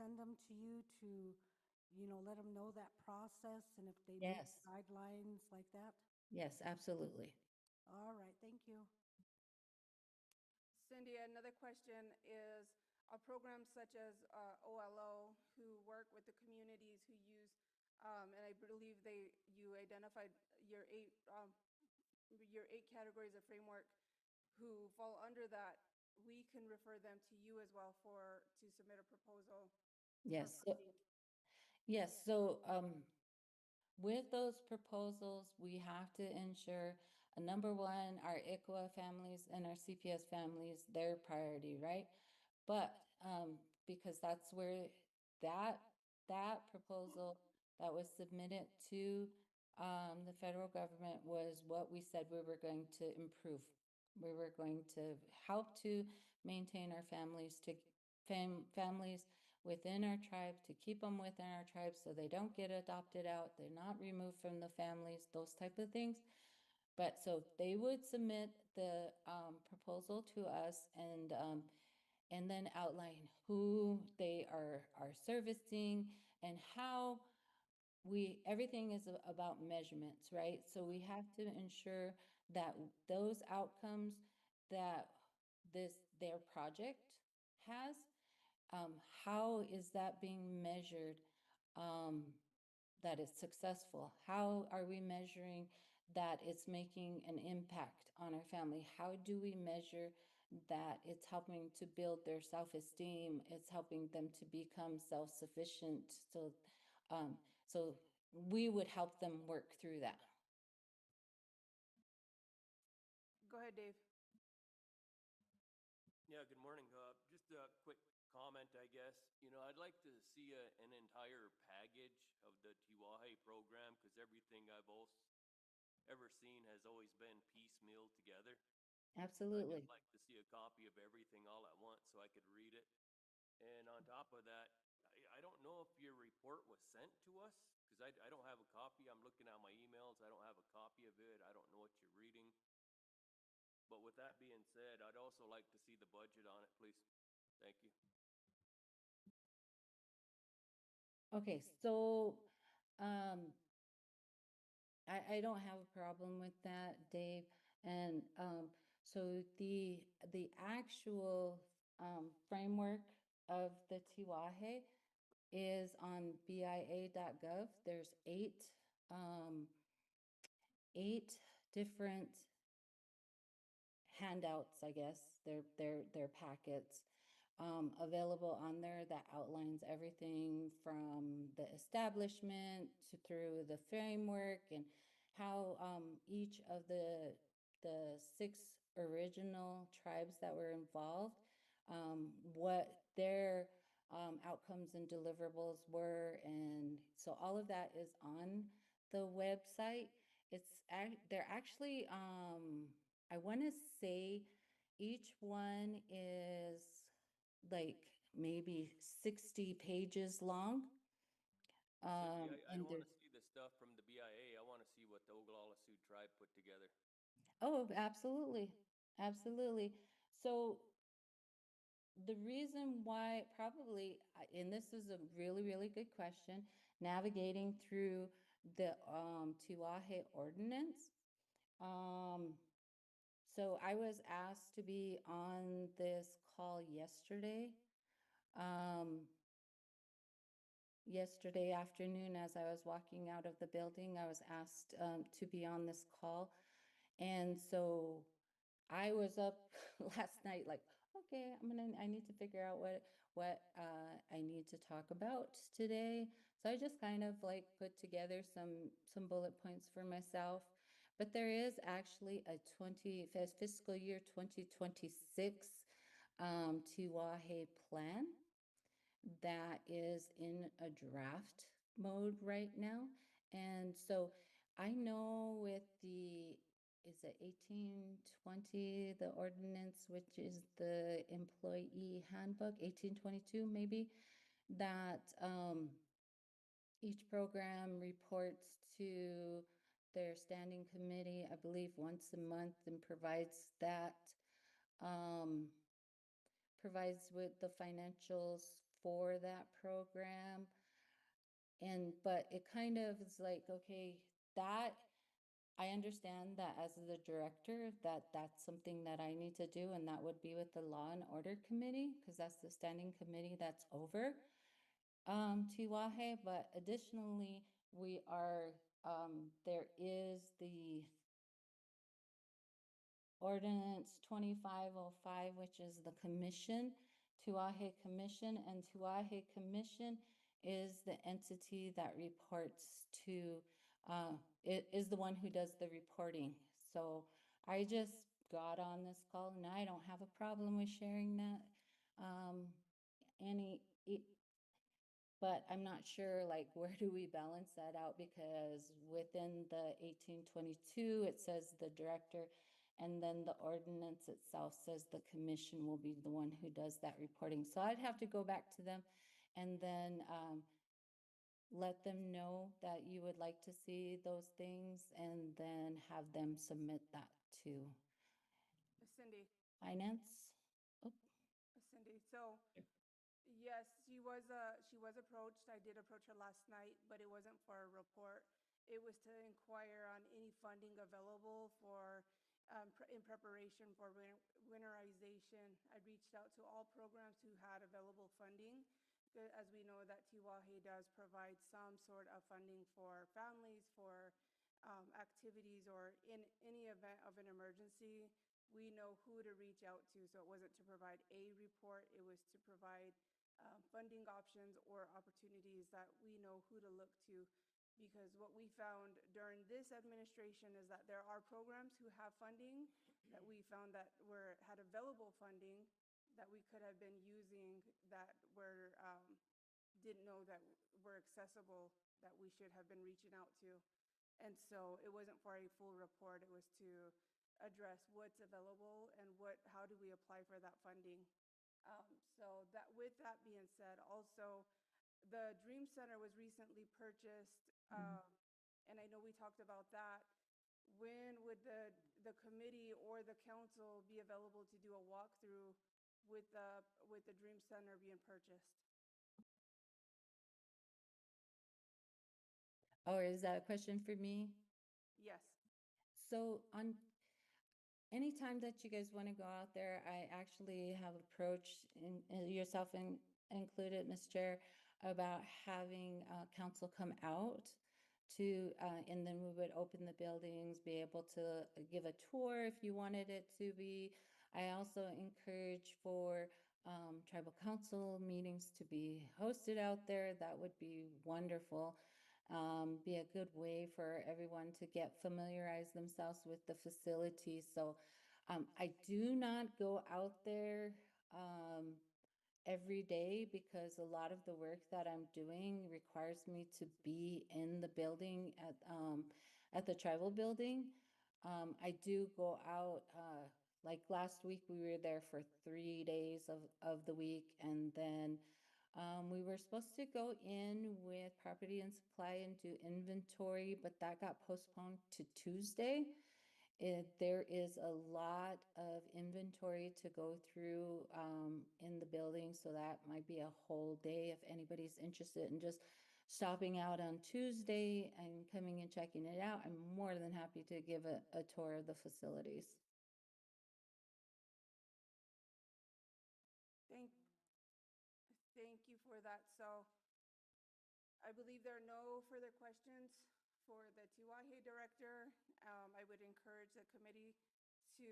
send them to you to, let them know that process and if they meet Yes, guidelines like that? yes, absolutely. All right, thank you. Cindy, another question is programs such as OLO who work with the communities who use, and I believe you identified your eight categories of framework who fall under that. We can refer them to you as well to submit a proposal for Yes. funding. Yes, so with those proposals, we have to ensure, number one, our ICWA families and our CPS families, their priority, right? But because that's where that that proposal that was submitted to the federal government was what we said we were going to improve. We were going to help to maintain our families within our tribe, to keep them within our tribe so they don't get adopted out, they're not removed from the families, those type of things. But so they would submit the proposal to us and then outline who they are servicing and how everything is about measurements, right? So we have to ensure that those outcomes that their project has, um, how is that being measured, um, that it's successful? How are we measuring that it's making an impact on our family? How do we measure that it's helping to build their self-esteem? It's helping them to become self-sufficient. Um, so we would help them work through that. Go ahead, Dave. Yeah, good morning. Just a quick comment, I guess. I'd like to see an entire package of the Tiwahe program because everything I've ever seen has always been piecemeal together. I'd Absolutely. just like to see a copy of everything all at once so I could read it. And on top of that, I don't know if your report was sent to us because I don't have a copy. I'm looking at my emails. I don't have a copy of it. I don't know what you're reading. But with that being said, I'd also like to see the budget on it, please. Thank you. Okay, so um, I don't have a problem with that, Dave. And so the actual framework of the Tiwahe is on BIA.gov. There's um, eight different handouts, I guess. They're packets available on there that outlines everything from the establishment to through the framework and how each of the six original tribes that were involved, what their outcomes and deliverables were, and so all of that is on the website. They're actually I want to say each one is like maybe 60 pages long. Cindy, I And don't want there's, to see the stuff from the BIA. I want to see what the Oglala Sioux tribe put together. oh, absolutely. Absolutely. So the reason why probably, and this is a really, really good question, navigating through the Tiwahe ordinance. Um, so I was asked to be on this call yesterday. Um, Yesterday afternoon, as I was walking out of the building, I was asked to be on this call. And so I was up last night, like, okay, I need to figure out what I need to talk about today. So I just kind of like put together some bullet points for myself. But there is actually a fiscal year 2026 Tiwahe plan that is in a draft mode right now. And so I know with is it 1820, the ordinance, which is the employee handbook, 1822 maybe, that each program reports to their standing committee, I believe once a month, and um, provides with the financials for that program. And, but it kind of is like, okay, that, I understand that as the director, that that's something that I need to do, and that would be with the Law and Order Committee, because that's the standing committee that's over Tiwahe. But additionally, we are, there is the ordinance 2505, which is the commission, Tuahe Commission, and Tuahe Commission is the entity that reports to, it is the one who does the reporting. So I just got on this call and I don't have a problem with sharing that. Um, any, but I'm not sure, like, where do we balance that out? Because within the 1822, it says the director, and then the ordinance itself says the commission will be the one who does that reporting. So I'd have to go back to them and then let them know that you would like to see those things, and then have them submit that to Cindy, finance. Oh, Cindy, so yes, she was approached. I did approach her last night, but it wasn't for a report. It was to inquire on any funding available for, in preparation for winterization. I reached out to all programs who had available funding. As we know that Tiwahe does provide some sort of funding for families, for activities, or in any event of an emergency, we know who to reach out to. So it wasn't to provide a report, it was to provide funding options or opportunities that we know who to look to. Because what we found during this administration is that there are programs who have funding that we found that had available funding that we could have been using, that were didn't know that were accessible, that we should have been reaching out to. And so it wasn't for a full report, it was to address what's available and how do we apply for that funding. So that, with that being said, also the Dream Center was recently purchased, and I know we talked about that. When would the committee or the council be available to do a walkthrough with the Dream Center being purchased? or is that a question for me? Yes. So on anytime that you guys want to go out there, I actually have approached yourself included, Ms. Chair, about having council come out to, and then we would open the buildings, be able to give a tour if you wanted it to be. I also encourage for tribal council meetings to be hosted out there. That would be wonderful. Be a good way for everyone to get familiarize themselves with the facility. So I do not go out there every day, because a lot of the work that I'm doing requires me to be in the building at the tribal building. I do go out, like last week we were there for 3 days of the week, and then we were supposed to go in with property and supply and do inventory, but that got postponed to Tuesday. There is a lot of inventory to go through in the building, so that might be a whole day. If anybody's interested in just stopping out on Tuesday and coming and checking it out, I'm more than happy to give a tour of the facilities. Thank you for that. So I believe there are no further questions for the Tiwahe director. I would encourage the committee to,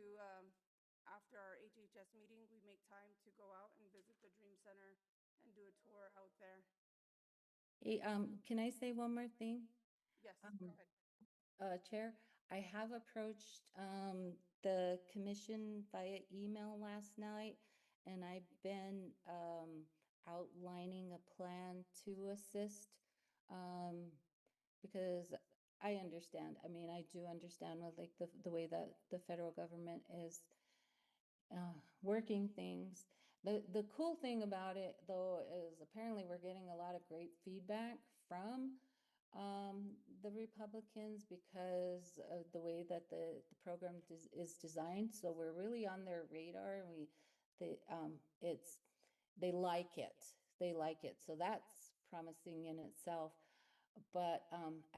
after our HHS meeting, we make time to go out and visit the Dream Center and do a tour out there. Hey, can I say one more thing? Yes, Um, go ahead. Chair, I have approached the commission via email last night, and I've been outlining a plan to assist, because I understand. I mean, I do understand with like the way that the federal government is working things. The cool thing about it, though, is apparently we're getting a lot of great feedback from the Republicans because of the way that the program is designed. So we're really on their radar. They like it. they like it. So that's promising in itself. But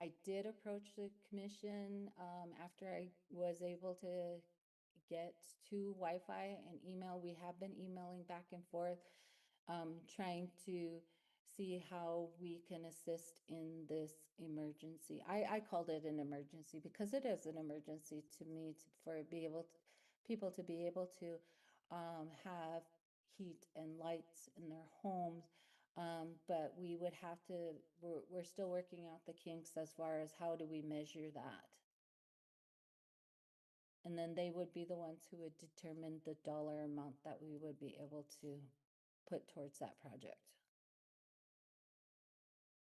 I did approach the commission after I was able to get to Wi-Fi and email. We have been emailing back and forth, trying to see how we can assist in this emergency. I called it an emergency because it is an emergency to me for be able to, people to be able to have heat and lights in their homes. But we would have to, we're still working out the kinks as far as how do we measure that. And then they would be the ones who would determine the dollar amount that we would be able to put towards that project.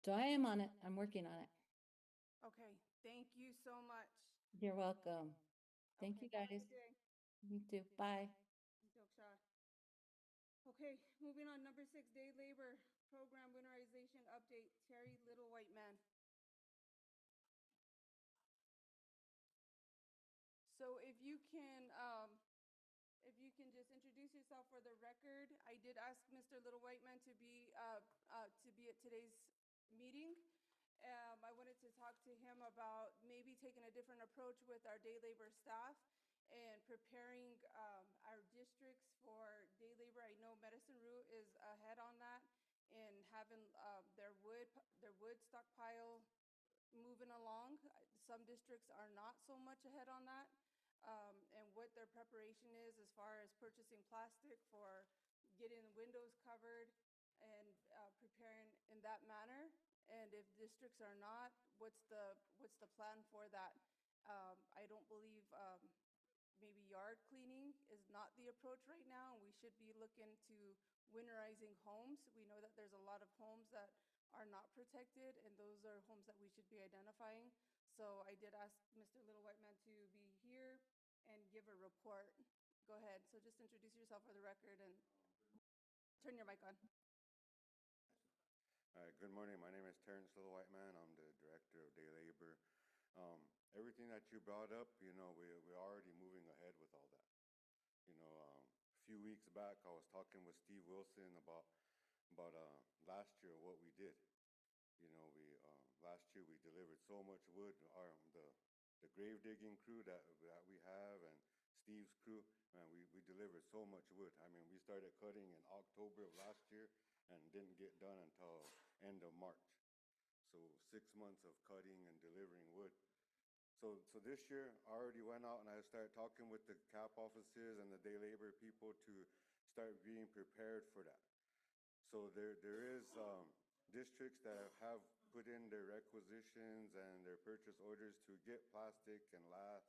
So I am on it. I'm working on it. Okay, thank you so much. You're welcome. Thank you, Okay, have a guys. good day. You too. Bye. Joksha. Okay, moving on, number 6, day labor program winterization update, Terry Little White Man. So if you can just introduce yourself for the record. I did ask Mr. Little White Man to be at today's meeting. I wanted to talk to him about maybe taking a different approach with our day labor staff and preparing our districts for day labor. I know Medicine Root is ahead on that and having their wood stockpile moving along. Some districts are not so much ahead on that. And what their preparation is as far as purchasing plastic for getting windows covered and preparing in that manner. And if districts are not, what's the plan for that? I don't believe maybe yard cleaning is not the approach right now. We should be looking to winterizing homes. We know that there's a lot of homes that are not protected, and those are homes that we should be identifying. So I did ask Mr. Little White Man to be here and give a report. Go ahead. So just introduce yourself for the record and turn your mic on. Good morning. My name is Terrence Little White Man. I'm the director of day labor. Everything that you brought up, we're already moving ahead with all that. A few weeks back, I was talking with Steve Wilson about last year what we did. Last year we delivered so much wood. The grave digging crew that we have and Steve's crew, man, we delivered so much wood. I mean, we started cutting in October of last year and didn't get done until end of March. So 6 months of cutting and delivering wood. So this year I already went out and I started talking with the CAP offices and the day labor people to start being prepared for that. So there is districts that have put in their requisitions and their purchase orders to get plastic and lath.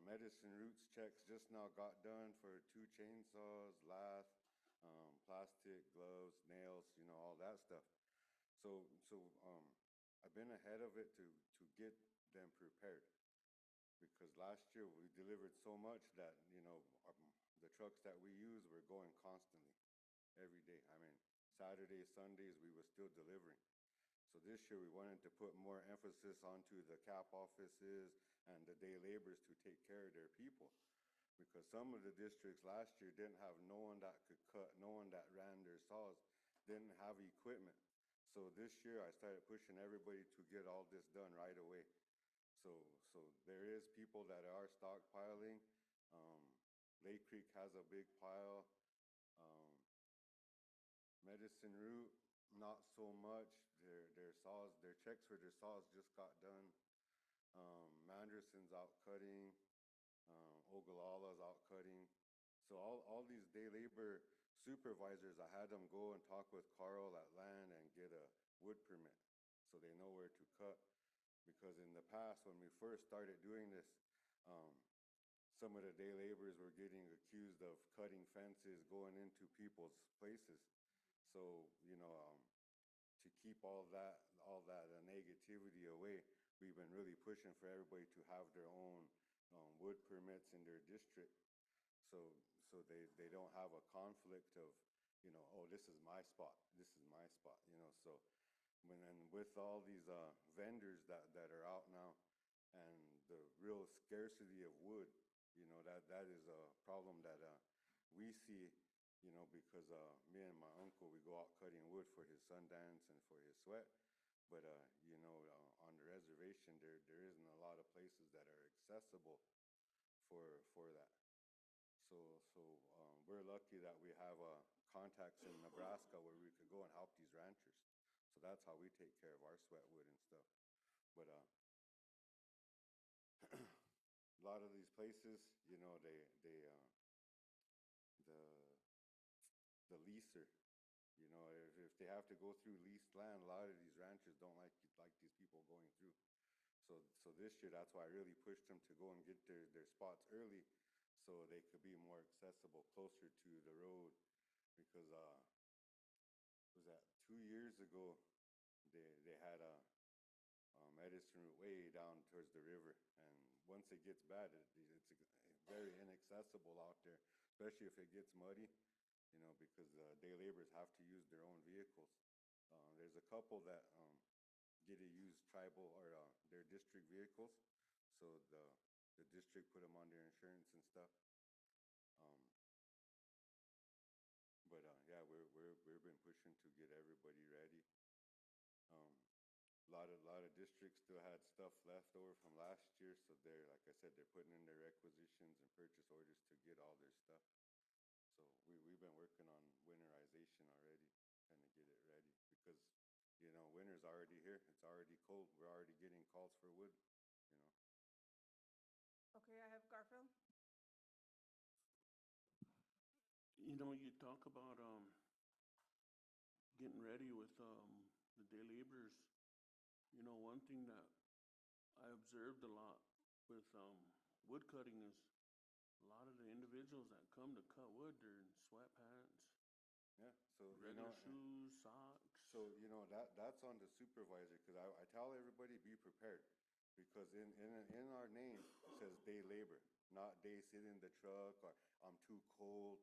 Medicine Roots checks just now got done for 2 chainsaws, lath, plastic, gloves, nails, all that stuff. So I've been ahead of it to get them prepared, because last year we delivered so much that, the trucks that we use were going constantly every day. I mean, Saturdays, Sundays, we were still delivering. So this year we wanted to put more emphasis onto the CAP offices and the day laborers to take care of their people, because some of the districts last year didn't have no one that could cut, no one that ran their saws, didn't have equipment. So this year I started pushing everybody to get all this done right away. So there is people that are stockpiling. Lake Creek has a big pile. Medicine Root, not so much. Their saws, their checks for their saws just got done. Manderson's out cutting. Ogallala's out cutting. So all these day labor supervisors, I had them go and talk with Carl at land and get a wood permit so they know where to cut. Because in the past, when we first started doing this, some of the day laborers were getting accused of cutting fences, going into people's places. So, to keep all that negativity away, we've been really pushing for everybody to have their own wood permits in their district. So they don't have a conflict of, oh, this is my spot, this is my spot, So with all these vendors that are out now and the real scarcity of wood, that is a problem that we see because me and my uncle, we go out cutting wood for his Sundance and for his sweat. But on the reservation, there isn't a lot of places that are accessible for that. So we're lucky that we have contacts in Nebraska where we could go and help these ranchers. So that's how we take care of our sweat wood and stuff. But a lot of these places, the leaser, if they have to go through leased land, a lot of these ranchers don't like these people going through. So this year, that's why I really pushed them to go and get their spots early, so they could be more accessible, closer to the road. Because was that 2 years ago, they had a medicine route way down towards the river, and once it gets bad, it's very inaccessible out there, especially if it gets muddy. Because day laborers have to use their own vehicles. There's a couple that get to use tribal or their district vehicles, so the district put them on their insurance and stuff. But yeah, we've been pushing to get everybody ready. A lot of districts still had stuff left over from last year, so they're, like I said, they're putting in their requisitions and purchase orders to get all their stuff. So we've been working on winterization already, trying to get it ready, because winter's already here. It's already cold. We're already getting calls for wood. Okay, I have Garfield. You talk about getting ready with the day laborers. One thing that I observed a lot with wood cutting is a lot of the individuals that come to cut wood, they're in sweatpants, Yeah. So regular shoes, socks. So that's on the supervisor, because I tell everybody be prepared, because in our name it says day labor, not day sit in the truck or I'm too cold,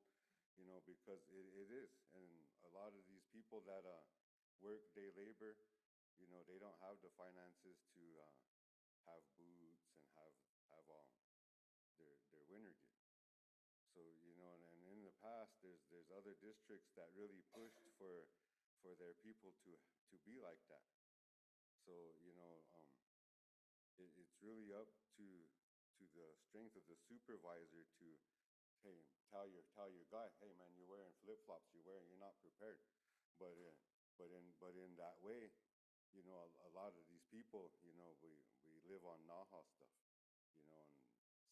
because it is. And a lot of these people that work day labor, they don't have the finances to have boots and have their winter gear. So and in the past, there's other districts that really pushed for their people to be like that. So it's really up to the strength of the supervisor to, hey, tell your guy, hey man, you're wearing flip-flops, you're not prepared. But in that way, a lot of these people, we live on Naha stuff, and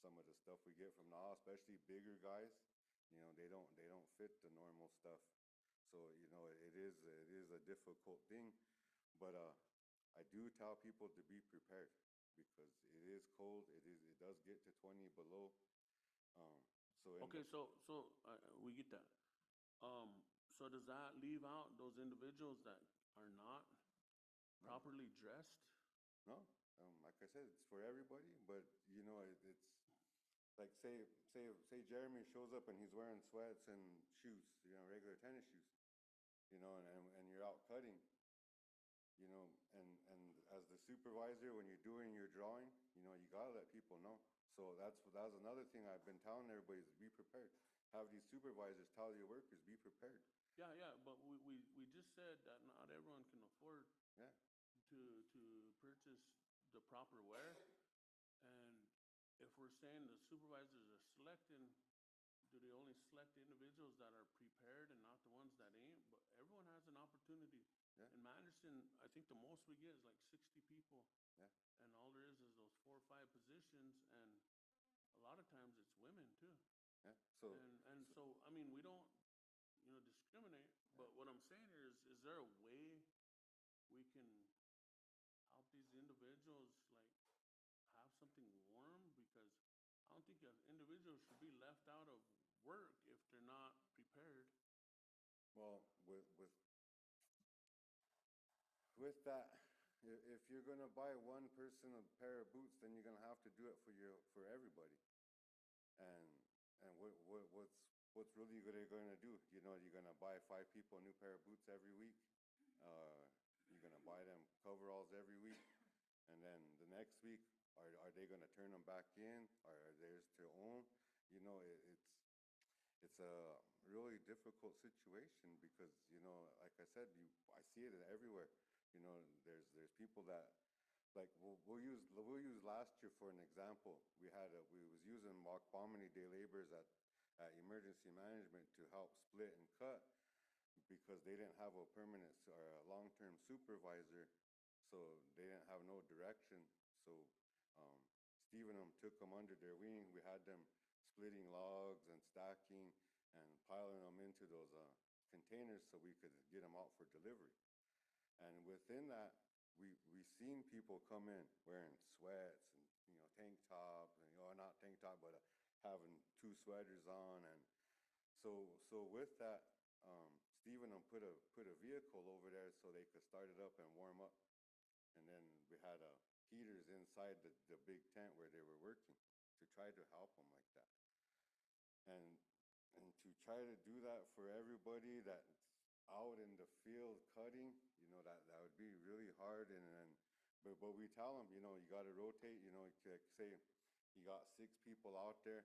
some of the stuff we get from Naha, especially bigger guys, they don't fit the normal stuff. So it is a difficult thing, but I do tell people to be prepared, because it is cold. It does get to 20 below. Okay, so we get that. So does that leave out those individuals that are not properly dressed? No, like I said, it's for everybody. But it's like say Jeremy shows up and he's wearing sweats and shoes, regular tennis shoes, and you're out cutting, and as the supervisor, when you're doing your drawing, you gotta let people know. So that was another thing I've been telling everybody, is be prepared. Have these supervisors tell your workers, be prepared. Yeah, but we just said that not everyone can afford Yeah. to purchase the proper wear. And if we're saying the supervisors are selecting, do they only select individuals that are prepared and not the ones that ain't? But everyone has an opportunity. Yeah. In Manderson, I think the most we get is like 60 people. Yeah. And all there is those 4 or 5 positions, and a lot of times it's women too. Yeah. So I mean, we don't discriminate, but what I'm saying here is there a way we can help these individuals have something warm? Because I don't think individuals should be left out of work if they're not prepared. Well, with that, if you're gonna buy one person a pair of boots, then you're gonna have to do it for everybody. And what's really going to do? You're gonna buy 5 people a new pair of boots every week. You're gonna buy them coveralls every week, and then the next week, are they gonna turn them back in, or are theirs to own? It's really difficult situation because, you know, like I said, I see it everywhere. You know, there's people that, like, we'll use last year for an example. We was using Wakpamani day laborers at emergency management to help split and cut because they didn't have a permanent or a long-term supervisor, so they didn't have no direction. So um, Steve and them took them under their wing. We had them splitting logs and stacking and piling them into those containers so we could get them out for delivery. And within that, we seen people come in wearing sweats and, you know, tank tops and, you know, not tank top, but having two sweaters on. And so with that, Steve and them put a vehicle over there so they could start it up and warm up. And then we had heaters inside the big tent where they were working to try to help them like that. And to try to do that for everybody that's out in the field cutting, you know, that would be really hard. But we tell them, you know, you got to rotate. You know, like say you got 6 people out there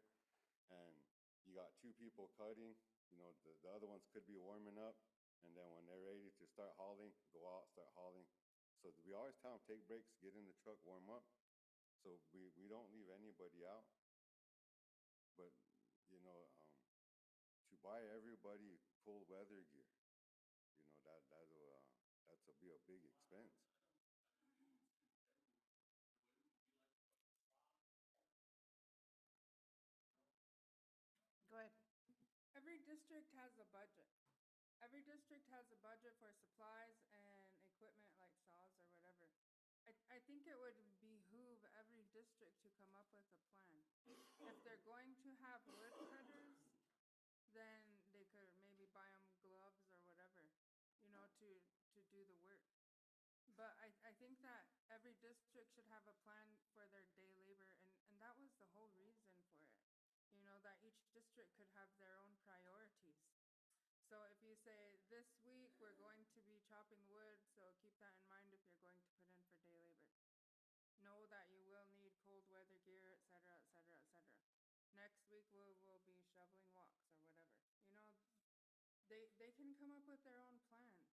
and you got 2 people cutting. You know, the other ones could be warming up, and then when they're ready to start hauling, go out, start hauling. So we always tell them, take breaks, get in the truck, warm up. So we don't leave anybody out. But, you know, to buy everybody cold weather gear, you know, that's be a big expense. Go ahead. Every district has a budget. Every district has a budget for supplies and equipment like saws or whatever. I think it would behoove every district to come up with a plan. If they're going to have wood cutters, then they could maybe buy them gloves or whatever, you know, to do the work. But I think that every district should have a plan for their day labor, and that was the whole reason for it. You know, that each district could have their own priorities. So if you say, this week we're going to be chopping wood, so keep that in mind if you're going to put in for day labor. Know that you will need cold weather gear, et cetera, et cetera, et cetera. Next week we'll be shoveling walks or whatever. You know, they can come up with their own plans,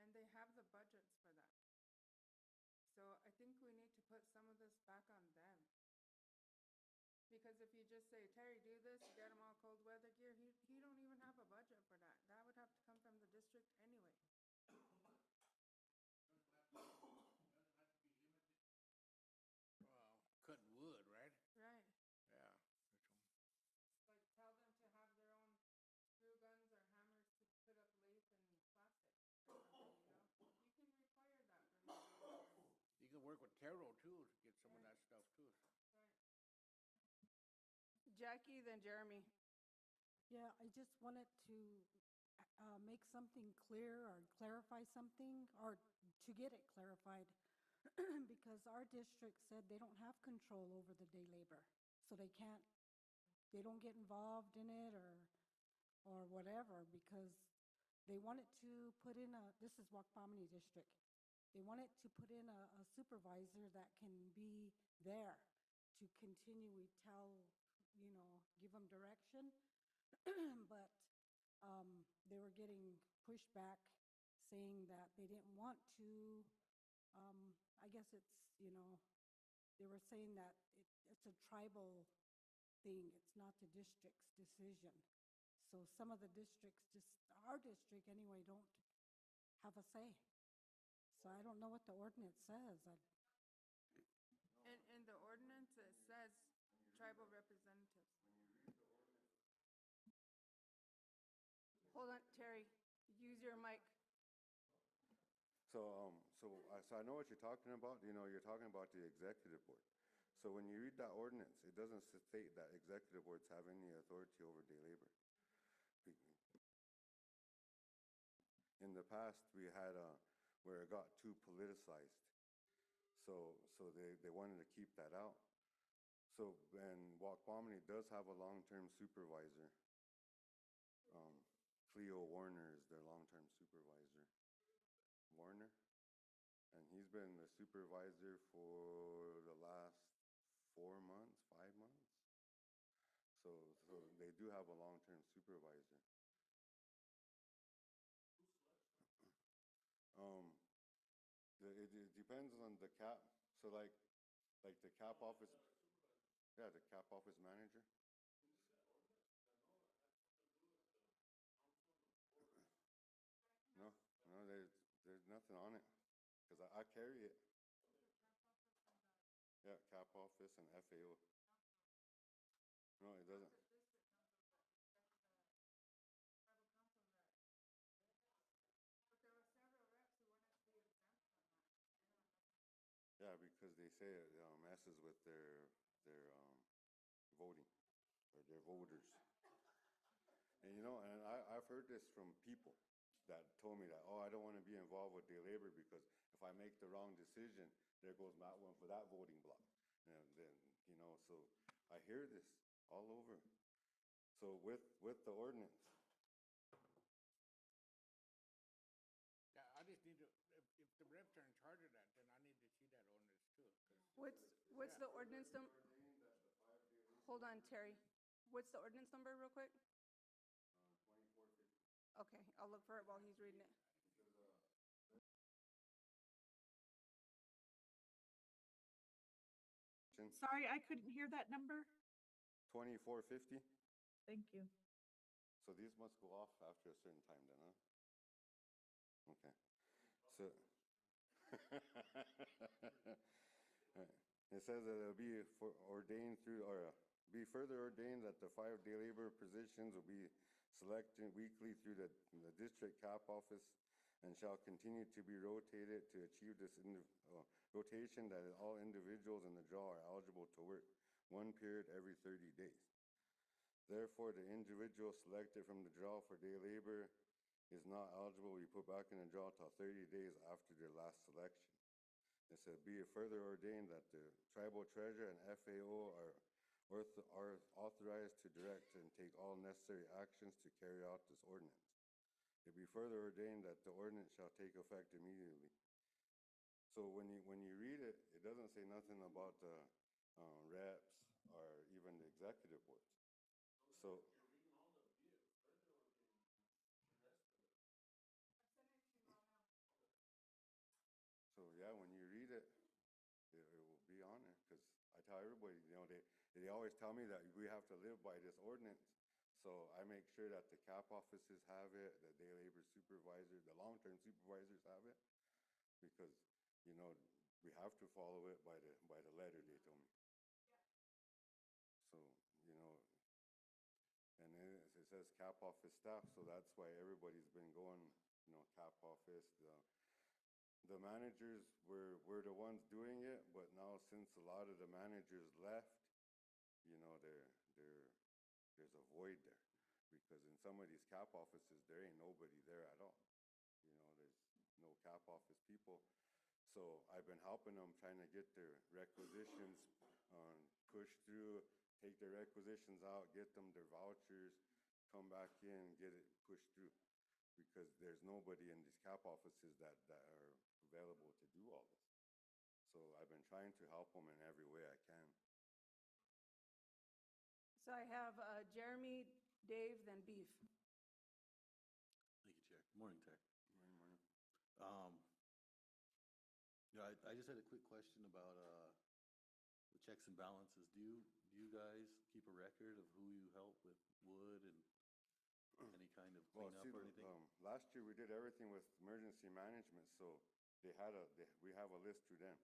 and they have the budgets for that. So I think we need to put some of this back on them. Because if you just say, Terry, do this, get them all cold weather gear, he don't even have a budget for that. That would have to come from the district anyway. Cutting wood, right? Right. Yeah. Like tell them to have their own screw guns or hammers to put up lath and plastic or something, you know? You can require that from the developers. You can work with Taro too to get some of that stuff too. Right. Jackie, then Jeremy. Yeah, I just wanted to make something clear or clarify something, or to get it clarified, because our district said they don't have control over the day labor, so they don't get involved in it or whatever, because they wanted to put in this is Wakpamani district, they wanted to put in a supervisor that can be there to continually give them direction. But they were getting pushback saying that they didn't want to, I guess they were saying that it's a tribal thing, it's not the district's decision. So some of the districts, our district anyway, don't have a say. So I don't know what the ordinance says. In the ordinance, it says tribal representatives. Hold on, Terry, use your mic. So I know what you're talking about. You know, you're talking about the executive board. So when you read that ordinance, it doesn't state that executive boards have any authority over day labor. In the past, we had where it got too politicized. So they wanted to keep that out. So, and Wakpamani does have a long-term supervisor. Cleo Warner is their long-term supervisor. Warner. And he's been the supervisor for the last 4 months, 5 months. So they do have a long-term supervisor. it depends on the cap, so like the cap office, yeah, the cap office manager. No, no, there's nothing on it, cause I carry it. Yeah, cap office and FAO. No, it doesn't. Yeah, because they say it messes with their voting or their voters. And you know, and I've heard this from people that told me that, oh, I don't want to be involved with day labor because if I make the wrong decision, there goes that one for that voting block. And then, you know, so I hear this all over. So with the ordinance, Yeah, I just need to, if the reps are in charge of that, then I need to see that ordinance too. What's the ordinance hold on, Terry. What's the ordinance number real quick? 2450. Okay, I'll look for it while he's reading it. Sorry, I couldn't hear that number. 2450. Thank you. So these must go off after a certain time then, huh? Okay. So Alright. It says that it'll be ordained through, or be further ordained that the 5 day labor positions will be selected weekly through the district cap office and shall continue to be rotated to achieve this rotation that all individuals in the draw are eligible to work 1 period every 30 days. Therefore, the individual selected from the draw for day labor is not eligible to be put back in the draw till 30 days after their last selection. It said, be it further ordained that the tribal treasurer and FAO are authorized to direct and take all necessary actions to carry out this ordinance. It be further ordained that the ordinance shall take effect immediately. So when you read it, it doesn't say nothing about the reps or even the executive boards. So yeah, when you read it, it will be on there, because I tell everybody, you know, they always tell me that we have to live by this ordinance. So I make sure that the cap offices have it, the day labor supervisor, the long-term supervisors have it, because, you know, we have to follow it by the letter, they told me. So, you know, and then it says cap office staff, so that's why everybody's been going, you know, cap office. The managers were the ones doing it, but now since a lot of the managers left, you know, there's a void there, because in some of these cap offices, there ain't nobody there at all. You know, there's no cap office people. So I've been helping them, trying to get their requisitions pushed through, take their requisitions out, get them their vouchers, come back in, get it pushed through, because there's nobody in these cap offices that are available to do all this. So I've been trying to help them in every way I can. So I have Jeremy, Dave, then Beef. Thank you, Chair. Good morning, Chair. Morning. You know, I just had a quick question about the checks and balances. Do you guys keep a record of who you help with wood and any kind of Well, cleanup see, or anything? last year we did everything with emergency management, so we have a list through them.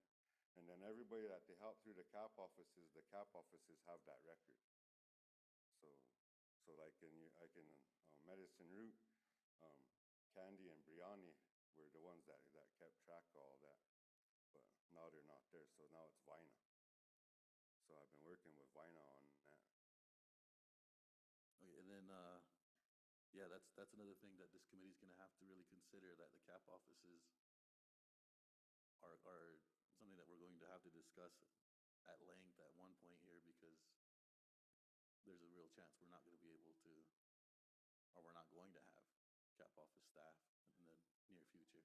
And then everybody that they help through the cap offices have that record. So like Medicine Root, Candy and Briani were the ones that kept track of all that. But now they're not there, so now it's Vina. So I've been working with Vina on that. Okay, and then, yeah, that's another thing that this committee's gonna have to really consider, that the cap offices are something that we're going to have to discuss at length at one point here, because there's a real chance we're not gonna be able to, or we're not going to have cap office staff in the near future.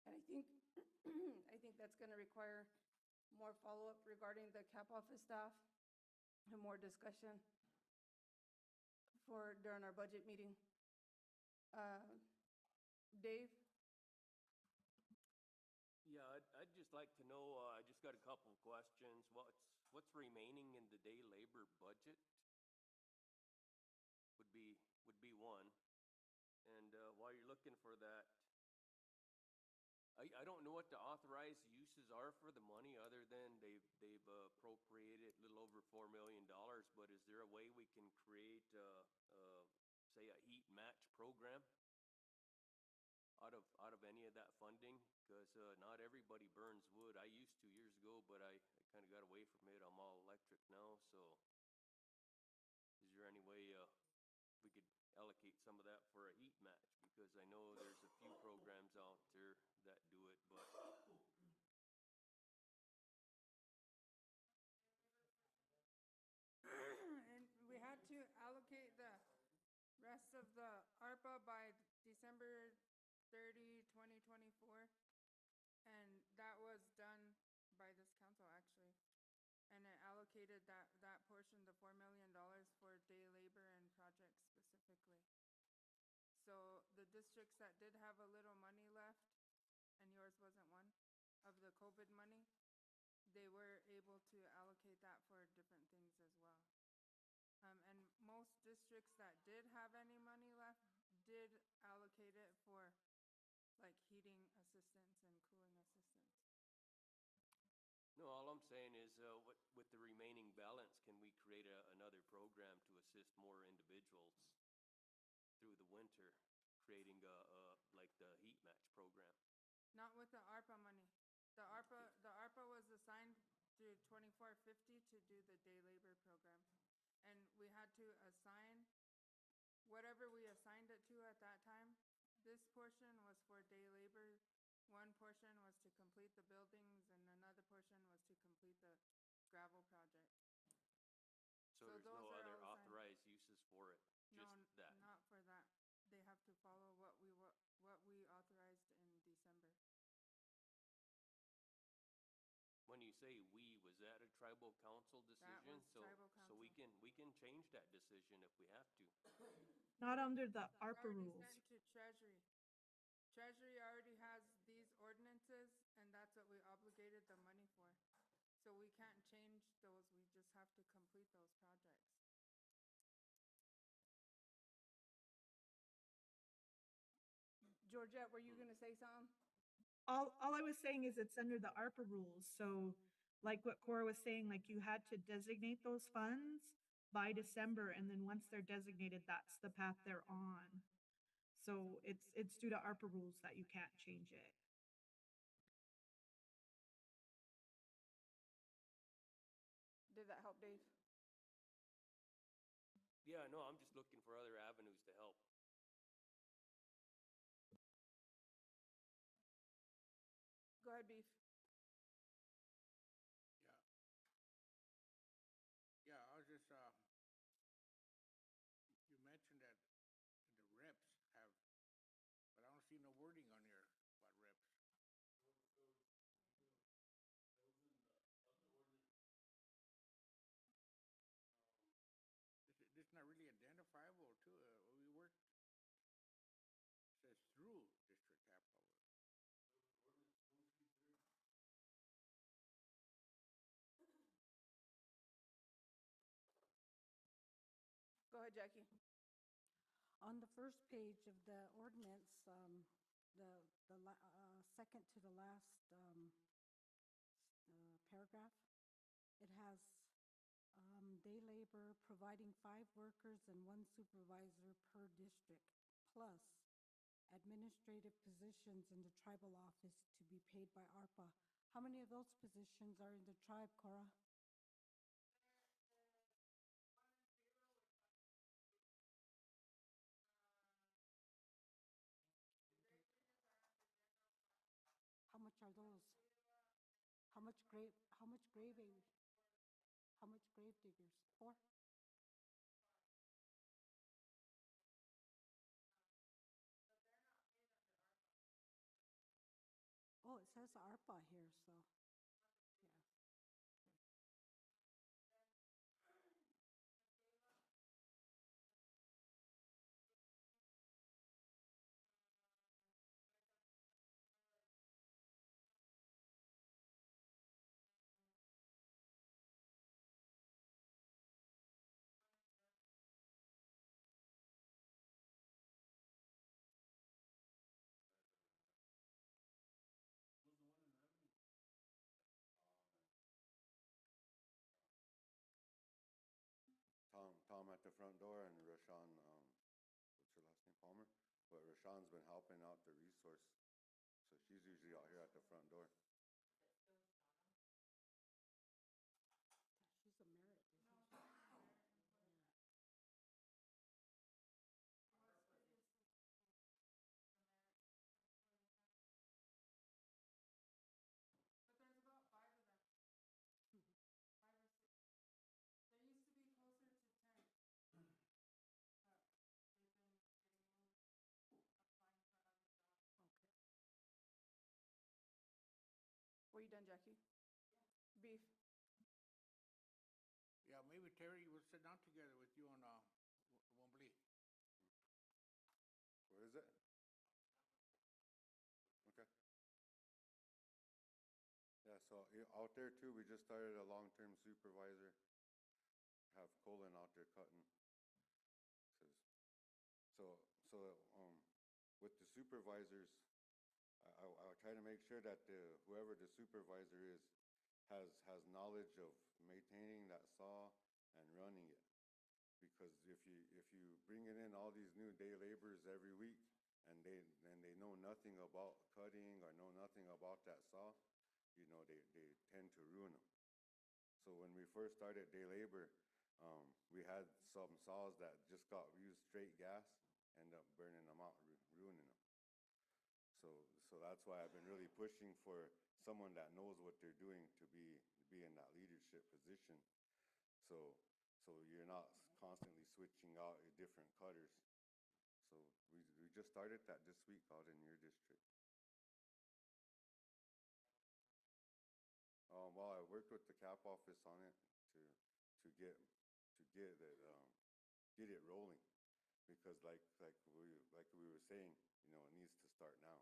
Thank you. And I think that's going to require more follow-up regarding the cap office staff and more discussion during our budget meeting. Dave? Yeah, I'd just like to know, I just got a couple of questions. What's remaining in the day labor budget? Would be one. And, while you're looking for that, I don't know what the authorized uses are for the money, other than they've appropriated a little over $4 million, but is there a way we can create, say, a heat match program out of any of that funding? Because, not everybody burns wood. I used to years ago, but I kind of got away from it. I'm all electric now, so is there any way, we could allocate some of that for a heat match? Because I know there's a few programs out there that do it, but And we had to allocate the rest of the ARPA by December 30, 2024. And that was done by this council, actually. And it allocated that portion, the $4 million, for day labor and projects specifically. So the districts that did have a little money left, and yours wasn't one, of the COVID money, they were able to allocate that for different things as well. And most districts that did have any money left did allocate it for like heating assistance and cooling assistance. no, all I'm saying is, with the remaining balance, can we create another program to assist more individuals through the winter, creating like the heat match program? Not with the ARPA money. The ARPA was assigned through 2450 to do the day labor program. And we had to assign whatever we assigned it to at that time. This portion was for day labor. One portion was to complete the buildings, and another portion was to complete the gravel project. So So there's those no are other all assigned. authorized uses for it, No, just that? not for that. They have to follow what we authorized in December. When you say "we," was that a tribal council decision? was tribal So we council. can change that decision if we have to. Not under the It's ARPA already rules. sent to Treasury. Treasury already has these ordinances, and that's what we obligated the money for. So we can't change those, we just have to complete those projects. Georgette, were you gonna say something? All I was saying is it's under the ARPA rules. So like what Cora was saying, like you had to designate those funds by December, and then once they're designated, that's the path they're on. So it's due to ARPA rules that you can't change it. Did that help, Dave? Yeah, no, I'm just looking for other avenues to help. Go ahead, Beef. Yeah. Yeah, I was just, you mentioned that the reps have, but I don't see no wording on here about reps. This is not really identifiable too. We work, says through district capital. Go ahead, Jackie. On the first page of the ordinance, second to the last paragraph, it has day labor providing 5 workers and 1 supervisor per district, plus administrative positions in the tribal office to be paid by ARPA. How many of those positions are in the tribe, Cora? How much are those? How much grave diggers? 4? Oh, it says ARPA here, so, yeah. front door, and Rashawn, what's her last name, Palmer? But Rashawn's been helping out the resource, so she's usually out here at the front door. She's a merit, isn't she? Were you done, Jackie? Beef. Yeah, maybe Terry, we'll sit down together with you on, Wembley. Where is it? Okay. Yeah, so out there too, we just started a long-term supervisor. Have Colin out there cutting. Says, so, with the supervisors, I try to make sure that whoever the supervisor is has knowledge of maintaining that saw and running it. Because if you bringing in all these new day laborers every week and they know nothing about cutting or know nothing about that saw, they tend to ruin them. So when we first started day labor, we had some saws that just got used straight gas, end up burning them out, ruining them. So that's why I've been really pushing for someone that knows what they're doing to be in that leadership position. So you're not constantly switching out different cutters. So we just started that this week out in your district. Well, I worked with the cap office on it to get it rolling, because like we were saying, it needs to start now.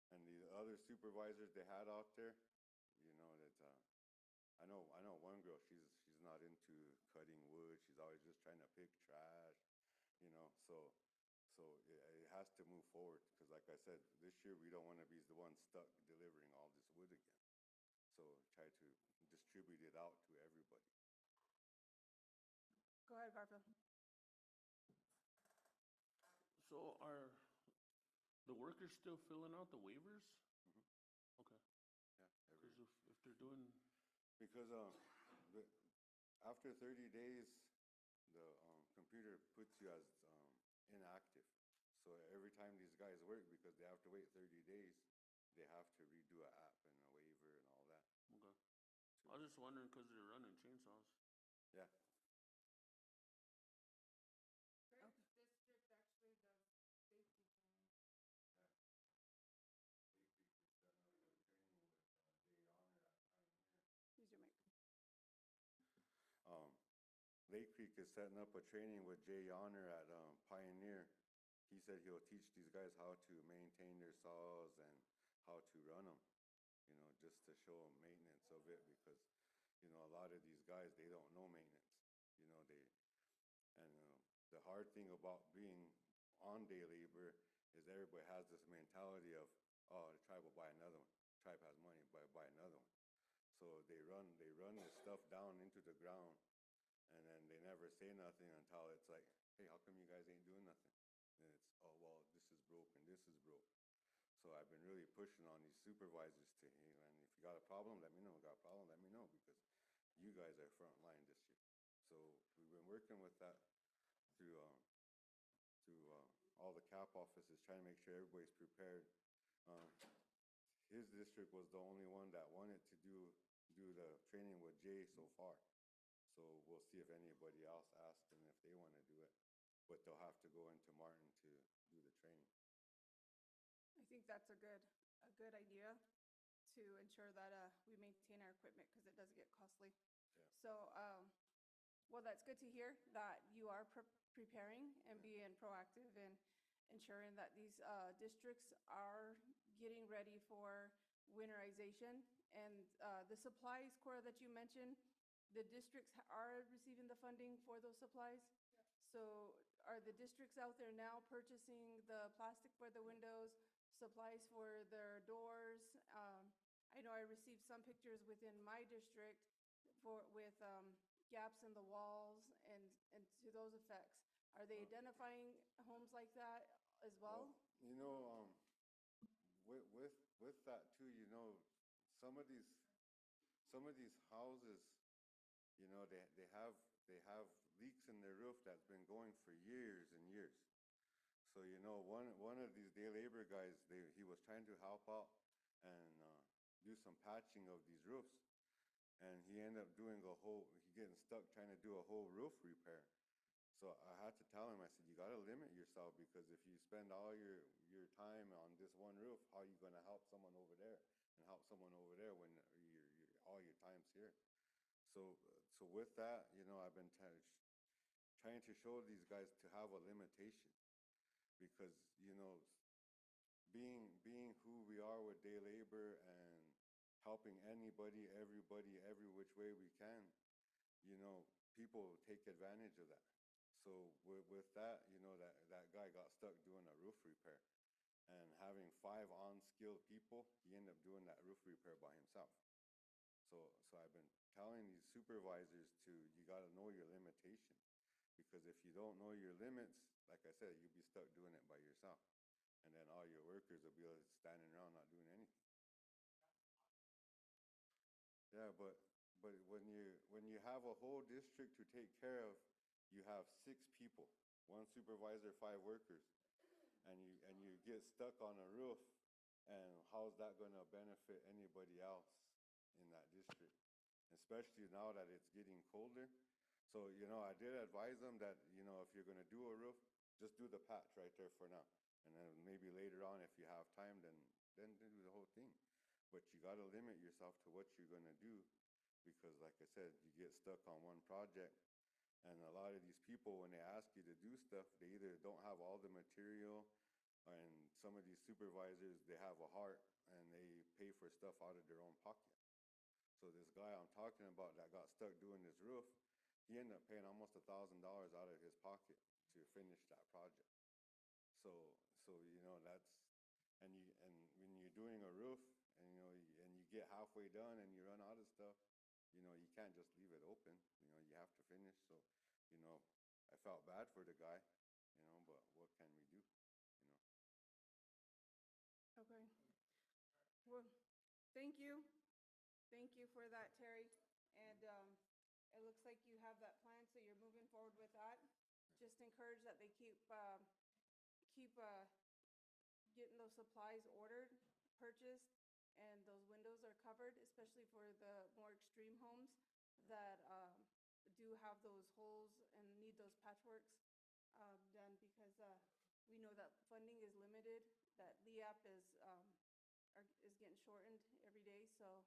And the other supervisors they had out there, that I know one girl, she's not into cutting wood. She's always just trying to pick trash, so it has to move forward, because like I said, this year we don't want to be the one stuck delivering all this wood again. So try to distribute it out to everybody. Go ahead, Garfield. So are the workers still filling out the waivers? Mhm. Okay. Yeah, Because if they're doing, because after 30 days, the computer puts you as inactive. So every time these guys work, because they have to wait 30 days, they have to redo an app and a waiver and all that. okay. I was just wondering because they're running chainsaws. Yeah. Use your mic. Lake Creek is setting up a training with Jay Yonner at Pioneer. He said he'll teach these guys how to maintain their saws and how to run them, just to show them maintenance of it, because, a lot of these guys, they don't know maintenance. The hard thing about being on day labor is everybody has this mentality of, oh, the tribe will buy another one. The tribe has money, buy another one. So they run this stuff down into the ground, and then they never say nothing until it's like, hey, how come you guys ain't doing nothing? And it's, oh, well, this is broke and this is broke. So I've been really pushing on these supervisors to, hey, man, if you got a problem, let me know. Got a problem, let me know, because you guys are front line this year. So we've been working with that through all the cap offices, trying to make sure everybody's prepared. His district was the only one that wanted to do the training with Jay so far. So we'll see if anybody else asks them if they want to do it, but they'll have to go into Martin to do the training. I think that's a good idea to ensure that we maintain our equipment, because it does get costly. Yeah. So, well, that's good to hear that you are preparing and being proactive in ensuring that these districts are getting ready for winterization. And the supplies, Cora, that you mentioned, the districts are receiving the funding for those supplies? So are the districts out there now purchasing the plastic for the windows, supplies for their doors? I know I received some pictures within my district with gaps in the walls and to those effects. Are they identifying homes like that as well? You know, with that too, you know, some of these, some of these houses, you know, they have leaks in their roof that's been going for years and years. So, you know, one of these day labor guys, he was trying to help out and do some patching of these roofs. And he ended up doing he getting stuck trying to do a whole roof repair. So I had to tell him, I said, you got to limit yourself, because if you spend all your time on this one roof, how are you going to help someone over there and help someone over there when all your time's here? So with that, you know, I've been trying to show these guys to have a limitation, because, you know, being who we are with day labor and helping anybody, everybody, every which way we can, you know, people take advantage of that. So with that, you know, that guy got stuck doing a roof repair, and having 5 unskilled people, he ended up doing that roof repair by himself. So I've been telling these supervisors you got to know your limitation, because if you don't know your limits, like I said, you'll be stuck doing it by yourself. And then all your workers will be standing around not doing anything. Yeah, but when you have a whole district to take care of, you have 6 people, 1 supervisor, 5 workers, and you get stuck on a roof, and how's that going to benefit anybody else in that district? Especially now that it's getting colder. So, you know, I did advise them that, you know, if you're going to do a roof, just do the patch right there for now. And then maybe later on, if you have time, then do the whole thing. But you got to limit yourself to what you're going to do, because like I said, you get stuck on one project. And a lot of these people, when they ask you to do stuff, they either don't have all the material, and some of these supervisors, they have a heart and they pay for stuff out of their own pocket. So this guy I'm talking about that got stuck doing this roof, he ended up paying almost $1,000 out of his pocket to finish that project. So you know, and when you're doing a roof, and you know, and you get halfway done and you run out of stuff, you know, you can't just leave it open. You know, you have to finish. So, you know, I felt bad for the guy, you know, but what can we do? You know. Okay. Well, thank you. Thank you for that, Terry. And it looks like you have that plan, so you're moving forward with that. Just encourage that they keep getting those supplies ordered, purchased, and those windows are covered, especially for the more extreme homes that do have those holes and need those patchworks done, because we know that funding is limited, that LEAP is getting shortened every day. So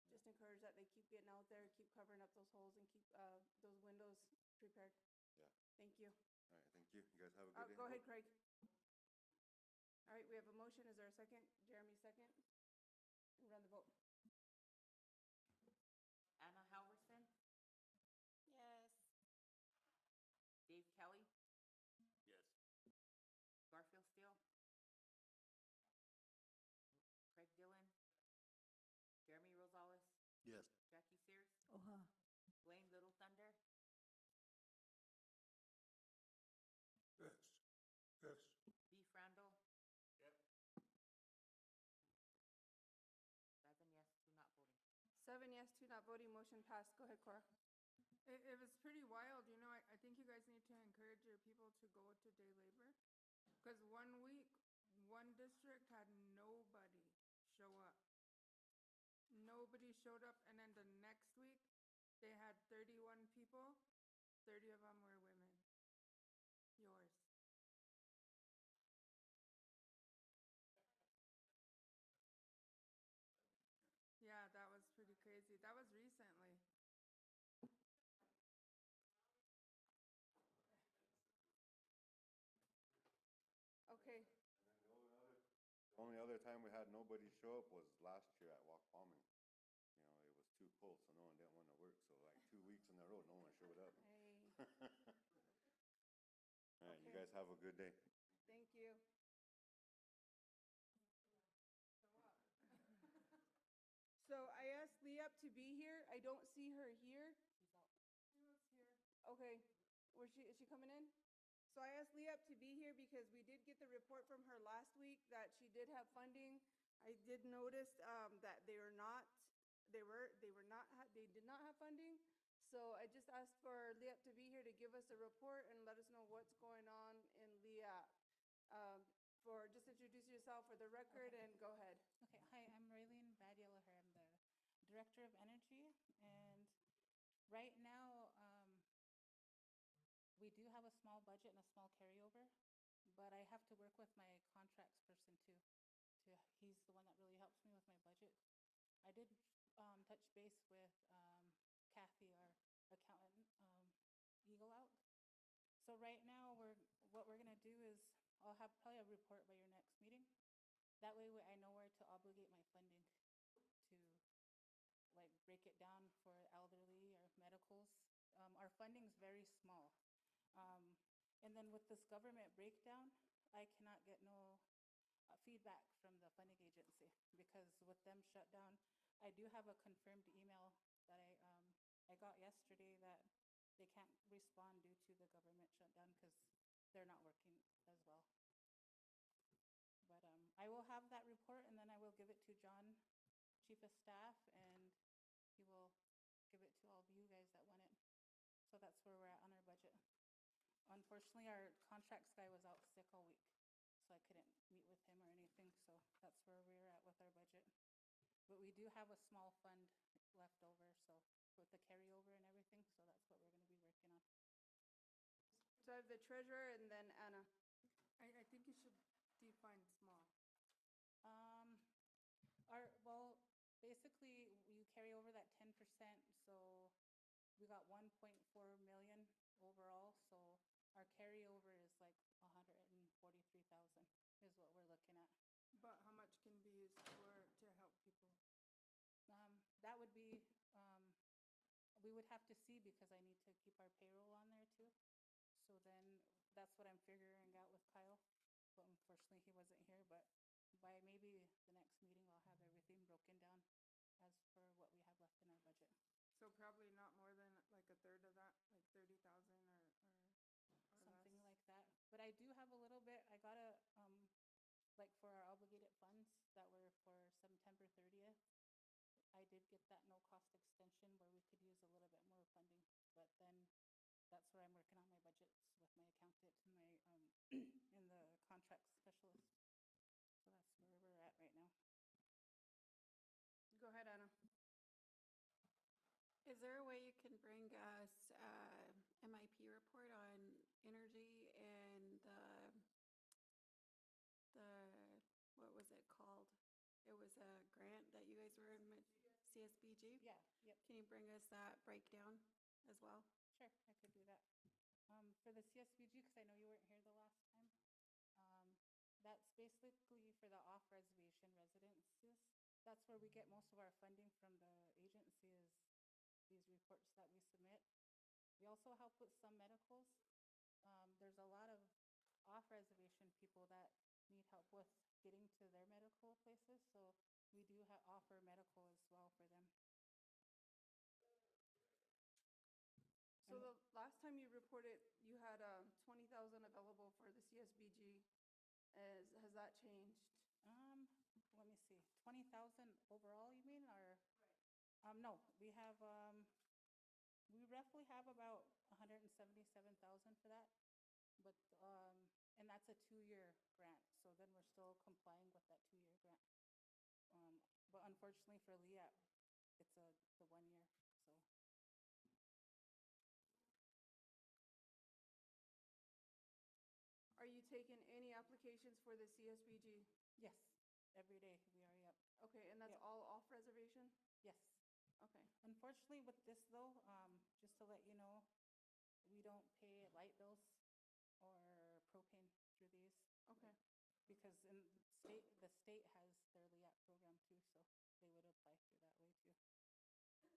just encourage that they keep getting out there, keep covering up those holes, and keep those windows prepared. Yeah. Thank you. All right, thank you. You guys have a good day. Go ahead, Craig. All right, we have a motion. Is there a second? Jeremy, second. And run the vote. Anna Halverson, Yes. Dave Kelly, Yes. Garfield Steele, Craig Dillon, Jeremy Rosales, Yes. Jackie Sears, Blaine Little Thunder, Yes. Yes. B. Frandl. Yep. 7 yes, 2 not 7 yes, 2 not voting. voting. Motion passed. Go ahead, Cora. It was pretty wild, you know, I think you guys need to encourage your people to go to day labor. Because one week, one district had nobody show up. Nobody showed up, and then the next week, they had 31 people, 30 of them were women. Yours. Yeah, that was pretty crazy. That was recently. Okay. The only other time we had nobody show up was last year at Walk Palming. You know, it was too cold, so no one didn't want to work. So like 2 weeks in a row, no one showed up. Hey. All right, you Okay. guys have a good day. Thank you. So I asked Leah to be here. I don't see her here. Okay, is she coming in? So I asked Leah to be here because we did get the report from her last week that she did have funding. I did notice, that they did not have funding. So I just asked for Leah to be here to give us a report and let us know what's going on in Leah. Just introduce yourself for the record and go ahead. Okay, hi, I'm Raylene Badialaher. I'm the Director of Energy, and right now, we do have a small budget and a small carryover, but I have to work with my contracts person too. He's the one that really helps me with my budget. I did touch base with Kathy, our accountant, Eagle Out. So right now, what we're gonna do is I'll have probably a report by your next meeting. That way I know where to obligate my funding to like break it down for elderly or medicals. Our funding's very small. And then with this government breakdown, I cannot get no feedback from the funding agency because with them shut down, I do have a confirmed email that I got yesterday that they can't respond due to the government shutdown because they're not working as well. But I will have that report and then I will give it to John, Chief of Staff, and he will give it to all of you guys that want it. So that's where we're at on our budget. Unfortunately, our contracts guy was out sick all week, so I couldn't meet with him or anything, so that's where we're at with our budget. But we do have a small fund left over, so with the carryover and everything, so that's what we're gonna be working on. So I have the treasurer and then Anna. I think you should define small. Basically, you carry over that 10%, so we got 1.4 million overall, so our carryover is like 143,000 is what we're looking at. But how much can be used to help people? That would be, we would have to see because I need to keep our payroll on there too. So then that's what I'm figuring out with Kyle. But unfortunately, he wasn't here, but by maybe the next meeting, I'll have everything broken down as for what we have left in our budget. So probably not more than like a third of that, like 30,000 or Something less. like that. But I do have a little bit, I got a, like for our obligated funds that were for September 30th. I did get that no-cost extension where we could use a little bit more funding, but then that's where I'm working on my budgets with my accountant and my, and the contract specialist. So that's where we're at right now. Go ahead, Anna. Is there a way you can bring us MIP report on energy and what was it called? It was a grant that you guys were in CSBG? Yeah, yep. Can you bring us that breakdown as well? Sure, I could do that. For the CSBG, because I know you weren't here the last time, that's basically for the off-reservation residences. That's where we get most of our funding from the agency is these reports that we submit. We also help with some medicals. There's a lot of off-reservation people that need help with getting to their medical places, so we do offer medical as well for them. So the last time you reported, you had 20,000 available for the CSBG. Has that changed? Let me see, 20,000 overall, you mean, or? Right. No, we have, we roughly have about 177,000 for that, but, and that's a 2-year grant, so then we're still complying with that 2-year grant. But unfortunately for LEAP, it's the 1 year, so. Are you taking any applications for the CSBG? Yes, every day we are, yep. Okay, and that's Yep. all off reservation? Yes. Okay. Unfortunately with this though, just to let you know, we don't pay light bills or propane through these. Okay. Because the state has their LEAP program too, so they would apply through that way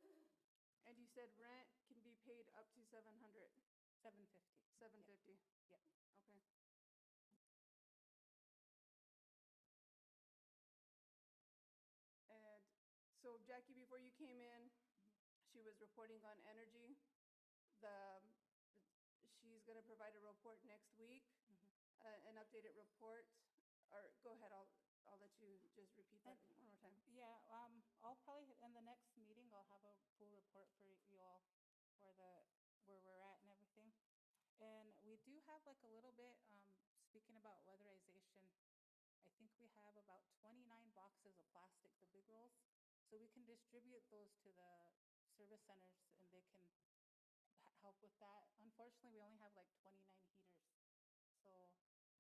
too. And you said rent can be paid up to 700? 750. 750? Yep. Okay. And so Jackie, before you came in, she was reporting on energy. The gonna provide a report next week, an updated report, or go ahead, I'll let you just repeat that one more time. Yeah, I'll probably, in the next meeting, I'll have a full report for you all for where we're at and everything. And we do have like a little bit, speaking about weatherization, I think we have about 29 boxes of plastic, the big rolls. So we can distribute those to the service centers and they can help with that. Unfortunately, we only have like 29 heaters. So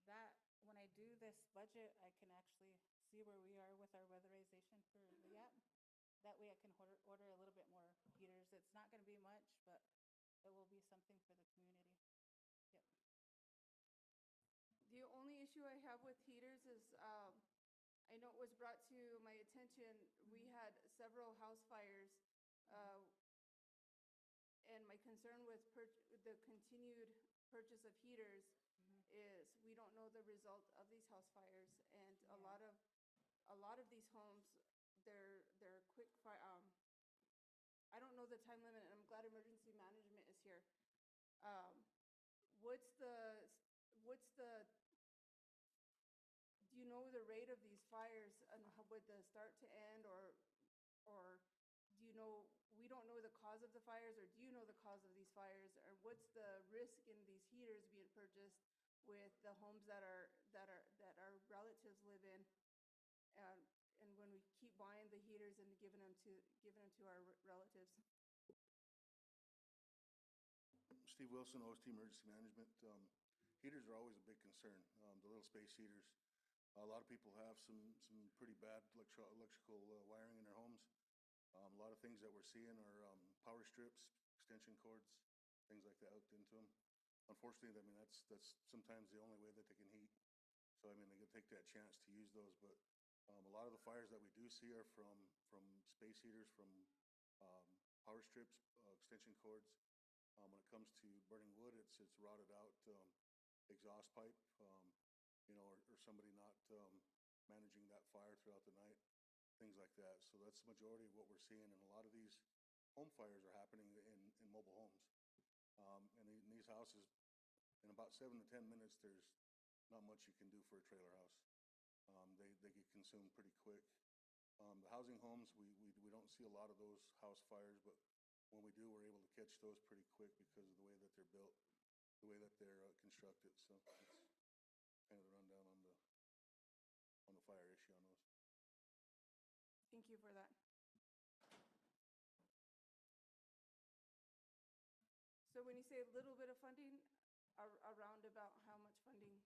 that, when I do this budget, I can actually see where we are with our weatherization for LEAP. That way I can order a little bit more heaters. It's not gonna be much, but it will be something for the community. Yep. The only issue I have with heaters is, I know it was brought to my attention, we had several house fires, and my concern with the continued purchase of heaters is we don't know the result of these house fires, and a lot of these homes, they're quick fire. I don't know the time limit, and I'm glad emergency management is here. What's the do you know the rate of these fires and how would the start to end, or do you know, we don't know the cause of the fires, or do you know the cause of these fires, or what's the risk in these heaters being purchased with the homes that our relatives live in, and when we keep buying the heaters and giving them to our relatives? Steve Wilson, OST Emergency Management. Heaters are always a big concern, the little space heaters. A lot of people have some pretty bad electrical wiring in their homes. A lot of things that we're seeing are power strips, extension cords, things like that hooked into them. Unfortunately, I mean, that's sometimes the only way that they can heat. So, I mean, they can take that chance to use those. But a lot of the fires that we do see are from space heaters, from power strips, extension cords. When it comes to burning wood, it's rotted out exhaust pipe, you know, or somebody not managing that fire throughout the night, things like that. So that's the majority of what we're seeing, and a lot of these home fires are happening in mobile homes. And in these houses, in about 7 to 10 minutes, there's not much you can do for a trailer house. They get consumed pretty quick. The housing homes, we don't see a lot of those house fires, but when we do, we're able to catch those pretty quick because of the way that they're built, the way that they're constructed. So it's kind of the rundown on the fire issue on those. Thank you for that. So when you say a little bit of funding, around about how much funding?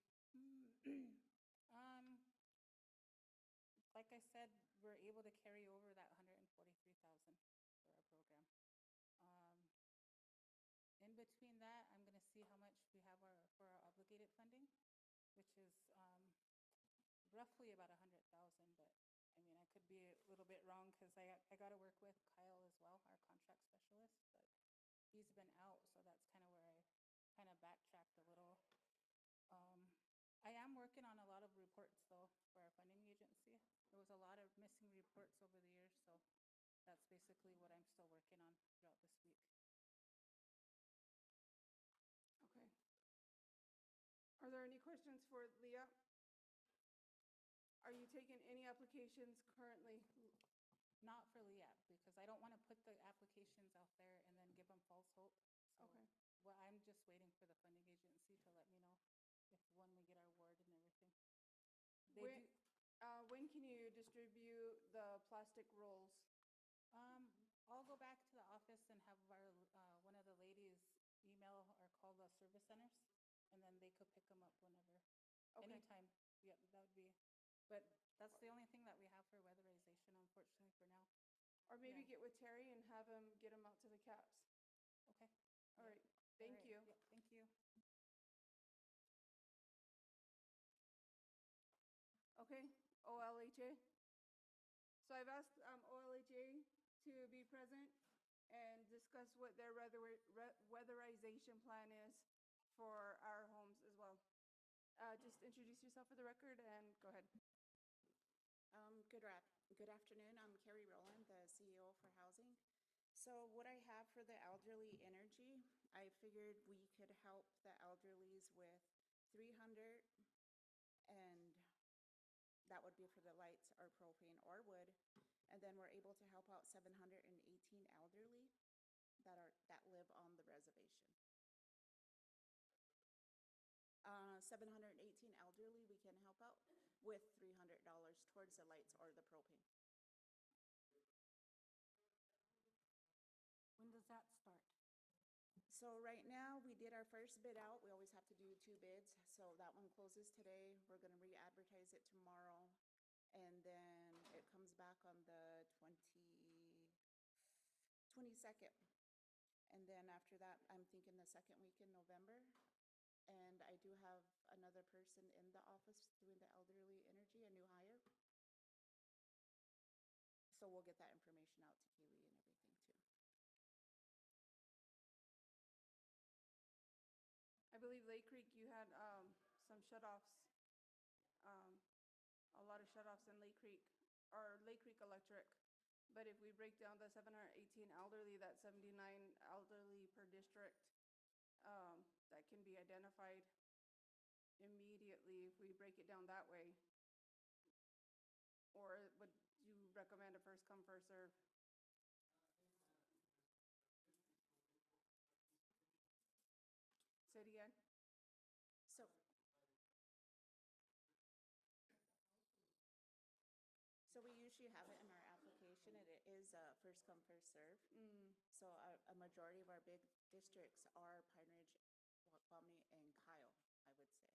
Like I said, we're able to carry over that 143,000 for our program. In between that, I'm gonna see how much we have for our obligated funding, which is roughly about 100,000. But I mean, I could be a little bit wrong because I got to work with Kyle as well, our contract specialist. But he's been out, so that's kind of where I kind of backtracked a little. I am working on a lot of reports though for our funding agency. There was a lot of missing reports over the years, so that's basically what I'm still working on throughout this week. Okay. Are there any questions for Leah? Are you taking any applications currently? Not for LEAP, because I don't want to put the applications out there and then give them false hope. So Okay. well, I'm just waiting for the funding agency to let me know if when we get our award and everything. When can you distribute the plastic rolls? I'll go back to the office and have our one of the ladies email or call the service centers, and then they could pick them up whenever, anytime. Yep, that would be. But that's the only thing that we have for weatherization, unfortunately, for now. Or maybe get with Terry and have him get them out to the caps. Okay. All right. Thank you. Yep, thank you. Okay, OLHA. So I've asked OLHA to be present and discuss what their weatherization plan is for our homes as well. Just introduce yourself for the record and go ahead. Good afternoon. I'm Carrie Rowland, the CEO for Housing. So what I have for the elderly energy, I figured we could help the elderlies with 300, and that would be for the lights or propane or wood. And then we're able to help out 718 elderly that live on the reservation. 718 elderly we can help out with $300 towards the lights or the propane. When does that start? So right now, we did our first bid out. We always have to do 2 bids. So that one closes today. We're gonna re-advertise it tomorrow. And then it comes back on the 22nd. And then after that, I'm thinking the second week in November. And I do have another person in the office doing the elderly energy, a new hire. So we'll get that information out to Kaylee and everything too. I believe Lake Creek, you had some shut-offs, a lot of shut-offs in Lake Creek, or Lake Creek Electric. But if we break down the 718 elderly, that's 79 elderly per district, that can be identified immediately if we break it down that way. Or would you recommend a first come, first serve? Say it again. So, so we usually have it in our application, and it is first come, first serve. So a majority of our big districts are Pine Ridge, Wapami, and Kyle, I would say.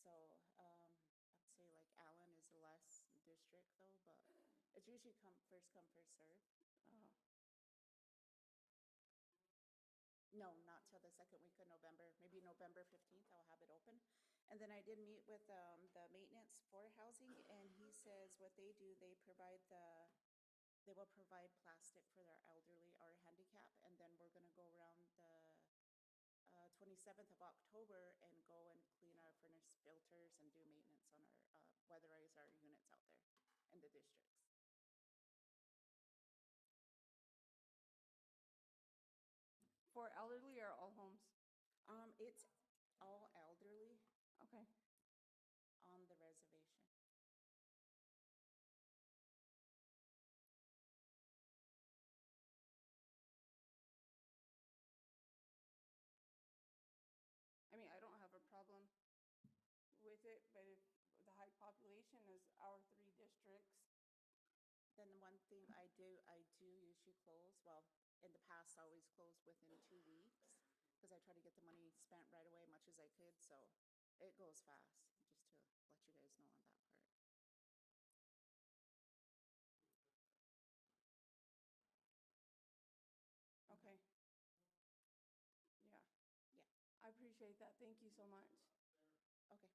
So I'd say like Allen is less district though, but it's usually first come, first serve. No, not till the second week of November. Maybe November 15th, I'll have it open. And then I did meet with the maintenance for housing, and he says what they do, they will provide plastic for their elderly or handicap, and then we're gonna go around the 27th of October and go and clean our furnace filters and do maintenance on our, weatherize our units out there in the districts. For elderly or all homes? It's all elderly. Okay. On the reservation. I mean, I don't have a problem with it, but if the high population is our 3 districts. Then the one thing I do usually close, well, in the past, I always closed within 2 weeks, because I try to get the money spent right away, much as I could, so it goes fast, just to let you guys know on that part. Okay. Yeah. Yeah. I appreciate that. Thank you so much. Okay.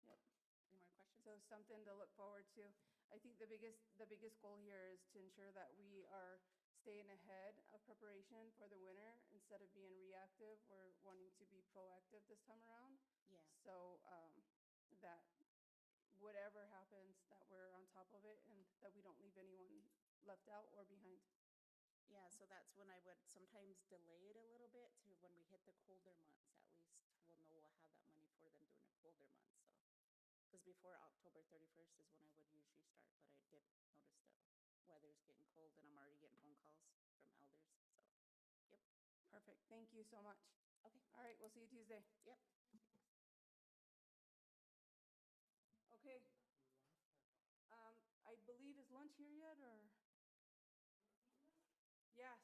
Yep. Any more questions? So something to look forward to. I think the biggest goal here is to ensure that we are staying ahead of preparation for the winter. Instead of being reactive, we're wanting to be proactive this time around. Yeah. So that whatever happens, that we're on top of it and that we don't leave anyone left out or behind. Yeah, so that's when I would sometimes delay it a little bit to when we hit the colder months, at least we'll know we'll have that money for them during the colder months, so. Because before October 31st is when I would usually start, but I did notice the weather's getting cold and I'm already getting phone calls from elders, so, yep. Perfect. Thank you so much. Okay. All right, we'll see you Tuesday. Yep. Okay. I believe, is lunch here yet, or? Yes.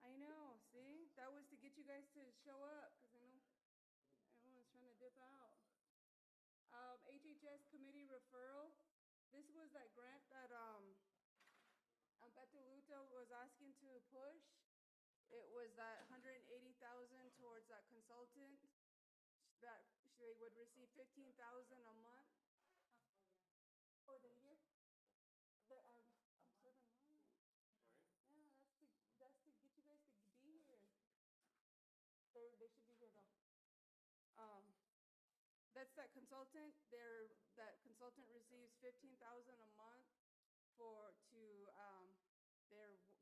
I know, see? That was to get you guys to show up, because I know everyone's trying to dip out. HHS committee referral. This was that grant that Beto Luto was asking to push. It was that 180,000 towards that consultant, that they would receive 15,000 a month. Oh, they're here? I'm serving lunch. Yeah, that's to get you guys to be here. They should be here though. That's that consultant. That consultant receives 15,000 a month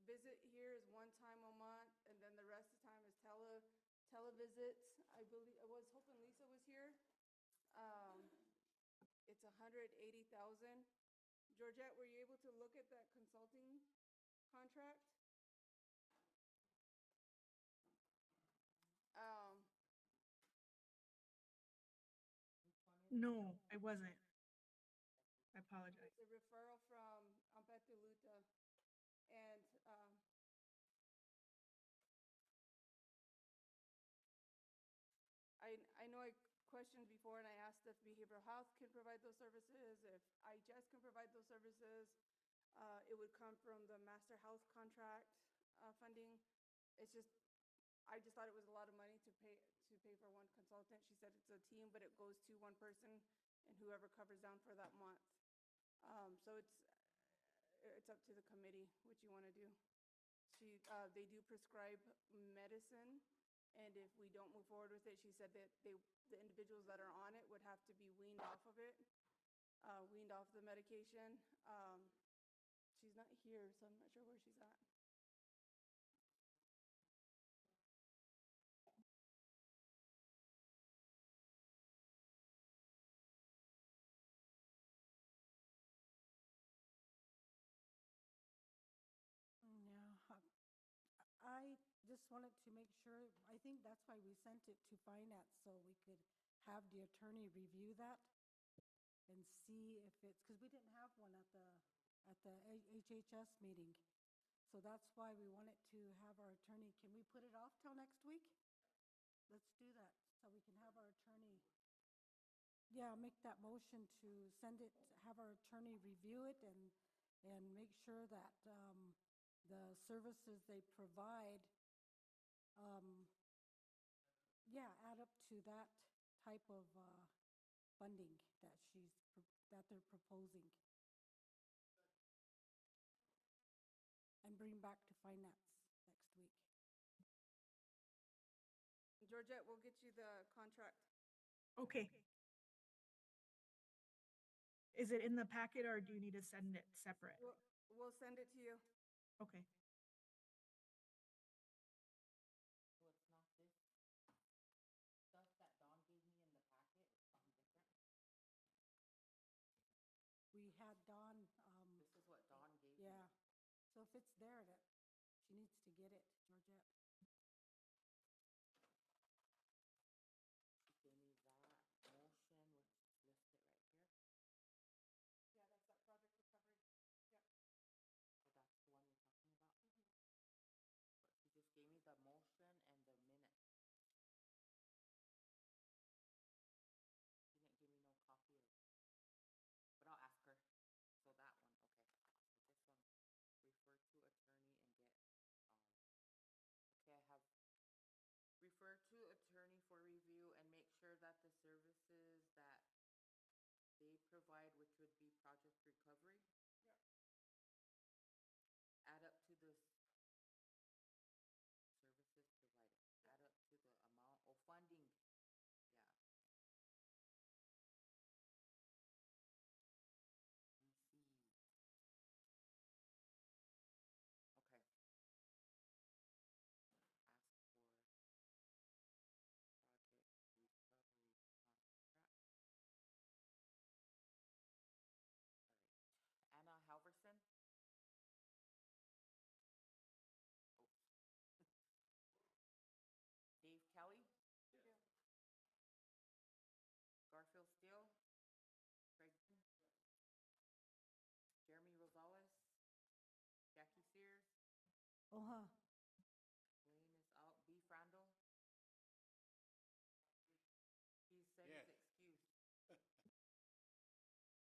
visit here is one time a month, and then the rest of the time is televisits. I believe, I was hoping Lisa was here. It's 180,000. Georgette, were you able to look at that consulting contract? No, I wasn't. I apologize. It's a referral from Ampetuluta, and, I know I questioned before and I asked if behavioral health can provide those services, if IHS can provide those services. It would come from the master health contract, funding. It's just, I just thought it was a lot of money to pay for one consultant. She said it's a team, but it goes to one person and whoever covers down for that month. So it's up to the committee what you want to do. They do prescribe medicine, and if we don't move forward with it, she said that the individuals that are on it would have to be weaned off of it, weaned off the medication. She's not here, so I'm not sure where she's at. Yeah, I just wanted to make sure, I think that's why we sent it to finance, so we could have the attorney review that and see if it's, because we didn't have one at the HHS meeting. So that's why we wanted to have our attorney, can we put it off till next week? Let's do that, so we can have our attorney, yeah, make that motion to send it, have our attorney review it and make sure that, the services they provide, yeah, add up to that type of funding that that they're proposing. And bring back to finance next week. Georgette, we'll get you the contract. Okay. Is it in the packet or do you need to send it separate? We'll send it to you. Okay. So it's not this stuff that Dawn gave me in the packet, something different? We had Dawn, This is what Dawn gave me. yeah, so if it's there, that she needs to get it, Georgette. She gave me that motion, which is listed right here. Yeah, that's that project recovery. Yep. So that's the one we're talking about? But she just gave me the motion and the minutes. She didn't give me no copy of, but I'll ask her. So that one, okay. So this one, refer to attorney and get, okay, I have refer to attorney for review and make sure that the services that they provide, which would be project recovery, add up to the services provided, add up to the amount of funding. Yeah. Let me see. Okay. Ask for project recovery contract. All right. Anna Halverson. Dave Kelly. Garfield Steele. Craig. Jeremy Rosales. Jackie Sears. Uh-huh. Blaine is out. B. Frandl. He said Yes. he's excused.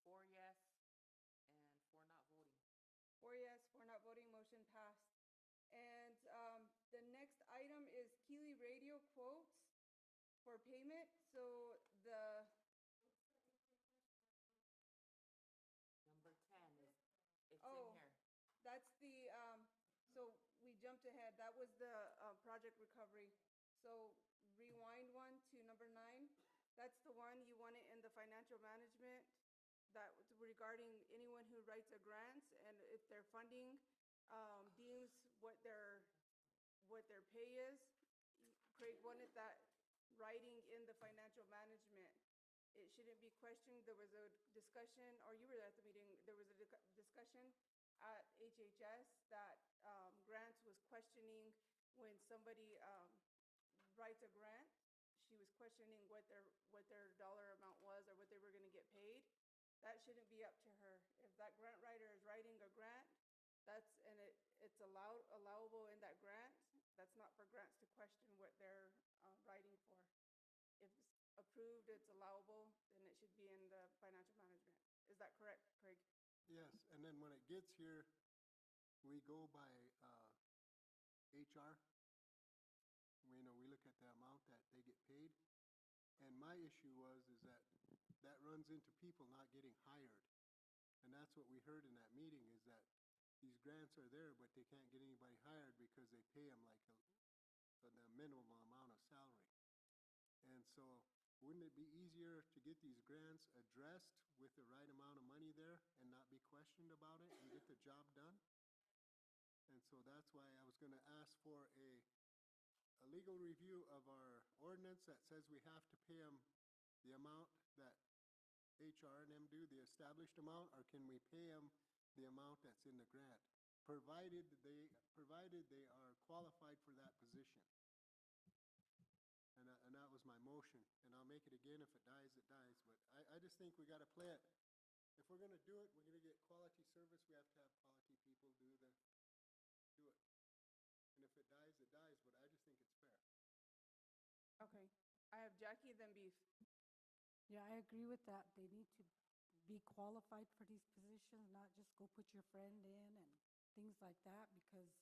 4 yes and 4 not voting. 4 yes, 4 not voting, motion passed. And the next item is Keely Radio quotes for payment. So the, Number 10 is, it's Oh. in here. that's the, so we jumped ahead. That was the project recovery. So rewind one to number 9. That's the one you want it in the financial management, that was regarding anyone who writes a grant and if they're funding deems what their pay is. Craig wanted that writing in the financial management. It shouldn't be questioned. There was a discussion, or you were at the meeting, there was a discussion at HHS that grants was questioning when somebody writes a grant, she was questioning what their dollar amount was or what they were gonna get paid. That shouldn't be up to her. If that grant writer is writing a grant, it's allowable in that grant, that's not for grants to question what they're writing for. If it's approved, it's allowable, then it should be in the financial management. Is that correct, Craig? Yes, and then when it gets here, we go by HR. We look at the amount that they get paid. And my issue is that runs into people not getting hired. And that's what we heard in that meeting, is that these grants are there, but they can't get anybody hired because they pay them like the minimum amount of salary. And so wouldn't it be easier to get these grants addressed with the right amount of money there and not be questioned about it and get the job done? And so that's why I was going to ask for a legal review of our ordinance that says we have to pay them the amount that HR and them do, the established amount, or can we pay them the amount that's in the grant, provided they are qualified for that position. And that was my motion, and I'll make it again. If it dies, it dies. But I just think we got to play it. If we're going to do it, we're going to get quality service. We have to have quality people do it. And if it dies, it dies. But I just think it's fair. Okay. I have Jackie, then Beef. Yeah, I agree with that. They need to be qualified for these positions, not just go put your friend in and things like that, because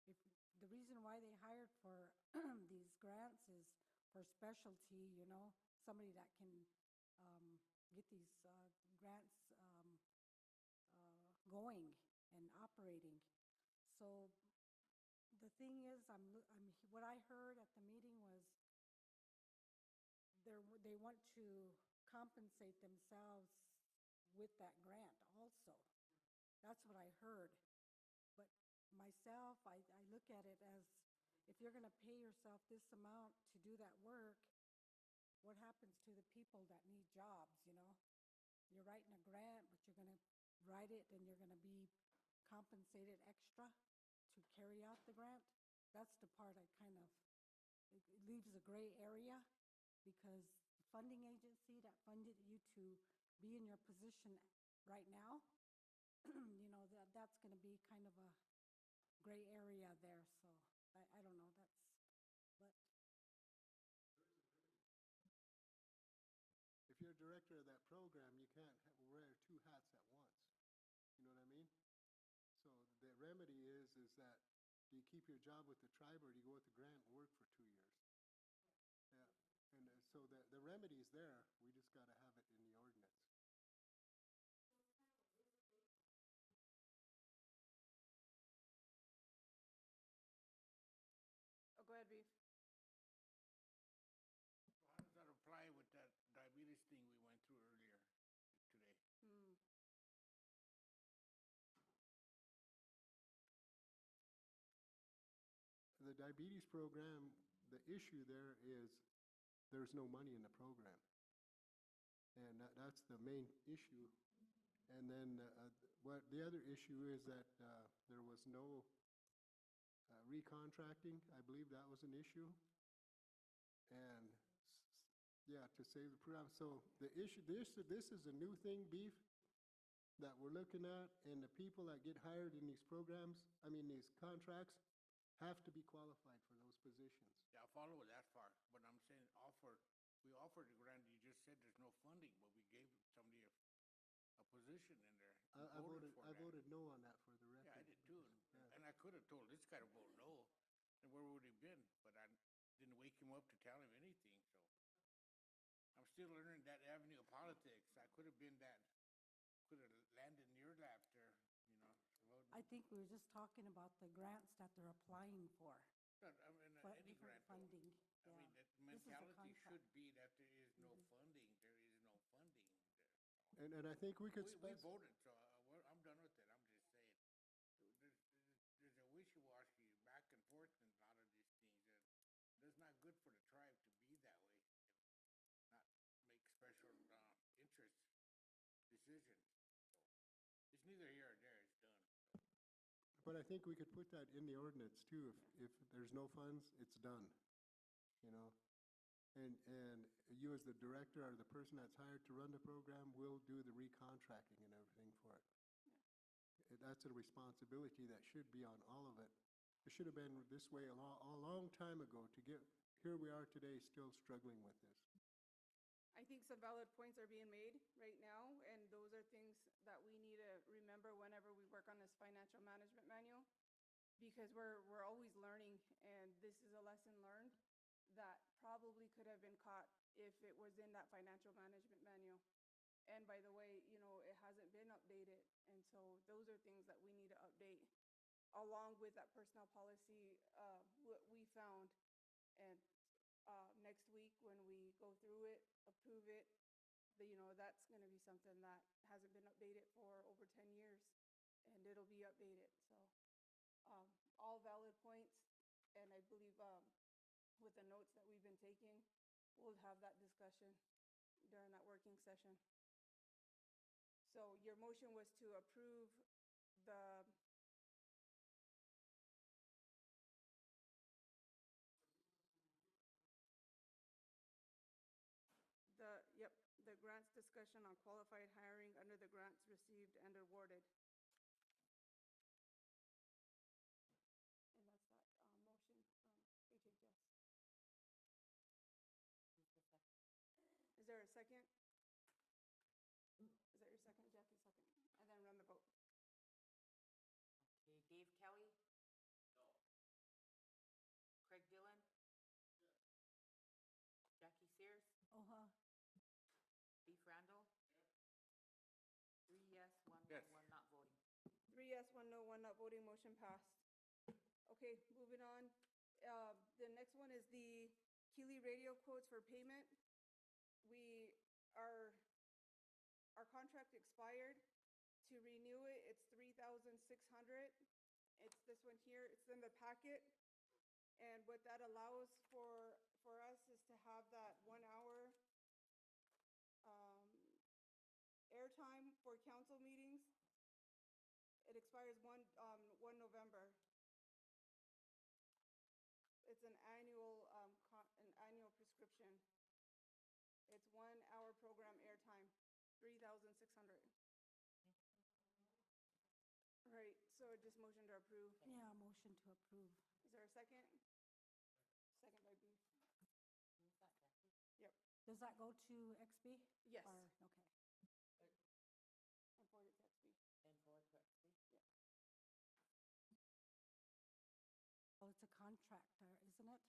if the reason why they hired for these grants is for specialty, somebody that can get these grants going and operating. So the thing is, what I heard at the meeting was they want to compensate themselves with that grant also. That's what I heard. But myself, I look at it as, if you're going to pay yourself this amount to do that work, what happens to the people that need jobs, You're writing a grant, but you're going to write it and you're going to be compensated extra to carry out the grant. That's the part it leaves a gray area, because the funding agency that funded you to be in your position right now, that's going to be kind of a gray area there. So I don't know. If you're a director of that program, you can't wear two hats at once. You know what I mean? So the remedy is that do you keep your job with the tribe, or do you go with the grant and work for 2 years? Yeah, and so the remedy's there. We just got to have it in the ordinance. Oh, go ahead, Beef. So how does that apply with that diabetes thing we went through earlier today? The diabetes program, the issue there is there's no money in the program. And that's the main issue. And then what the other issue is that there was no recontracting. I believe that was an issue. And yeah, to save the program. So the issue, this is a new thing, Beef, that we're looking at, and the people that get hired in these programs, these contracts, have to be qualified for those positions. Yeah, I'll follow that far, but I'm saying we offered the grant. You just said there's no funding, but we gave somebody a position in there. I voted no on that for the record. Yeah, I did too. And I could have told this guy to vote no, and where would he been? But I didn't wake him up to tell him anything, so. I'm still learning that avenue of politics. I could have landed in your lap there, I think we were just talking about the grants that they're applying for. Any grant. Funding. I mean, that This is a mentality contract. should be that there is no funding. There is no funding there. And I think we could We voted, so I'm done with it. I'm just saying. There's decision. It's neither here or there, it's done. But I think we could put that in the ordinance too. If there's no funds, it's done, you know? And you as the director or the person that's hired to run the program will do the recontracting and everything for it. That's a responsibility that should be on all of it. It should have been this way a long time ago to get, here we are today still struggling with this. I think some valid points are being made right now, and those are things that we need to remember whenever we work on this financial management manual, because we're always learning, and this is a lesson learned that probably could have been caught if it was in that financial management manual. And by the way, you know, it hasn't been updated, and so those are things that we need to update along with that personnel policy, what we found. And next week when we go through it, approve it, you know, that's going to be something that hasn't been updated for over 10 years, and it'll be updated. So all valid points, and I believe with the notes that we've been taking, we'll have that discussion during that working session. So your motion was to approve the the grants discussion on qualified hiring under the grants received and awarded. And that's that motion from HHS. Is there a second? Is that your second, Jackie? Second. And then run the vote. Okay, Dave Kelly? No. Craig Dillon? Jackie Sears? Beef Randall? Three yes, one no, Yes. one not voting. 3 yes, 1 no, 1 not voting, motion passed. Okay, moving on. The next one is the Keeley radio quotes for payment. Our contract expired. To renew it, it's $3,600. It's this one here, it's in the packet. And what that allows for us is to have that 1 hour airtime for council meetings. It expires 1 November. It's an annual prescription. It's 1 hour program airtime, 3,600. Right, so just motion to approve. Yeah, motion to approve. Is there a second? Second by Beef. Yep. Does that go to XB? Yes. Okay. And forward it to XB. And forward to XB? Yep. Oh, it's a contract, isn't it?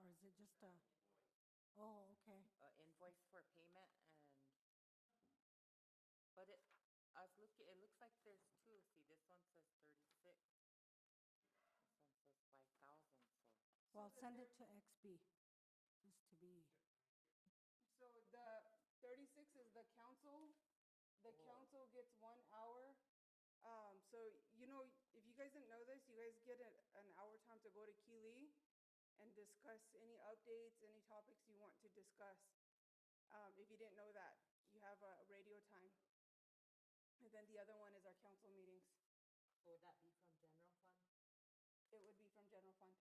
Or is it just a, oh, okay. Invoice for payment but I was looking, it looks like there's two. See, this one says 36. This one says 5,000, so. Well, send it to XB, just to be. So the 36 is the council. The council gets 1 hour. So, you know, if you guys didn't know this, you guys get an hour time to go to Keeley and discuss any updates, any topics you want to discuss. If you didn't know that, you have a radio time. And then the other one is our council meetings. So would that be from general fund? It would be from general fund.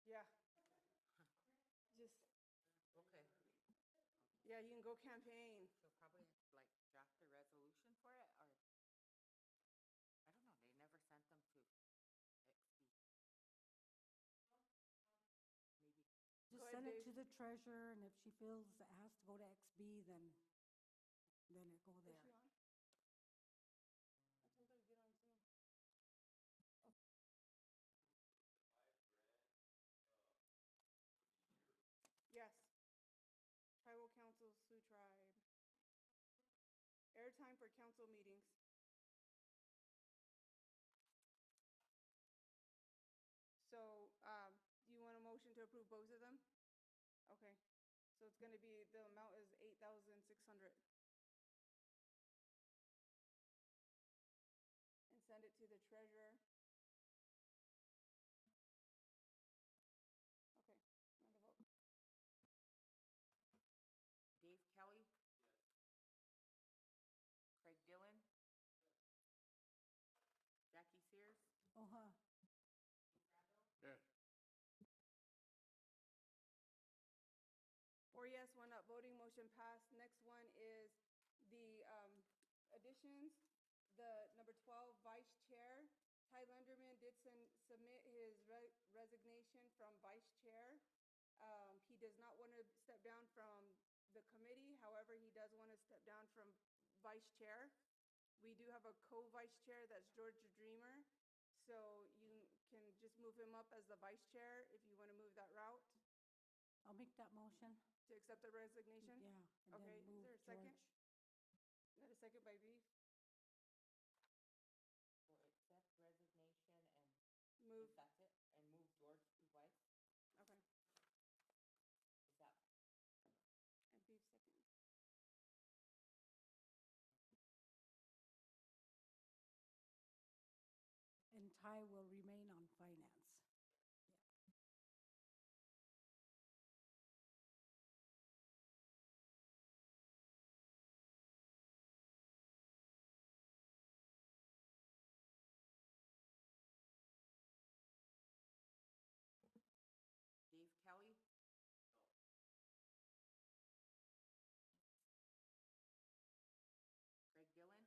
Yeah. Just. Okay. Yeah, you can go campaign. So probably like draft a resolution for it, or I don't know, they never sent them to XP. Maybe. Just send it to the treasurer, and if she feels it has to go to XB, then it go there. Is she on? I told her to get on Zoom. Yes. Tribal Council, Sioux Tribe. Airtime for council meetings. So, do you want a motion to approve both of them? Okay. So it's gonna be, the amount is 8,600. And send it to the treasurer. Okay, run the vote. Dave Kelly? motion passed. Next one is the additions. The number 12, vice chair. Ty Lenderman did submit his resignation from vice chair. He does not want to step down from the committee. However, he does want to step down from vice chair. We do have a co-vice chair, that's George Dreamer. So you can just move him up as the vice chair if you want to move that route I'll make that motion. to accept the resignation. Yeah, and Okay, then is move there a second? George. Is that a second by V? So accept resignation and Move. is that it? And move George to vice? Okay. Is that, And V second. And Ty will remain on finance. Dave Kelly? Greg Gillen?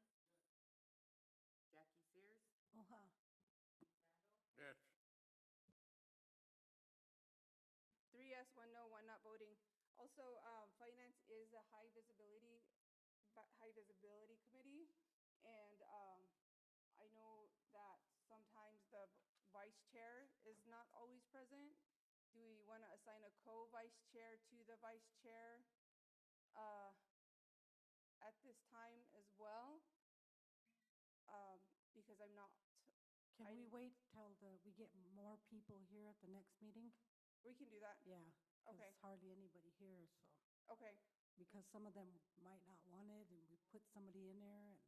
Jackie Sears? Uh-huh. Yes. 3 yes, 1 no, 1 not voting. Also, finance is a high visibility committee. And I know that sometimes the vice chair is not always present. Do we want to assign a co-vice chair to the vice chair at this time as well? Because I'm not, Can we wait till we get more people here at the next meeting? we can do that. Yeah. Okay. There's hardly anybody here, so, Okay, because some of them might not want it, and we put somebody in there, and,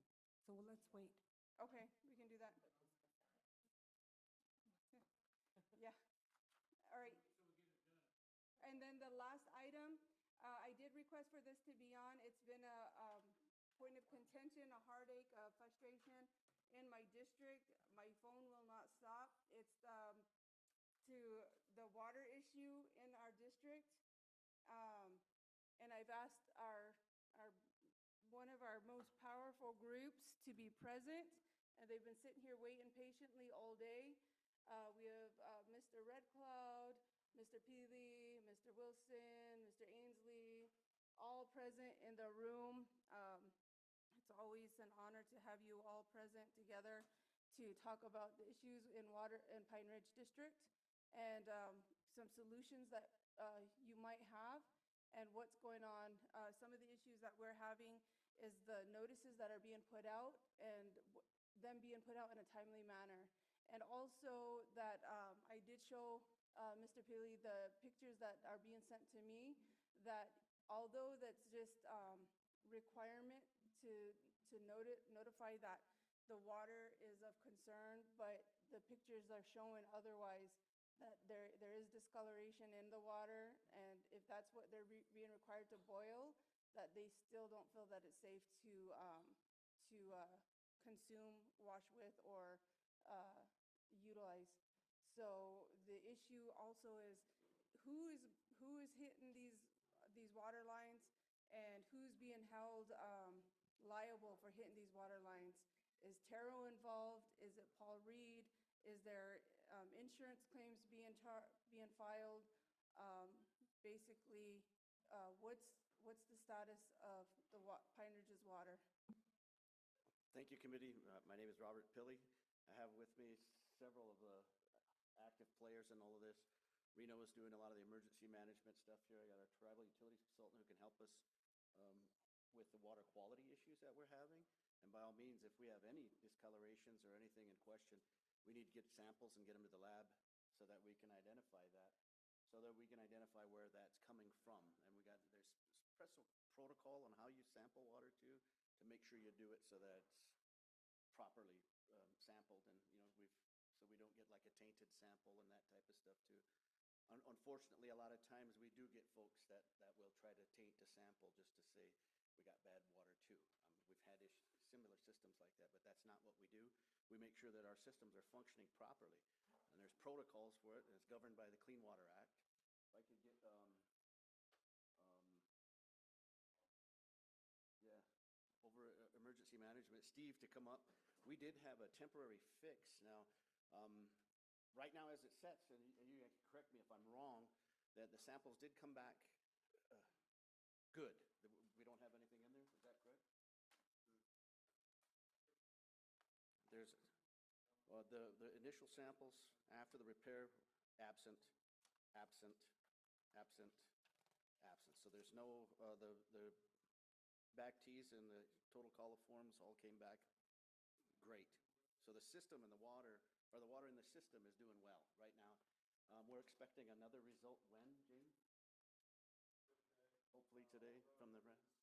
so let's wait. okay, we can do that. Yeah, all right. And then the last item, I did request for this to be on. It's been a point of contention, a heartache, a frustration in my district. My phone will not stop. It's to the water issue in our district. And I've asked one of our most powerful groups to be present, and they've been sitting here waiting patiently all day. We have Mr. Red Cloud, Mr. Peely, Mr. Wilson, Mr. Ainsley, all present in the room. It's always an honor to have you all present together to talk about the issues in Pine Ridge District and some solutions that you might have and what's going on. Some of the issues that we're having is the notices that are being put out and them being put out in a timely manner. And also that I did show Mr. Peely the pictures that are being sent to me, that although that's just requirement to notify that the water is of concern, but the pictures are showing otherwise, that there is discoloration in the water, and if that's what they're being required to boil, that they still don't feel that it's safe to consume, wash with, or utilize. So the issue also is who is hitting these water lines, and who's being held liable for hitting these water lines. Is Taro involved? Is it Paul Reed? Is there insurance claims being filed? Basically, what's the status of the Pine Ridge's water? Thank you, committee. My name is Robert Pilley. I have with me several of the active players in all of this. Reno is doing a lot of the emergency management stuff here. I got our tribal utilities consultant who can help us with the water quality issues that we're having. And by all means, if we have any discolorations or anything in question, we need to get samples and get them to the lab so that we can identify that, so that we can identify where that's coming from. And there's special protocol on how you sample water too, to make sure you do it so that it's properly sampled, and so we don't get like a tainted sample and that type of stuff too. Unfortunately, a lot of times we do get folks that will try to taint a sample just to say we got bad water too. We've had similar systems like that, but that's not what we do. We make sure that our systems are functioning properly, and there's protocols for it, and it's governed by the Clean Water Act. If I could get emergency management, Steve, to come up. We did have a temporary fix. Now, right now as it sets, and you can correct me if I'm wrong, that the samples did come back good. We don't have anything in there, is that correct? There's, the initial samples after the repair, absent, absent, absent, absent. So there's no, the back tees and the total coliforms all came back great. So the system and the water, or the water in the system is doing well right now. We're expecting another result when, James? Hopefully today from the rest.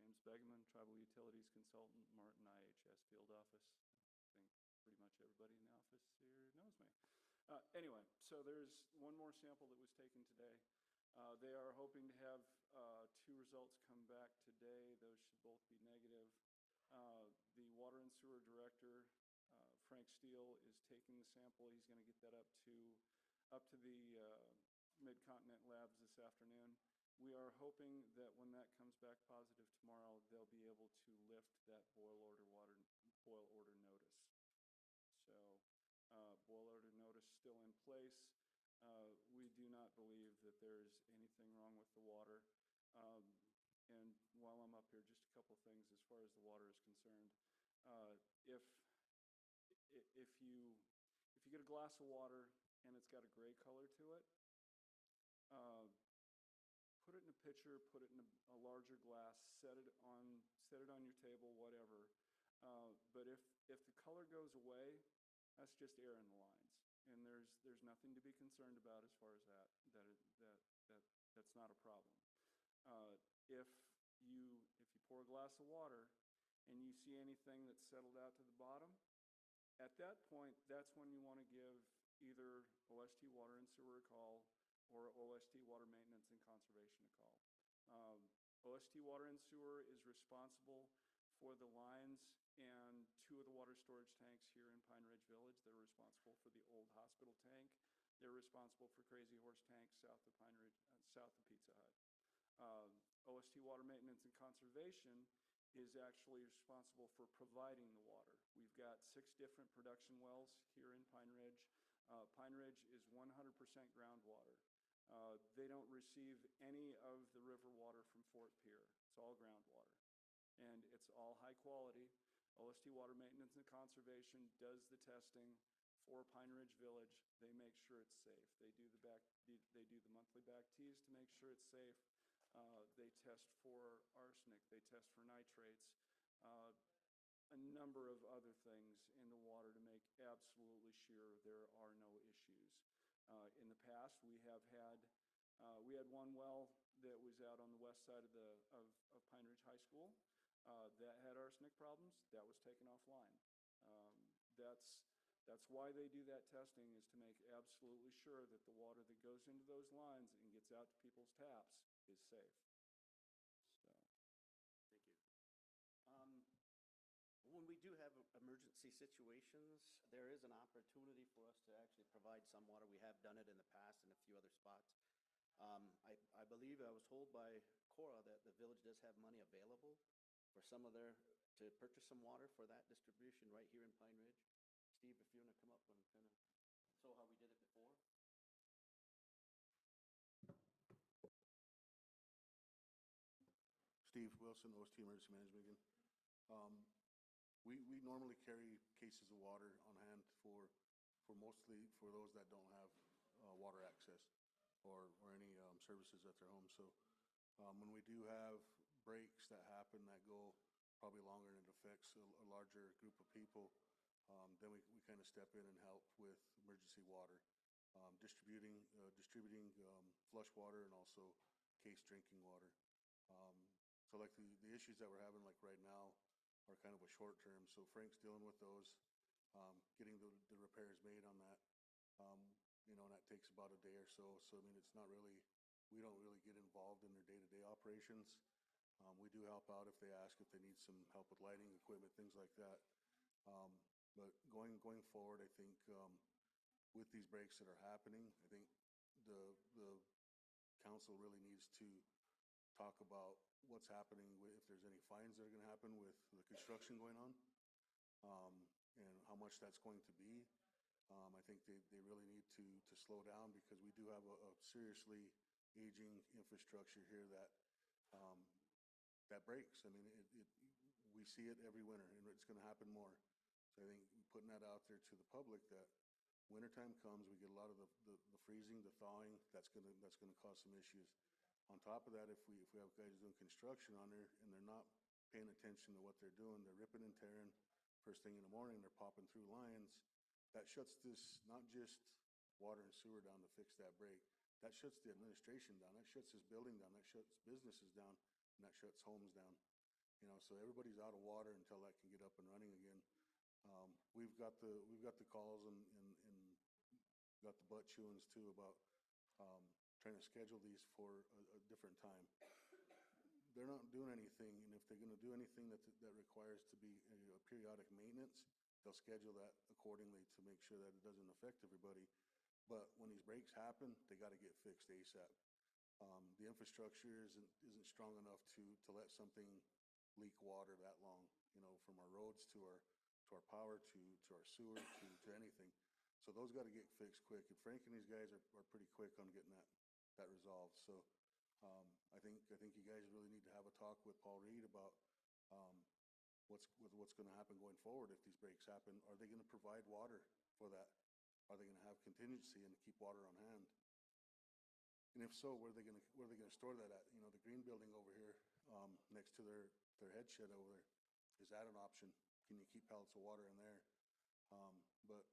James Begman, Tribal Utilities Consultant, Martin IHS Field Office. I think pretty much everybody in the office here knows me. Anyway, so there's one more sample that was taken today. They are hoping to have 2 results come back today. Those should both be negative. The Water and Sewer Director, Frank Steele, is taking the sample. He's going to get that up to the Mid-Continent Labs this afternoon. We are hoping that when that comes back positive tomorrow, they'll be able to lift that boil order notice. So boil order notice still in place. We do not believe that there's anything wrong with the water. And while I'm up here, just a couple of things as far as the water is concerned. If you get a glass of water and it's got a gray color to it, put it in a pitcher, put it in a larger glass, set it on your table, whatever. But if the color goes away, that's just air in the lines, and there's nothing to be concerned about as far as that. That's not a problem. If you pour a glass of water and you see anything that's settled out to the bottom, at that point, that's when you want to give either OST Water and Sewer a call or OST Water Maintenance and Conservation a call. OST Water and Sewer is responsible for the lines and 2 of the water storage tanks here in Pine Ridge Village. They're responsible for the old hospital tank. They're responsible for Crazy Horse Tank south of Pine Ridge, south of Pizza Hut. OST Water Maintenance and Conservation is actually responsible for providing the water. We've got 6 different production wells here in Pine Ridge. Pine Ridge is 100% groundwater. They don't receive any of the river water from Fort Pierre. It's all groundwater. And it's all high quality. OST Water Maintenance and Conservation does the testing for Pine Ridge Village. They make sure it's safe. They do the monthly back tees to make sure it's safe. They test for arsenic. They test for nitrates. A number of other things in the water to make absolutely sure there are no issues. In the past, we had one well that was out on the west side of Pine Ridge High School that had arsenic problems. That was taken offline. That's why they do that testing, is to make absolutely sure that the water that goes into those lines and gets out to people's taps is safe. Thank you. When we do have emergency situations, there is an opportunity for us to actually provide some water. We have done it in the past in a few other spots. I believe I was told by Cora that the village does have money available for some of to purchase some water for that distribution right here in Pine Ridge. Steve, if you want to come up and kind of show how we did it before. Steve Wilson, OST Emergency Management again. We normally carry cases of water on hand for mostly for those that don't have water access or any services at their home. So when we do have breaks that happen that go probably longer and it affects a larger group of people, then we kind of step in and help with emergency water, distributing flush water and also case drinking water. So like the issues that we're having like right now are kind of a short term. So Frank's dealing with those, getting the repairs made on that, and that takes about a day or so. So I mean, we don't really get involved in their day-to-day operations. We do help out if they ask, if they need some help with lighting equipment, things like that. But going forward, I think with these breaks that are happening, I think the council really needs to talk about what's happening with, if there's any fines that are gonna happen with the construction going on, and how much that's going to be. I think they really need to slow down because we do have a seriously aging infrastructure here that breaks. I mean, we see it every winter, and it's gonna happen more. So I think putting that out there to the public that wintertime comes, we get a lot of the freezing, the thawing, that's gonna cause some issues. On top of that, if we have guys doing construction on there and they're not paying attention to what they're doing, they're ripping and tearing first thing in the morning, they're popping through lines, that shuts this, not just water and sewer down to fix that break, that shuts the administration down, that shuts this building down, that shuts businesses down, and that shuts homes down. You know, so everybody's out of water until that can get up and running again. We've got the calls and got the butt chewings too about trying to schedule these for a different time. They're not doing anything, and if they're gonna do anything that requires to be a periodic maintenance, they'll schedule that accordingly to make sure that it doesn't affect everybody. But when these breaks happen, they gotta get fixed ASAP. The infrastructure isn't strong enough to let something leak water that long, you know, from our roads to our power to our sewer to anything. So those gotta get fixed quick, and Frank and these guys are pretty quick on getting that resolved. So I think you guys really need to have a talk with Paul Reed about what's gonna happen going forward if these breaks happen. Are they gonna provide water for that? Are they gonna have contingency and keep water on hand? And if so, where are they gonna store that at? You know, the green building over here, next to their head shed over there, is that an option? Can you keep pallets of water in there? But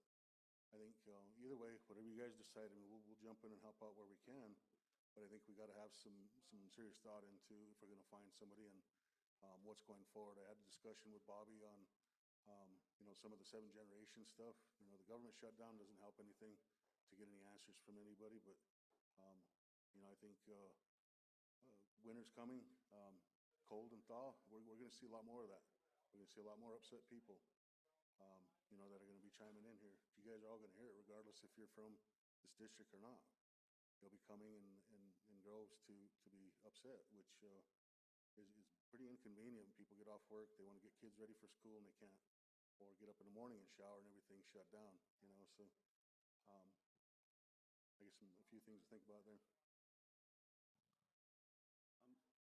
I think either way, whatever you guys decide, I mean, we'll jump in and help out where we can. But I think we gotta have some serious thought into if we're gonna find somebody and what's going forward. I had a discussion with Bobby on you know, some of the 7th generation stuff. You know, the government shutdown doesn't help anything to get any answers from anybody, but you know, I think winter's coming, cold and thaw. We're gonna see a lot more of that. We're gonna see a lot more upset people, you know, that are gonna be chiming in here. You guys are all gonna hear it, regardless if you're from this district or not. They'll be coming in droves to be upset, which is pretty inconvenient. People get off work, they wanna get kids ready for school and they can't, or get up in the morning and shower and everything's shut down, you know, so I guess a few things to think about there.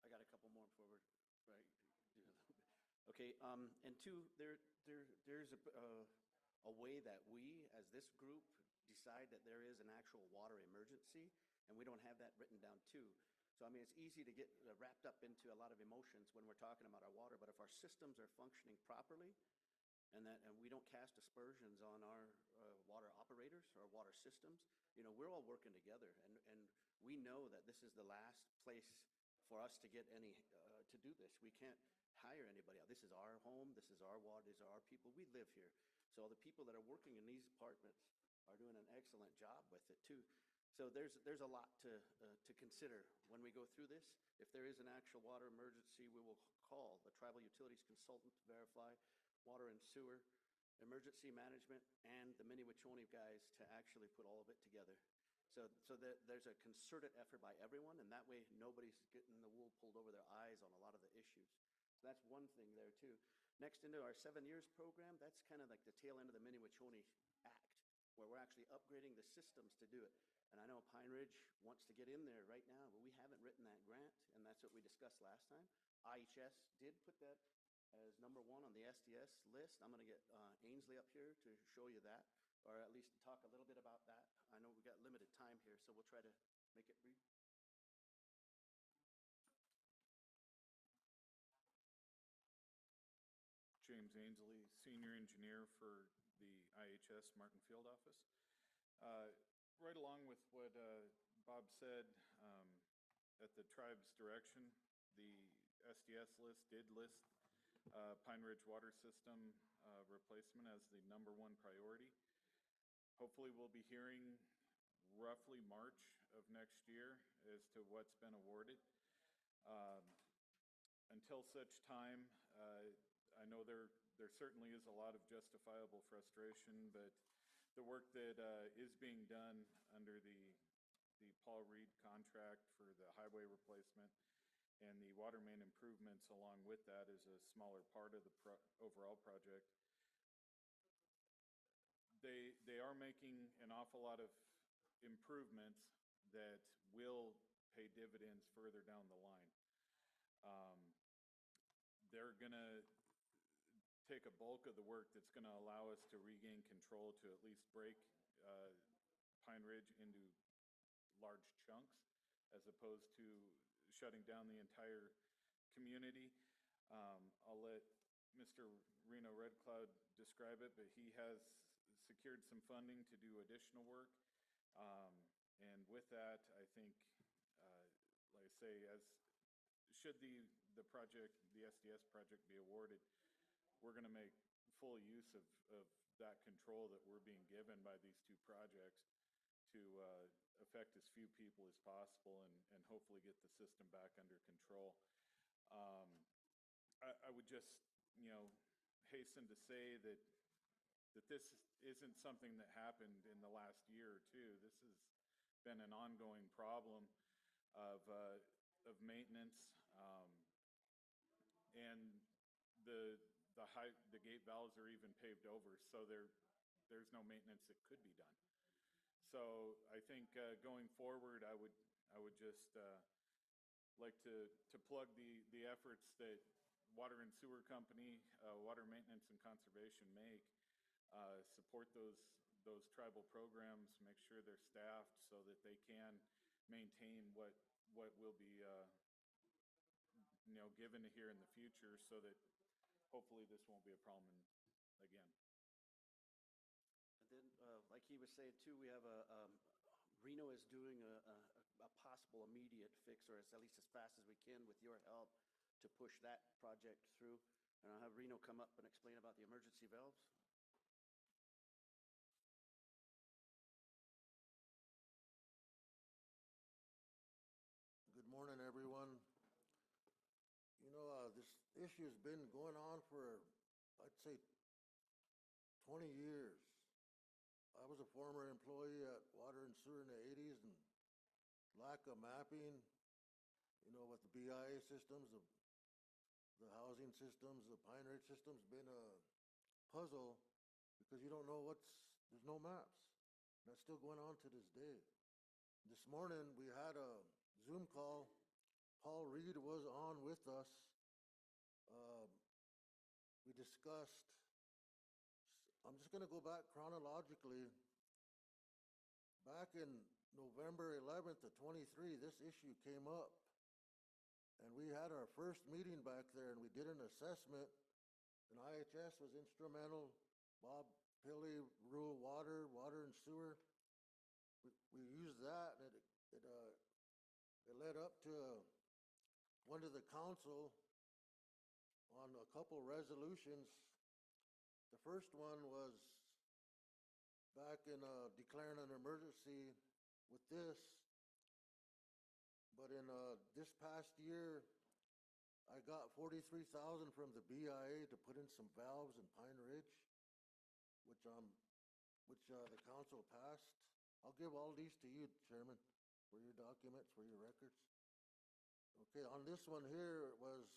I got a couple more before we're, right? Okay, and two, there's a way that we, as this group, decide that there is an actual water emergency, and we don't have that written down too. So, I mean, it's easy to get wrapped up into a lot of emotions when we're talking about our water, but if our systems are functioning properly, and we don't cast aspersions on our water operators or water systems, you know, we're all working together, and we know that this is the last place for us to get any, to do this. We can't hire anybody else. This is our home, this is our water, these are our people, we live here. So the people that are working in these departments are doing an excellent job with it too. So there's a lot to consider when we go through this. If there is an actual water emergency, we will call the tribal utilities consultant to verify water and sewer, emergency management, and the Mini-Wachoni guys to actually put all of it together. So there's a concerted effort by everyone, and that way nobody's getting the wool pulled over their eyes on a lot of the issues. So that's one thing there too. Next, into our 7 years program, that's kind of like the tail end of the Mini-Wachoni Act, where we're actually upgrading the systems to do it. And I know Pine Ridge wants to get in there right now, but we haven't written that grant, and that's what we discussed last time. IHS did put that as number 1 on the SDS list. I'm gonna get Ainsley up here to show you that, or at least talk a little bit about that. I know we've got limited time here, so we'll try to make it brief. James Ainsley, Senior Engineer for the IHS Martin Field Office. Right along with what Bob said, at the tribe's direction, the SDS list did list Pine Ridge Water System replacement as the #1 priority. Hopefully we'll be hearing roughly March of next year as to what's been awarded. Until such time, I know there certainly is a lot of justifiable frustration, but the work that is being done under the the Paul Reed contract for the highway replacement and the water main improvements along with that is a smaller part of the overall project. They are making an awful lot of improvements that will pay dividends further down the line. They're gonna take a bulk of the work that's gonna allow us to regain control to at least break Pine Ridge into large chunks as opposed to shutting down the entire community. I'll let Mr. Reno Red Cloud describe it, but he has secured some funding to do additional work. And with that, I think, like I say, as should the project, the SDS project be awarded, we're going to make full use of that control that we're being given by these two projects to affect as few people as possible and hopefully get the system back under control. I would just, hasten to say that this isn't something that happened in the last year or two. This has been an ongoing problem of maintenance, and the gate valves are even paved over, so there's no maintenance that could be done. So I think going forward, I would just like to plug the efforts that Water and Sewer Company, Water Maintenance and Conservation make. Support those tribal programs, make sure they're staffed so that they can maintain what will be given here in the future, so that hopefully this won't be a problem again. And then, like he was saying too, we have Reno is doing a possible immediate fix, or at least as fast as we can with your help, to push that project through. And I'll have Reno come up and explain about the emergency valves. Good morning, everyone. This issue's been going on for, I'd say, 20 years. I was a former employee at Water and Sewer in the 80s, and lack of mapping, with the BIA systems, the housing systems, the Pine Ridge system's been a puzzle because you don't know there's no maps. And that's still going on to this day. This morning, we had a Zoom call. Paul Reed was on with us. We discussed, I'm just going to go back chronologically. Back in November 11th of 23, this issue came up. And we had our first meeting back there, and we did an assessment. And IHS was instrumental. Bob Pilley, Rural Water, Water and Sewer. We used that, and it led up to went to the council on a couple resolutions. The first one was back in declaring an emergency with this. But in this past year, I got $43,000 from the BIA to put in some valves in Pine Ridge, which the council passed. I'll give all these to you, Chairman, for your documents, for your records. Okay, on this one here, it was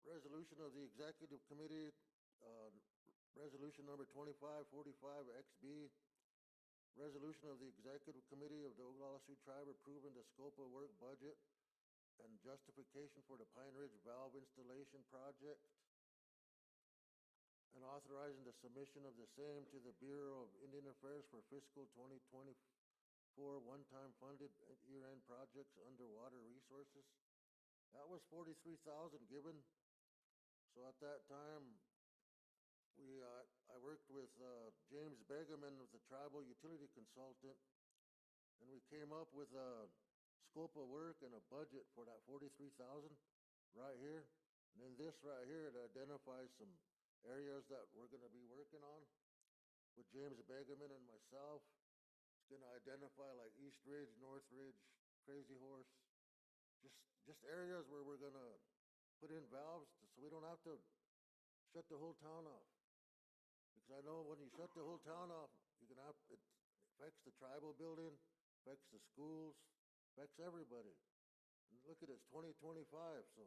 resolution of the Executive Committee, resolution number 2545XB, resolution of the Executive Committee of the Oglala Sioux Tribe approving the scope of work budget and justification for the Pine Ridge valve installation project, and authorizing the submission of the same to the Bureau of Indian Affairs for fiscal 2024 one-time funded year-end projects under water resources. That was $43,000 given. So at that time, I worked with James Begeman of the Tribal Utility Consultant, and we came up with a scope of work and a budget for that $43,000 right here. And then this right here, it identifies some areas that we're going to be working on with James Begeman and myself. It's going to identify like East Ridge, North Ridge, Crazy Horse, just areas where we're going to put in valves so we don't have to shut the whole town off. Because I know when you shut the whole town off, you're going to have, it affects the tribal building, affects the schools, affects everybody. And look at it, it's 2025, so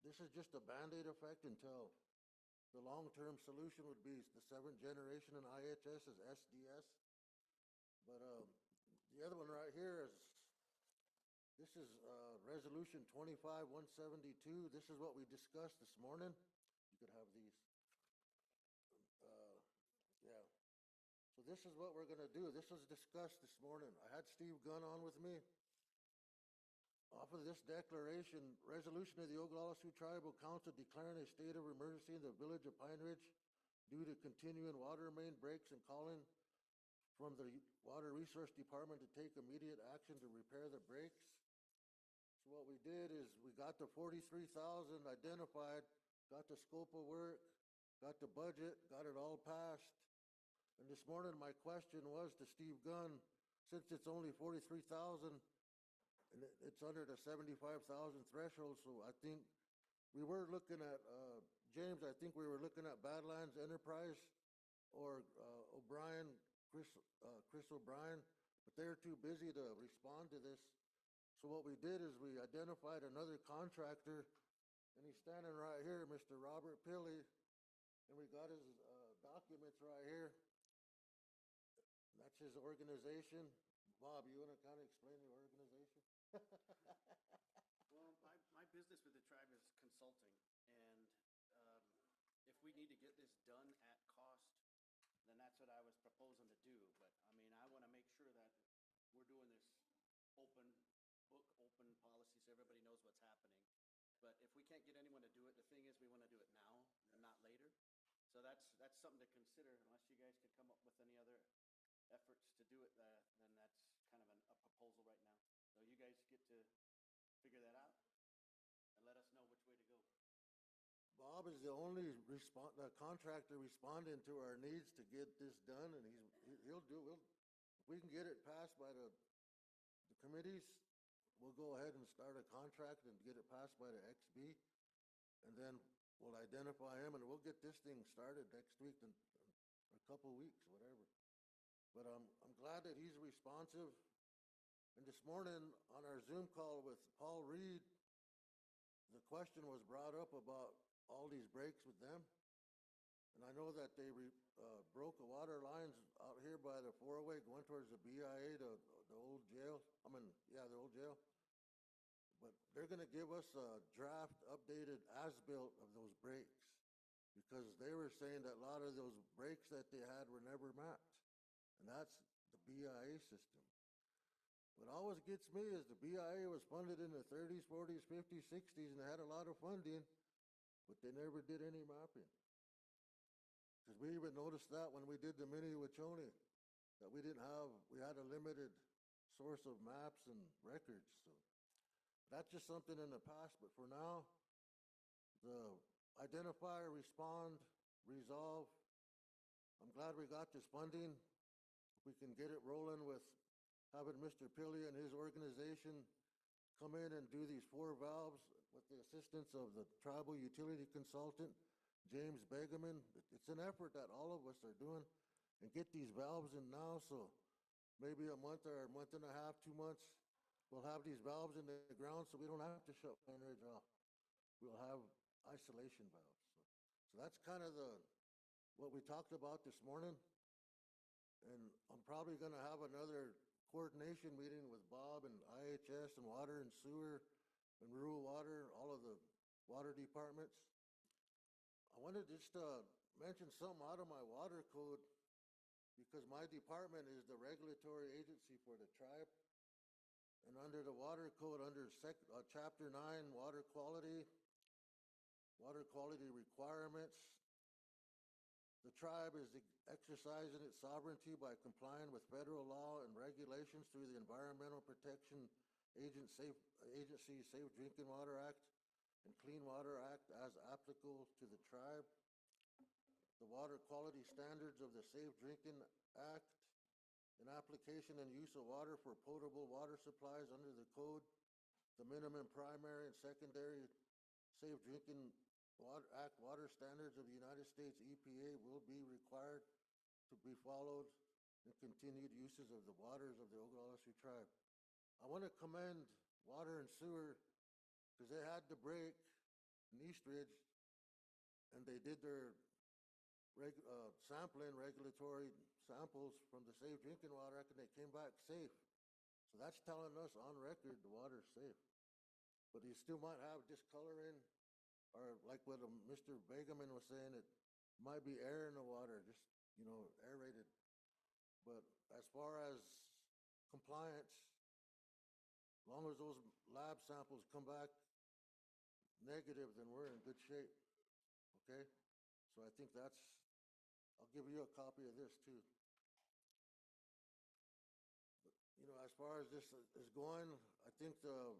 this is just a Band-Aid effect until the long-term solution would be the seventh generation in IHS is SDS. But the other one right here is, this is resolution 25-172. This is what we discussed this morning. You could have these. Yeah. So this is what we're gonna do. This was discussed this morning. I had Steve Gunn on with me. Off of this declaration, resolution of the Oglala Sioux Tribal Council declaring a state of emergency in the village of Pine Ridge due to continuing water main breaks and calling from the Water Resource Department to take immediate action to repair the breaks. So what we did is we got the 43,000 identified, got the scope of work, got the budget, got it all passed. And this morning my question was to Steve Gunn, since it's only 43,000, and it's under the 75,000 threshold, so I think we were looking at, James, I think we were looking at Badlands Enterprise or O'Brien, Chris O'Brien, but they're too busy to respond to this. So what we did is we identified another contractor, and he's standing right here, Mr. Robert Pilley, and we got his documents right here. That's his organization. Bob, you want to kind of explain the organization? Well, my business with the tribe is consulting, and if we need to get this done at cost, then that's what I was proposing to do. But I mean, I want to make sure that we're doing this open book, open policy, so everybody knows what's happening. But if we can't get anyone to do it, the thing is we want to do it now and not later. So that's something to consider. Unless you guys could come up with any other efforts to do it, then that's kind of a proposal right now. So you guys get to figure that out and let us know which way to go. Bob is the only contractor responding to our needs to get this done, and he'll do it. If we can get it passed by the committees, we'll go ahead and start a contract and get it passed by the XB, and then we'll identify him, and we'll get this thing started next week in a couple weeks, whatever. But I'm glad that he's responsive. And this morning on our Zoom call with Paul Reed, the question was brought up about all these breaks with them. And I know that they broke the water lines out here by the 4-way going towards the BIA, the old jail. The old jail. But they're going to give us a draft updated as-built of those breaks, because they were saying that a lot of those breaks that they had were never mapped. And that's the BIA system. What always gets me is the BIA was funded in the 30s, 40s, 50s, 60s, and they had a lot of funding, but they never did any mapping. Because we even noticed that when we did the mini Wachoni, that we had a limited source of maps and records. So that's just something in the past, but for now, the identify, respond, resolve. I'm glad we got this funding. If we can get it rolling with having Mr. Pilley and his organization come in and do these 4 valves with the assistance of the tribal utility consultant, James Begeman. It's an effort that all of us are doing, and get these valves in now, so maybe a month or a month and a half, 2 months, we'll have these valves in the ground so we don't have to shut Pine Ridge off. We'll have isolation valves. So that's kind of what we talked about this morning. And I'm probably going to have another coordination meeting with Bob and IHS and Water and Sewer and Rural Water, all of the water departments. I wanted just to mention something out of my water code, because my department is the regulatory agency for the tribe. And under the water code, under Chapter 9, water quality requirements, the tribe is exercising its sovereignty by complying with federal law and regulations through the Environmental Protection Agency Safe Drinking Water Act and Clean Water Act as applicable to the tribe. The water quality standards of the Safe Drinking Act, an application and use of water for potable water supplies under the code, the minimum primary and secondary Safe Drinking Act water standards of the United States EPA will be required to be followed and continued uses of the waters of the Oglala Sioux tribe. I want to commend Water and Sewer because they had to break in East Ridge and they did their sampling, regulatory samples from the safe drinking water act, and they came back safe. So that's telling us on record the water's safe. But you still might have discoloring, or like what Mr. Begeman was saying, it might be air in the water, just, aerated. But as far as compliance, as long as those lab samples come back negative, then we're in good shape, okay? So I think I'll give you a copy of this too. But, as far as this is going, I think the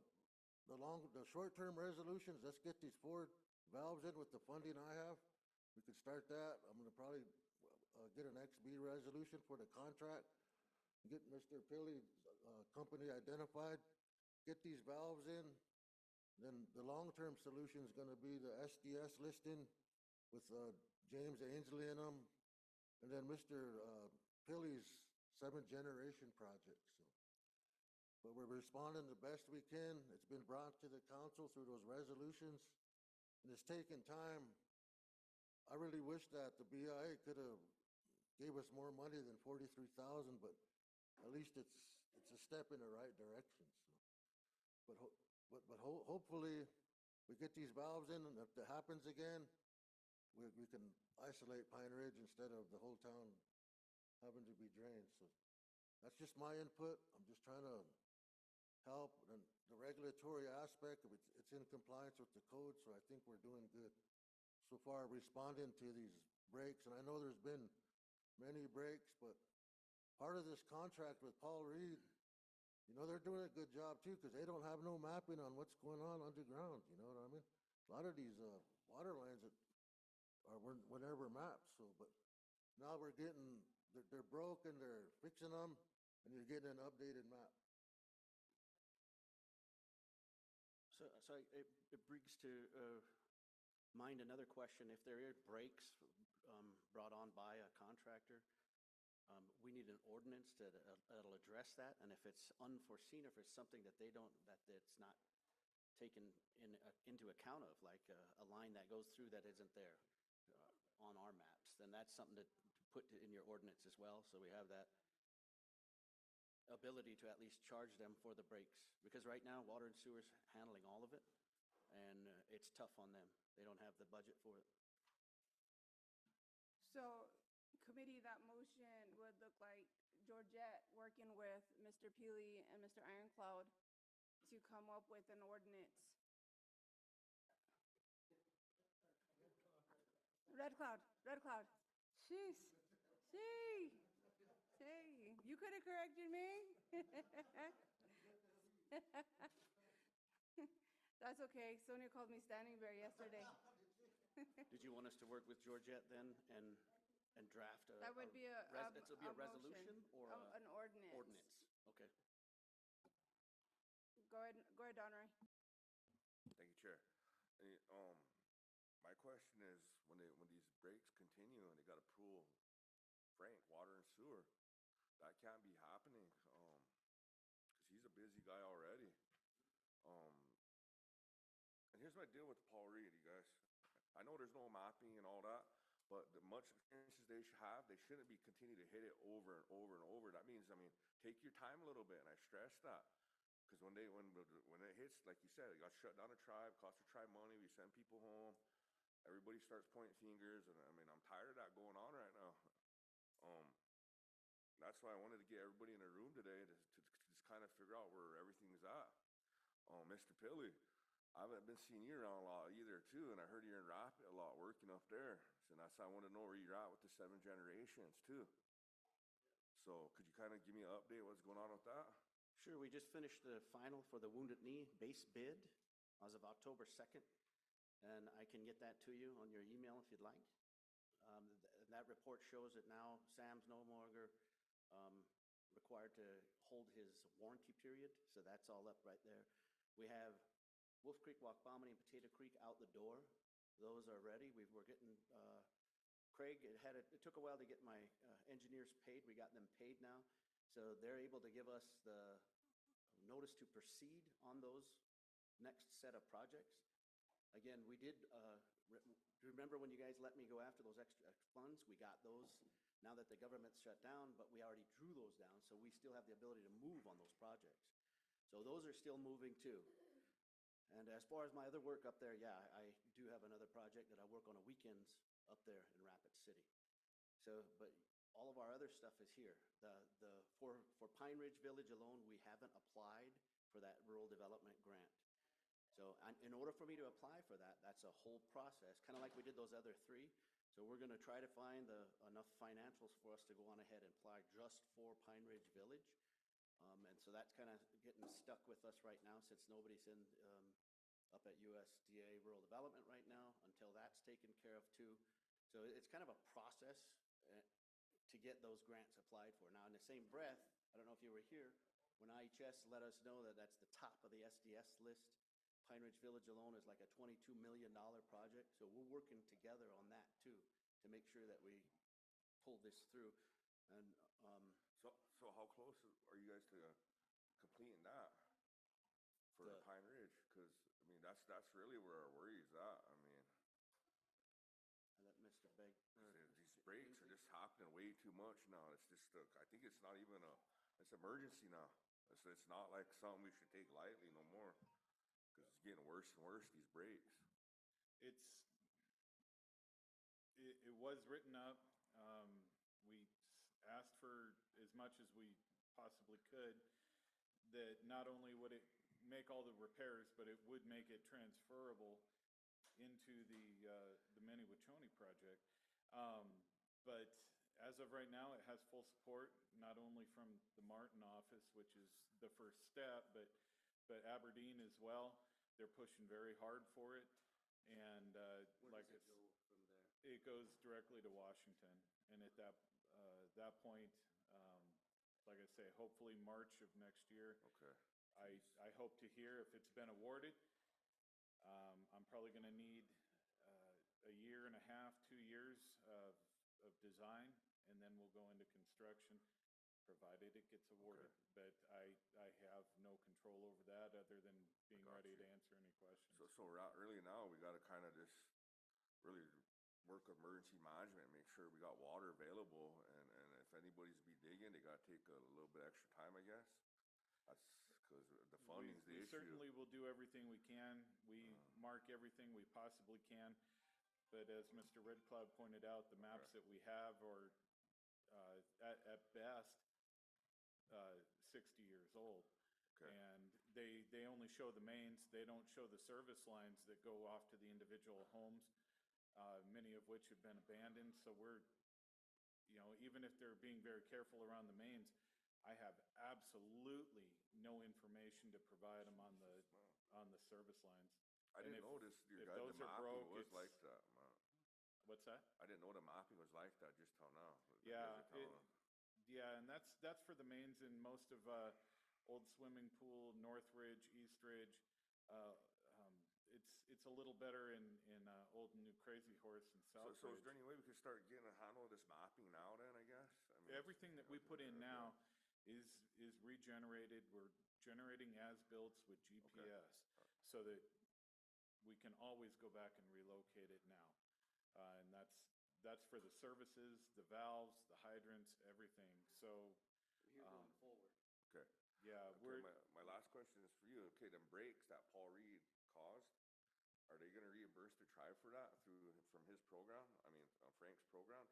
short-term resolutions, let's get these 4 valves in with the funding I have. We could start that. I'm gonna probably get an XB resolution for the contract, get Mr. Pilley's company identified, get these valves in. Then the long-term solution is gonna be the SDS listing with James Ainsley in them, and then Mr. Pilley's 7th generation project. But we're responding the best we can. It's been brought to the council through those resolutions, and it's taken time. I really wish that the BIA could have gave us more money than 43,000, but at least it's a step in the right direction. So, but hopefully we get these valves in, and if that happens again, we can isolate Pine Ridge instead of the whole town having to be drained. So that's just my input. I'm just trying to help, and the regulatory aspect of it's in compliance with the code, so I think we're doing good so far responding to these breaks. And I know there's been many breaks, but part of this contract with Paul Reed, they're doing a good job too, because they don't have no mapping on what's going on underground, you know what I mean? A lot of these water lines were never mapped, so, but now we're getting, they're broken, they're fixing them, and you're getting an updated map. So it brings to mind another question. If there are breaks brought on by a contractor, we need an ordinance that'll address that. And if it's unforeseen, if it's something that that's not taken into account of, like a line that goes through that isn't there on our maps, then that's something to put in your ordinance as well. So we have that ability to at least charge them for the breaks, because right now Water and Sewer's handling all of it, and it's tough on them. They don't have the budget for it. So, committee, that motion would look like Georgette working with Mr. Peely and Mr. Ironcloud to come up with an ordinance. Red Cloud. Sheesh. You could have corrected me. That's okay. Sonia called me Standing Bear yesterday. Did you want us to work with Georgette then and draft a? That would be a resolution or an ordinance. Ordinance, okay. Go ahead, Donroy. Thank you, Chair. My question is, when these breaks continue and they got to pull Frank, Water and Sewer, that can't be happening, because he's a busy guy already. And here's my deal with Paul Reed, you guys. I know there's no mapping and all that, but the much experiences they have, they shouldn't be continue to hit it over and over and over. That means, take your time a little bit, and I stress that. Because when it hits, like you said, it got shut down a tribe, cost the tribe money, we send people home, everybody starts pointing fingers, and I'm tired of that going on right now. That's why I wanted to get everybody in a room today to just kind of figure out where everything's at. Mr. Pilley, I haven't been seeing you around a lot either too, and I heard you're in Rapid a lot working up there. So that's why I want to know where you're at with the 7 generations too. So could you kind of give me an update what's going on with that? Sure, we just finished the final for the Wounded Knee base bid as of October 2nd, and I can get that to you on your email if you'd like. That report shows that now Sam's no longer required to hold his warranty period, so that's all up right there. We have Wolf Creek, Wakbamani, and Potato Creek out the door. Those are ready. We're getting Craig, it took a while to get my engineers paid. We got them paid now. So they're able to give us the notice to proceed on those next set of projects. Again, we did, remember when you guys let me go after those extra funds? We got those now that the government's shut down, but we already drew those down, so we still have the ability to move on those projects. So those are still moving too. And as far as my other work up there, yeah, I do have another project that I work on weekends up there in Rapid City. So, but all of our other stuff is here. For Pine Ridge Village alone, we haven't applied for that rural development grant. So in order for me to apply for that, that's a whole process, kind of like we did those other three. So we're going to try to find enough financials for us to go on ahead and apply just for Pine Ridge Village. And so that's kind of getting stuck with us right now since nobody's in up at USDA Rural Development right now until that's taken care of too. So it's kind of a process to get those grants applied for. Now, in the same breath, I don't know if you were here, when IHS let us know that that's the top of the SDS list, Pine Ridge Village alone is like a $22 million project. So we're working together on that too to make sure that we pull this through. And so how close are you guys to completing that for the Pine Ridge? Because I mean that's really where our worry is at. I mean, I let Mr. Begg. These breaks are just happening way too much now. It's just I think it's not even it's emergency now. It's not like something we should take lightly no more. Because it's getting worse and worse, these breaks. It was written up. We asked for as much as we possibly could, that not only would it make all the repairs, but it would make it transferable into the Mini-Wachoni project. But as of right now, it has full support, not only from the Martin office, which is the first step, but Aberdeen as well. They're pushing very hard for it. And Where does it go from there? It goes directly to Washington. And at that point, like I say, hopefully March of next year. Okay. I hope to hear if it's been awarded. I'm probably going to need a year and a half, 2 years of design, and then we'll go into construction, provided it gets awarded. Okay. But I have no control over that other than being ready to answer any questions. So early now, we got to kind of just really work with emergency management, make sure we got water available, and if anybody's be digging, they got to take a little bit extra time, I guess. That's because the funding's the we issue. certainly will do everything we can. We mark everything we possibly can. But as Mr. Red Cloud pointed out, the maps that we have are at best 60 years old. Okay. And they only show the mains. They don't show the service lines that go off to the individual homes, many of which have been abandoned. So we're, even if they're being very careful around the mains, I have absolutely no information to provide them on the service lines. I didn't notice your guys, the mapping was like that, man. What's that? I didn't know the mapping was like that just till now. Yeah, and that's for the mains in most of Old Swimming Pool, Northridge, Eastridge. It's a little better in Old and New Crazy Horse and Southridge. So is there any way we could start getting a handle of this mapping now then, I guess? I mean, everything that we put in now is regenerated. We're generating as-builts with GPS so that we can always go back and relocate it now. And that's for the services, the valves, the hydrants, everything. So Here going forward. Okay. Yeah, my last question is for you. Okay, them breaks that Paul Reed caused, are they going to reimburse the tribe for that from his program? I mean, Frank's program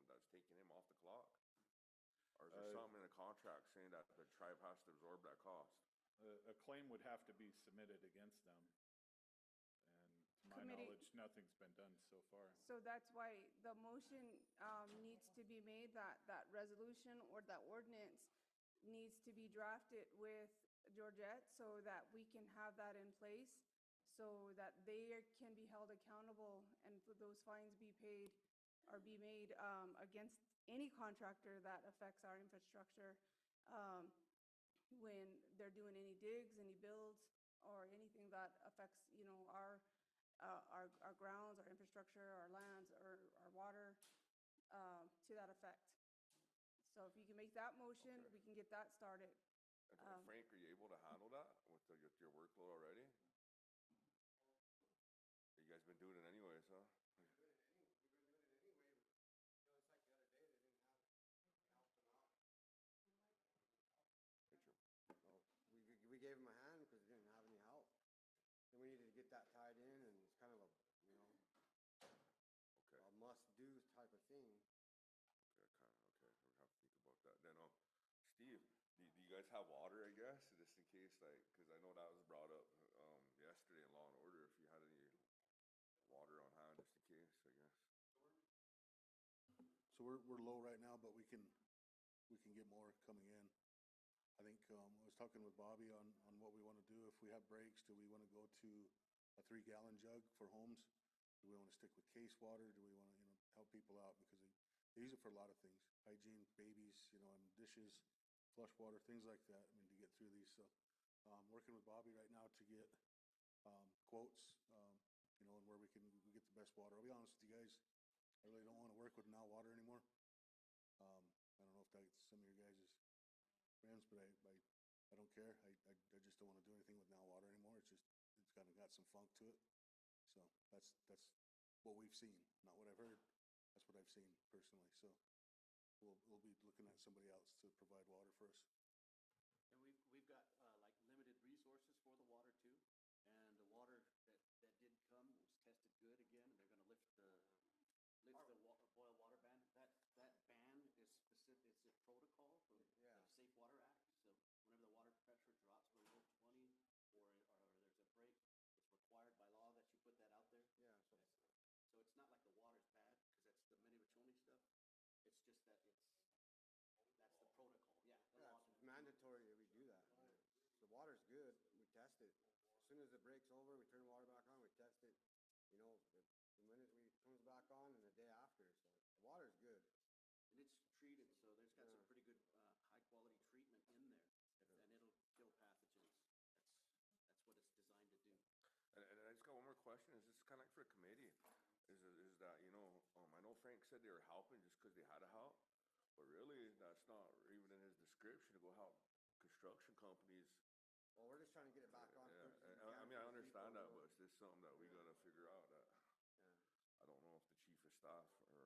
that's taking him off the clock? Or is there something in the contract saying that the tribe has to absorb that cost? A claim would have to be submitted against them. And to my knowledge, nothing's been done so far. So that's why the motion needs to be made, that resolution or that ordinance needs to be drafted with Georgette so that we can have that in place, so that they can be held accountable and for those fines be paid or be made against any contractor that affects our infrastructure when they're doing any digs, any builds, or anything that affects, our grounds, our infrastructure, our lands, or our water, to that effect. So if you can make that motion, Okay. we can get that started. And Frank, are you able to handle that with your workload already? You guys been doing it anyways, huh? We gave him a hand because he didn't have any help. Then we needed to get that tied in, and it's kind of a, Okay. a must-do type of thing. Okay, we have to think about that. Then, Steve, do you guys have water, I guess, just in case, like, because I know that was brought up yesterday in Law and Order, if you had any water on hand, just in case, I guess. So we're low right now, but we can get more coming in. I think, I was talking with Bobby on what we want to do. If we have breaks, do we want to go to a 3-gallon jug for homes? Do we want to stick with case water? Do we want to, help people out? Because they use it for a lot of things, hygiene, babies, and dishes, flush water, things like that, to get through these. So, working with Bobby right now to get, quotes, and where we get the best water. I'll be honest with you guys, I really don't want to work with now water anymore. I don't know if that's some of your guys' friends, but I don't care. I just don't want to do anything with now water anymore. It's kind of got some funk to it. So that's what we've seen, not what I've heard. That's what I've seen personally. So we'll be looking at somebody else to provide water for us. And we've got like limited resources for the water too. And the water that did come was tested good again. And they're going to lift the boil water ban. That ban is specific. It's a protocol for the Safe Water Act. So whenever the water pressure drops below 20 or there's a break, it's required by law that you put that out there. Yeah. So it's not like the water's bad because that's the Mini-Wachoni stuff. It's just that that's the protocol. Yeah. It's mandatory that we do that. The water's good. We test it. As soon as it breaks over, we turn the water back on. We test it. The minute it comes back on, and the day after. So the water's good. And it's treated, so there's got some pretty good high-quality treatment in there, and it'll kill pathogens. That's what it's designed to do. And I just got one more question. Is this kind of like for a committee? Is that, I know Frank said they were helping just because they had to help, but really that's not even in his description to go help construction companies. Well, we're just trying to get it back on. Yeah, I understand that, but it's just something that we got to figure out that I don't know if the chief of staff or.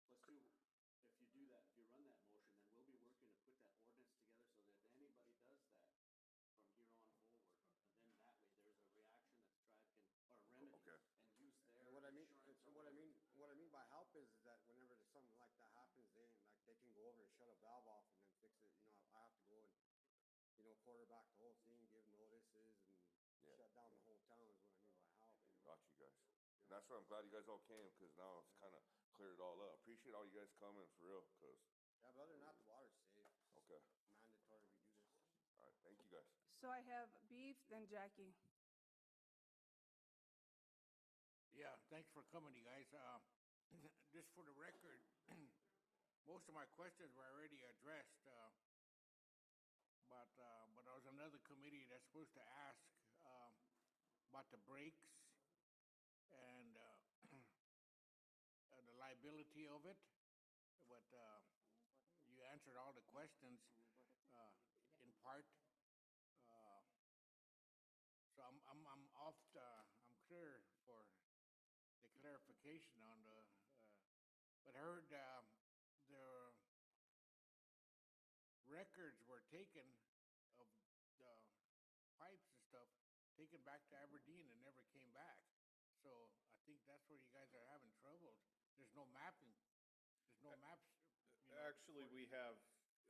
Let's do, if you do that, if you run that motion, then we'll be working to put that ordinance together so that if anybody does that from here on forward, then that way there's a reaction that the tribe can, or a remedy, and use their And what I mean, insurance or what I mean by help is that whenever something like that happens, they can go over and shut a valve off and then fix it. I have to go and quarterback the whole thing, give notices, and shut down the whole town is what I mean by help. Got you guys. And that's why I'm glad you guys all came, because now it's kind of cleared it all up. Appreciate all you guys coming, for real, because. Yeah, but other than that, the water's safe. Okay. Mandatory we do this. All right, thank you guys. So I have Beef, then Jackie. Yeah, thanks for coming, you guys. Just for the record, most of my questions were already addressed. But there was another committee that's supposed to ask about the breaks and the liability of it. But you answered all the questions in part. So I'm off. I'm clear for the clarification on the. But I heard the records were taken of the pipes and stuff, taken back to Aberdeen and never came back. So I think that's where you guys are having trouble. There's no mapping. There's no maps. Actually, we have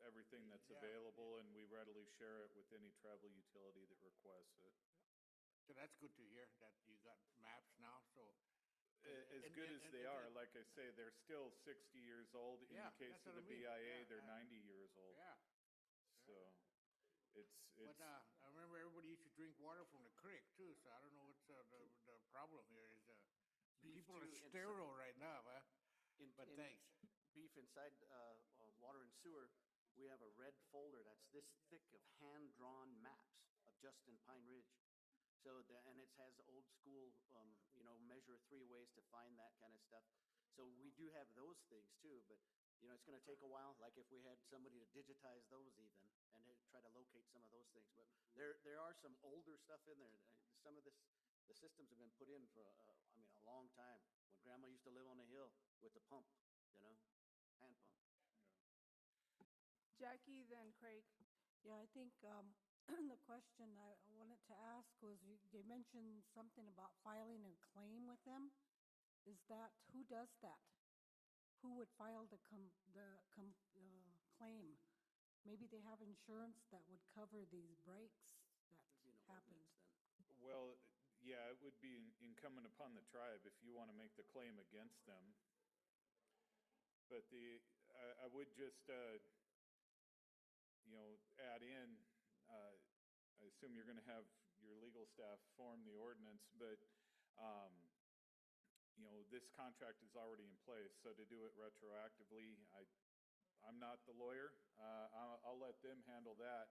everything that's available, and we readily share it with any tribal utility that requests it. So that's good to hear that you got maps now. So as good as they are, like I say, they're still 60 years old. In the case of the BIA, they're 90 years old. Yeah. So it's. But I remember everybody used to drink water from the creek too. So I don't know what's the problem here is. People are sterile right now, huh? But thanks. Beef inside water and sewer, we have a red folder that's this thick of hand-drawn maps of Justin Pine Ridge. So, and it has old school, measure 3 ways to find that kind of stuff. So we do have those things too, but, you know, it's gonna take a while, like if we had somebody to digitize those even, and then try to locate some of those things. But there are some older stuff in there. Some of this, the systems have been put in for, I mean, a long time. When grandma used to live on the hill with the pump, you know, hand pump. Jackie, then Craig. Yeah, I think the question I wanted to ask was, they mentioned something about filing a claim with them. Is that, who does that? Who would file the claim? Maybe they have insurance that would cover these breaks that happened. Well, yeah, it would be incumbent upon the tribe if you want to make the claim against them. But I would just, you know, add in, I assume you're going to have your legal staff form the ordinance, but, you know, this contract is already in place, so to do it retroactively, I'm not the lawyer. I'll let them handle that.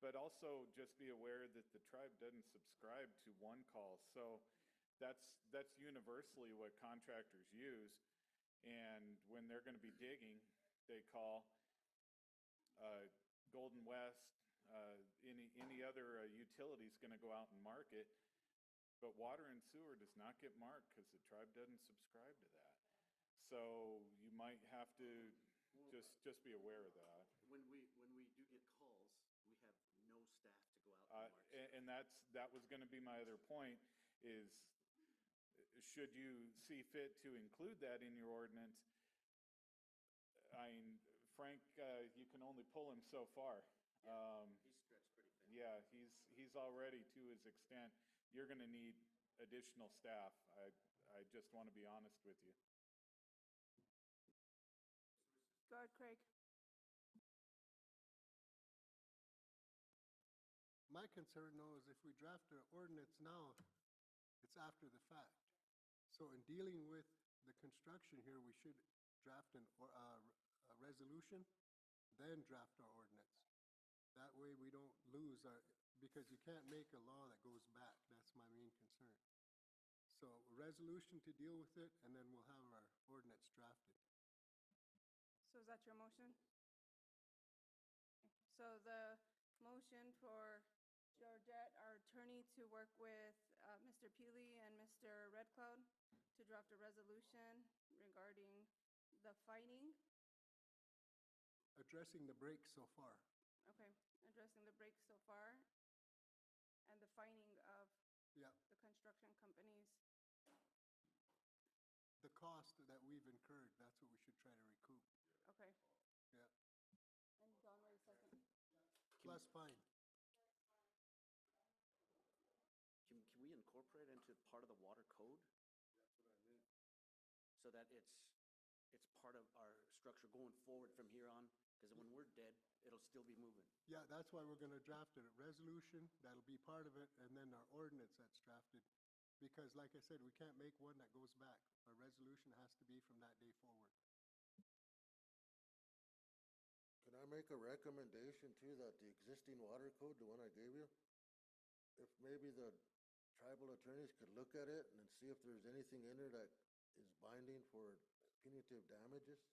But also just be aware that the tribe doesn't subscribe to one call. So that's universally what contractors use. And when they're going to be digging, they call Golden West, any other utility is going to go out and mark it. But water and sewer does not get marked because the tribe doesn't subscribe to that. So you might have to just be aware of that. When we do get calls, we have no staff to go out and mark. And that was going to be my other point is, should you see fit to include that in your ordinance, I mean, Frank, you can only pull him so far. He's stretched pretty thin. Yeah, he's already to his extent. You're going to need additional staff. I just want to be honest with you. Go ahead, Craig. My concern though is if we draft an ordinance now, it's after the fact. So in dealing with the construction here, we should draft a resolution, then draft our ordinance. That way we don't lose because you can't make a law that goes back. That's my main concern. So a resolution to deal with it, and then we'll have our ordinance drafted. So is that your motion? Okay. So the motion for Georgette, our attorney, to work with Mr. Peely and Mr. Red Cloud to draft a resolution regarding the fining. Addressing the breaks so far. Okay, addressing the breaks so far and the fining of the construction companies. The cost that we've incurred, that's what we should try to recoup. Okay. Yeah. And John, wait a second. Plus fine. Can we incorporate into part of the water code? So that it's part of our structure going forward from here on? Because when we're dead, it'll still be moving. Yeah, that's why we're gonna draft a resolution, that'll be part of it, and then our ordinance that's drafted. Because like I said, we can't make one that goes back. Our resolution has to be from that day forward. Can I make a recommendation too, that the existing water code, the one I gave you, if maybe the tribal attorneys could look at it and see if there's anything in there that is binding for punitive damages?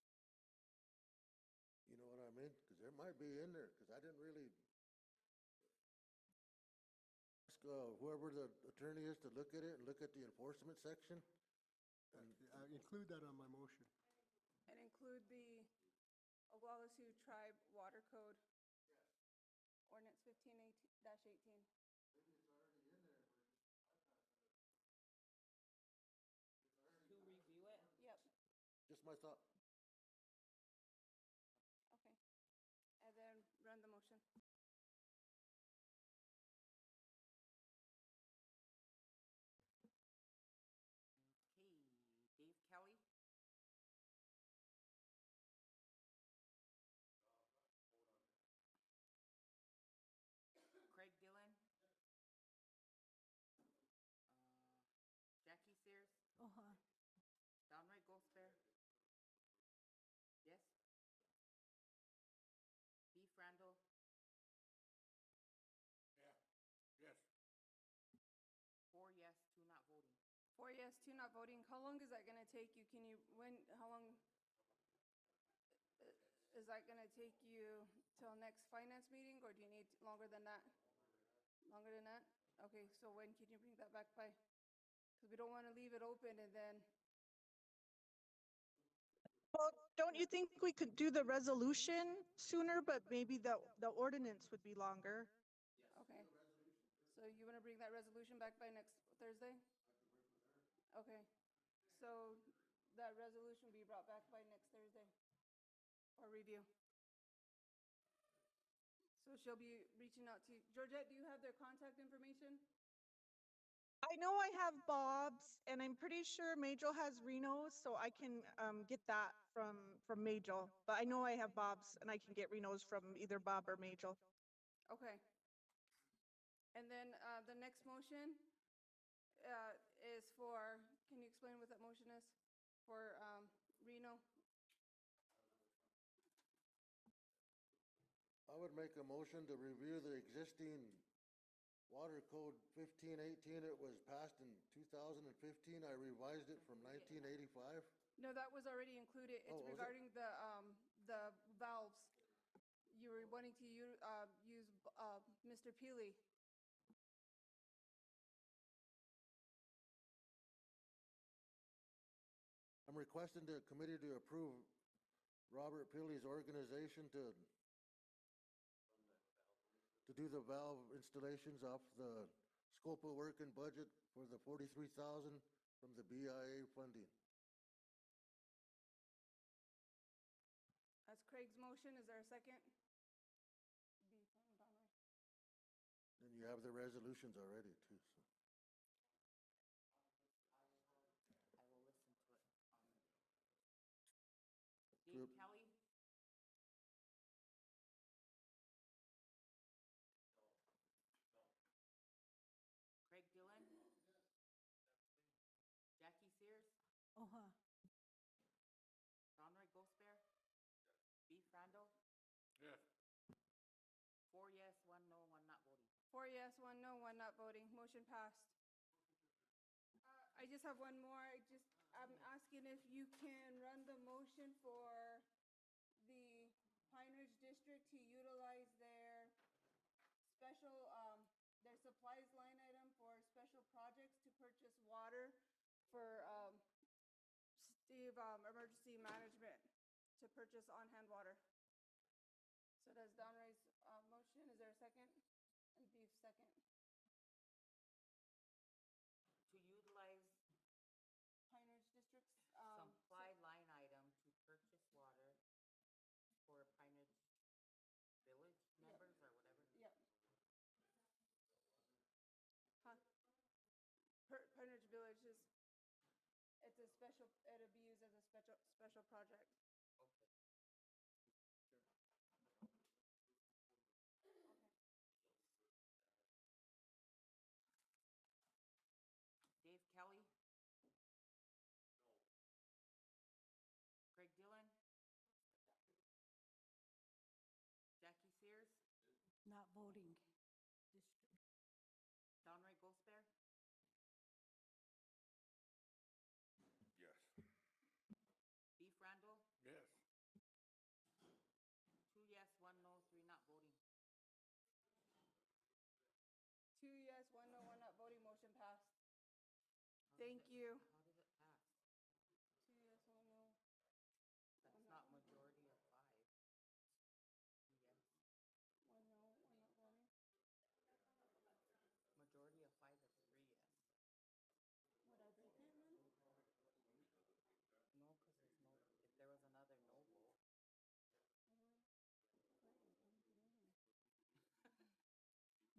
You know what I mean? Because there might be in there, because I didn't really ask whoever the attorney is to look at it and look at the enforcement section. And include that on my motion. And include the Oglala Sioux Tribe Water Code. Ordinance 15-18. To review it? Yep. Just my thought. Okay. And then run the motion. Okay, Dave Kelly? Craig Dillon? Jackie Sears? Uh-huh. Downright Gosper? yes, 2 not voting, how long is that gonna take you? Can you, how long? Is that gonna take you till next finance meeting, or do you need longer than that? Longer than that? Okay, so when can you bring that back by? Because we don't wanna leave it open and then, Well, don't you think we could do the resolution sooner, but maybe the ordinance would be longer? okay. So you wanna bring that resolution back by next Thursday? Okay, so that resolution will be brought back by next Thursday for review. So she'll be reaching out to you. Georgette, do you have their contact information? I know I have Bob's, and I'm pretty sure Majel has Reno's, so I can get that from Majel. But I know I have Bob's, and I can get Reno's from either Bob or Majel. Okay. And then the next motion is for, can you explain what that motion is? For Reno? I would make a motion to review the existing Water Code 1518. It was passed in 2015. I revised it from 1985. No, that was already included. It's Oh, was it? regarding the valves. You were wanting to use Mr. Peely. I'm requesting the committee to approve Robert Peely's organization to do the valve installations off the scope of work and budget for the 43,000 from the BIA funding. That's Craig's motion. Is there a second? And you have the resolutions already too, so. I will listen to it. Dave Kelly? Craig Dillon? Jackie Sears? Uh-huh. Donroy Gosper? Beef Randall? Yes. 4 yes, 1 no, 1 not voting. 4 yes, 1 no, 1 not voting. Motion passed. I just have one more. I'm asking if you can run the motion for the Pine Ridge District to utilize their special, their supplies line item for special projects to purchase water for, Steve, emergency management to purchase on-hand water. So that's Don Ray's, motion. Is there a second? And Beef second. To utilize Pine Ridge District's, supply line item to purchase water for Pine Ridge Village members or whatever. Yep. Huh? Pine Ridge Village is, it's a special, it'll be used as a special project. Okay. Dave Kelly? Craig Dillon? Jackie Sears? Not voting. District. Donroy Gosper? Yes. Beef Randall? Yes. 2 yes, 1 no, 3 not voting. 2 yes, 1 no, 1 not voting. Motion passed. Thank you. How did it pass? 2 yes, 1 no. That's not majority of 5. 2 yes. 1 no, 1 not voting. Majority of 5 is 3 yes. Would I break it, man? No, because there's no, if there was another no vote.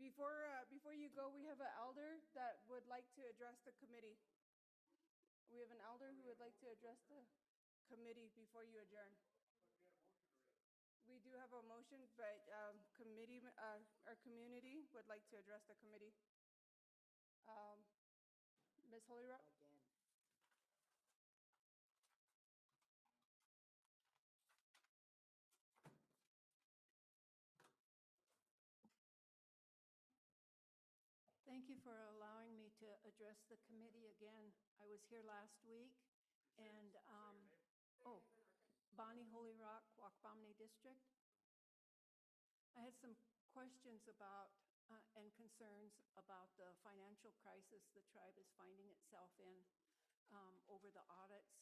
Before you go, we have an elder that would like to address the committee. We have an elder who would like to address the committee before you adjourn. We do have a motion, but our community would like to address the committee. Ms. Holyrock? Again. Thank Thank you for allowing me to address the committee again. I was here last week, and, Bonnie Holy Rock, Wakbamne District. I had some questions about, and concerns about the financial crisis the tribe is finding itself in, over the audits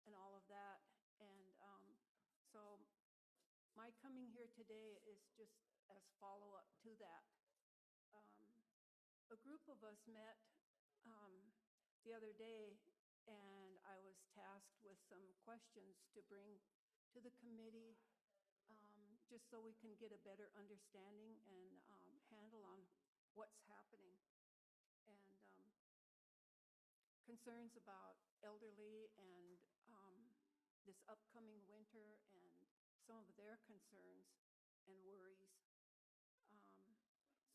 and all of that. And so my coming here today is just as follow-up to that. A group of us met the other day, and I was tasked with some questions to bring to the committee, just so we can get a better understanding and handle on what's happening. And concerns about elderly and this upcoming winter and some of their concerns and worries.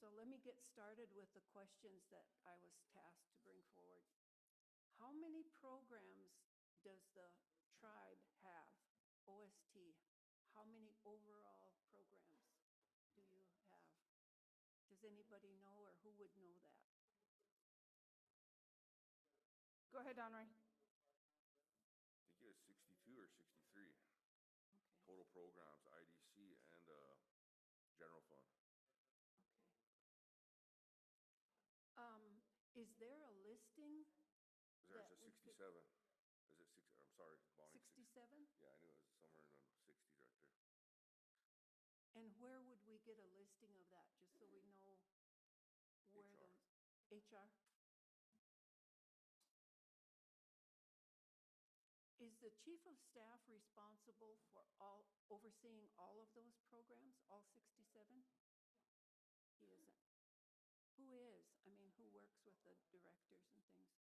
So let me get started with the questions that I was tasked to bring forward. How many programs does the tribe have, OST? How many overall programs do you have? Does anybody know, or who would know that? Go ahead, Donroy. I think it was 62 or 63. Total programs, IDC and general fund. Is there a listing? There's a 67. Is it six? I'm sorry, Bonnie. 67? Yeah, I knew it was somewhere in the 60s right there. And where would we get a listing of that, just so we know where the HR? Is the chief of staff responsible for overseeing all of those programs, all 67? He isn't. Who is? I mean, who works with the directors and things?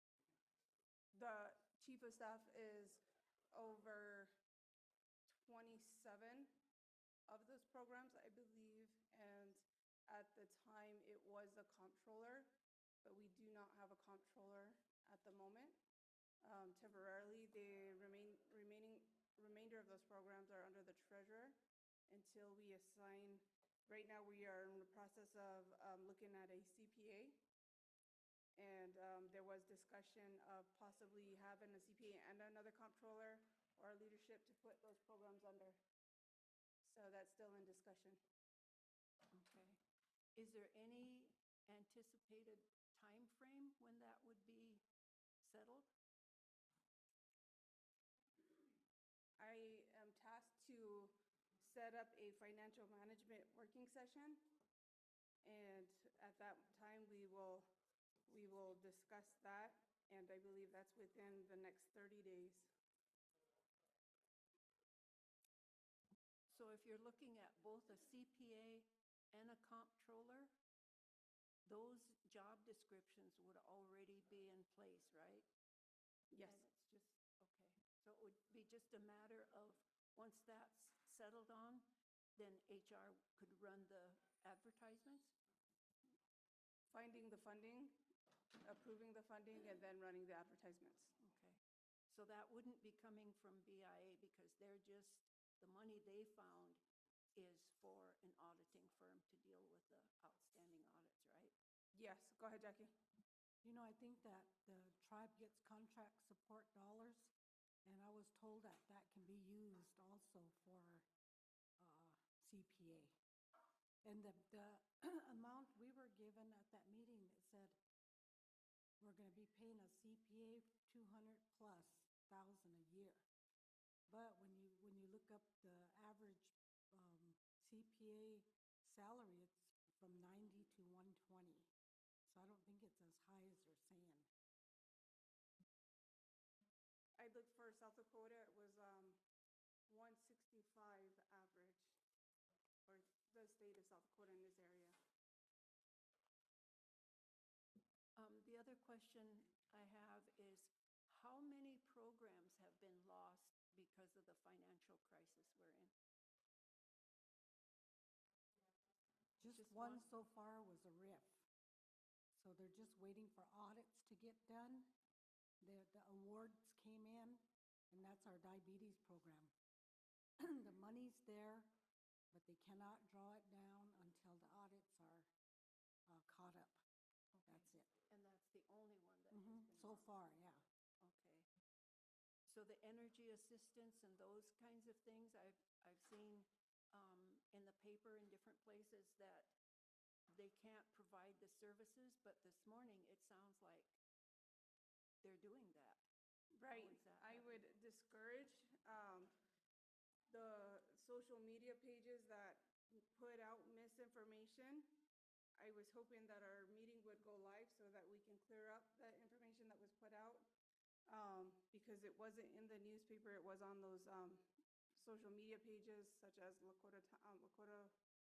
The chief of staff is over 27 of those programs, I believe, and at the time it was a comptroller, but we do not have a comptroller at the moment. Temporarily, the remainder of those programs are under the treasurer until we assign. Right now, we are in the process of looking at a CPA, and there was discussion of possibly having a CPA and another comptroller or leadership to put those programs under. So that's still in discussion. Okay. Is there any anticipated time frame when that would be settled? I am tasked to set up a financial management working session, and at that time we will discuss that, and I believe that's within the next 30 days. So if you're looking at both a CPA and a comptroller, those job descriptions would already be in place, right? Yes. And it's just, okay. So it would be just a matter of, once that's settled on, then HR could run the advertisements? Finding the funding, approving the funding, and then running the advertisements. Okay. So that wouldn't be coming from BIA, because they're just, the money they found is for an auditing firm to deal with the outstanding audits, right? Yes. Go ahead, Jackie. You know, I think that the tribe gets contract support dollars, and I was told that that can be used also for CPA. And the amount we were given at that meeting, it said we're going to be paying a CPA 200 plus thousand a year. But when you look up the average CPA salary, it's from 90 to 120. So I don't think it's as high as they're saying. I looked for South Dakota. It was 165 average for the state of South Dakota in this area. The other question I have is, how many programs have been lost because of the financial crisis we're in? Just one so far was a RIF. So they're just waiting for audits to get done. The awards came in, and that's our diabetes program. The money's there, but they cannot draw it down until the audits are caught up. That's so far, yeah. Okay. So the energy assistance and those kinds of things, I've seen in the paper in different places that they can't provide the services, but this morning it sounds like they're doing that. Right. How is that I would happening? discourage the social media pages that put out misinformation. I was hoping that our meeting would go live so that we can clear up the information that was put out. Because it wasn't in the newspaper, it was on those social media pages such as Lakota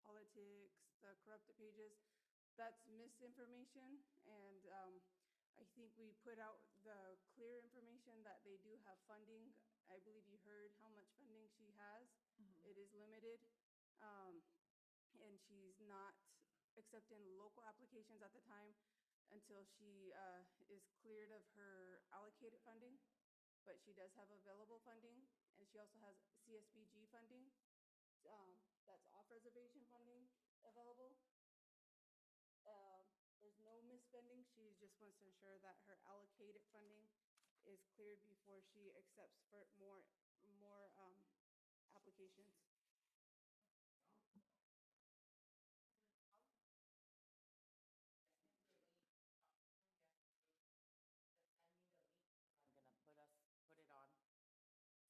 Politics, the corrupted pages. That's misinformation, and I think we put out the clear information that they do have funding. I believe you heard how much funding she has. It is limited, and she's not accepting local applications at the time until she is cleared of her allocated funding. But she does have available funding, and she also has CSBG funding, that's off-reservation funding available. There's no misspending. She just wants to ensure that her allocated funding is cleared before she accepts for more applications. I'm gonna put it on.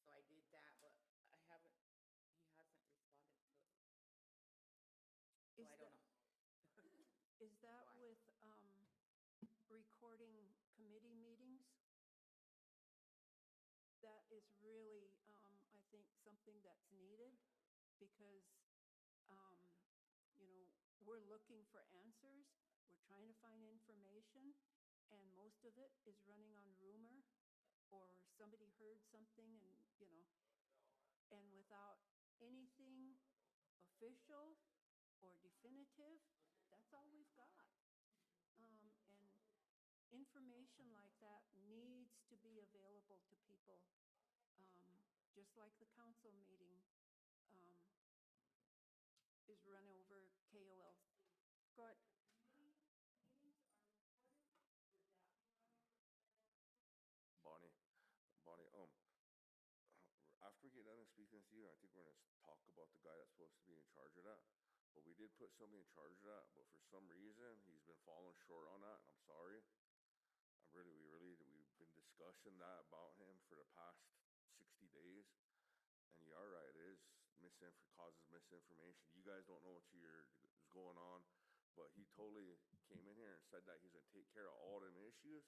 So I did that, but he hasn't responded to it. So I don't know. Is that Why? with recording committee meetings? That is really, I think, something that's needed because, we're looking for answers. We're trying to find information, and most of it is running on rumor or somebody heard something and without anything official or definitive, that's all we've got. And information like that needs to be available to people, just like the council meeting is run over KOLC. Good. Bonnie, after we get done speaking with you, I think we're gonna talk about the guy that's supposed to be in charge of that. But we did put somebody in charge of that, but for some reason, he's been falling short on that, and I'm sorry. We've been discussing that about him for the past 60 days. And you are right, it is causes misinformation. You guys don't know is going on, but he totally came in here and said that he's gonna take care of all them issues.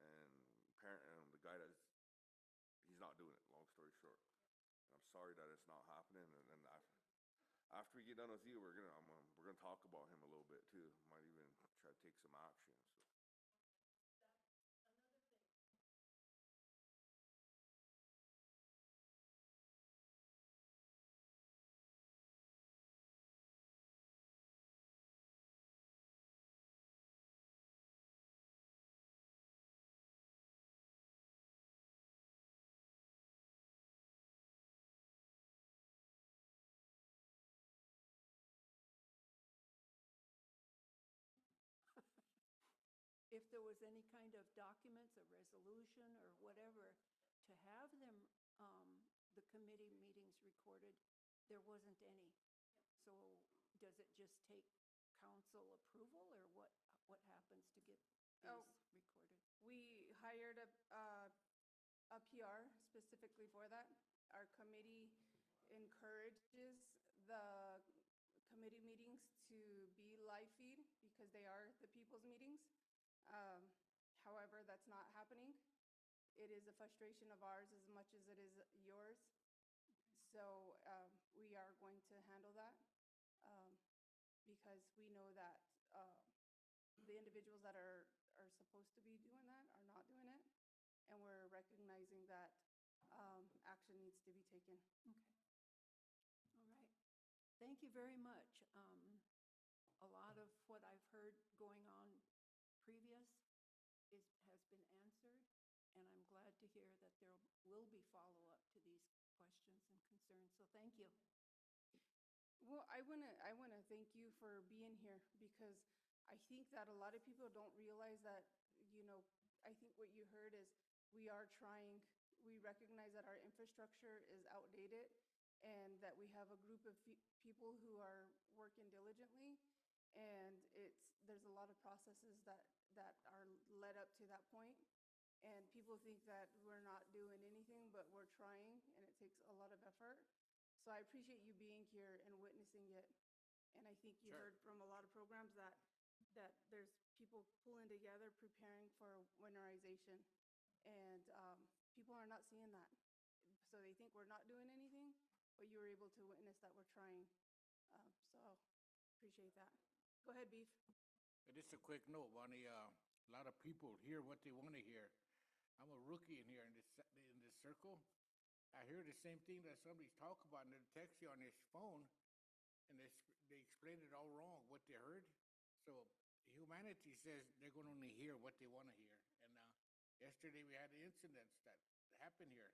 And apparently, the guy he's not doing it, long story short. And I'm sorry that it's not happening. And then after we get done with you, we're gonna talk about him a little bit too. Might even try to take some action. If there was any kind of documents, a resolution or whatever, to have them, the committee meetings recorded, there wasn't any. So does it just take council approval or what happens to get Oh. these recorded? We hired a PR specifically for that. Our committee encourages the committee meetings to be live feed because they are the people's meetings. However, that's not happening. It is a frustration of ours as much as it is yours. So we are going to handle that because we know that the individuals that are supposed to be doing that are not doing it. And we're recognizing that action needs to be taken. Okay. All right. Thank you very much. A lot of what I've heard going on previous has been answered, and I'm glad to hear that there will be follow-up to these questions and concerns. So thank you. Well, I wanna thank you for being here because I think that a lot of people don't realize that, I think what you heard is we are trying, we recognize that our infrastructure is outdated and that we have a group of people who are working diligently. And there's a lot of processes that are led up to that point. And people think that we're not doing anything, but we're trying, and it takes a lot of effort. So I appreciate you being here and witnessing it. And I think you Sure. heard from a lot of programs that there's people pulling together, preparing for winterization. And people are not seeing that. So they think we're not doing anything, but you were able to witness that we're trying. So appreciate that. Go ahead, Beef. Just a quick note, Bonnie, a lot of people hear what they want to hear. I'm a rookie in here in this circle. I hear the same thing that somebody's talking about, and they text you on this phone, and they explain it all wrong, what they heard. So humanity says they're going to only hear what they want to hear. And yesterday we had incidents that happened here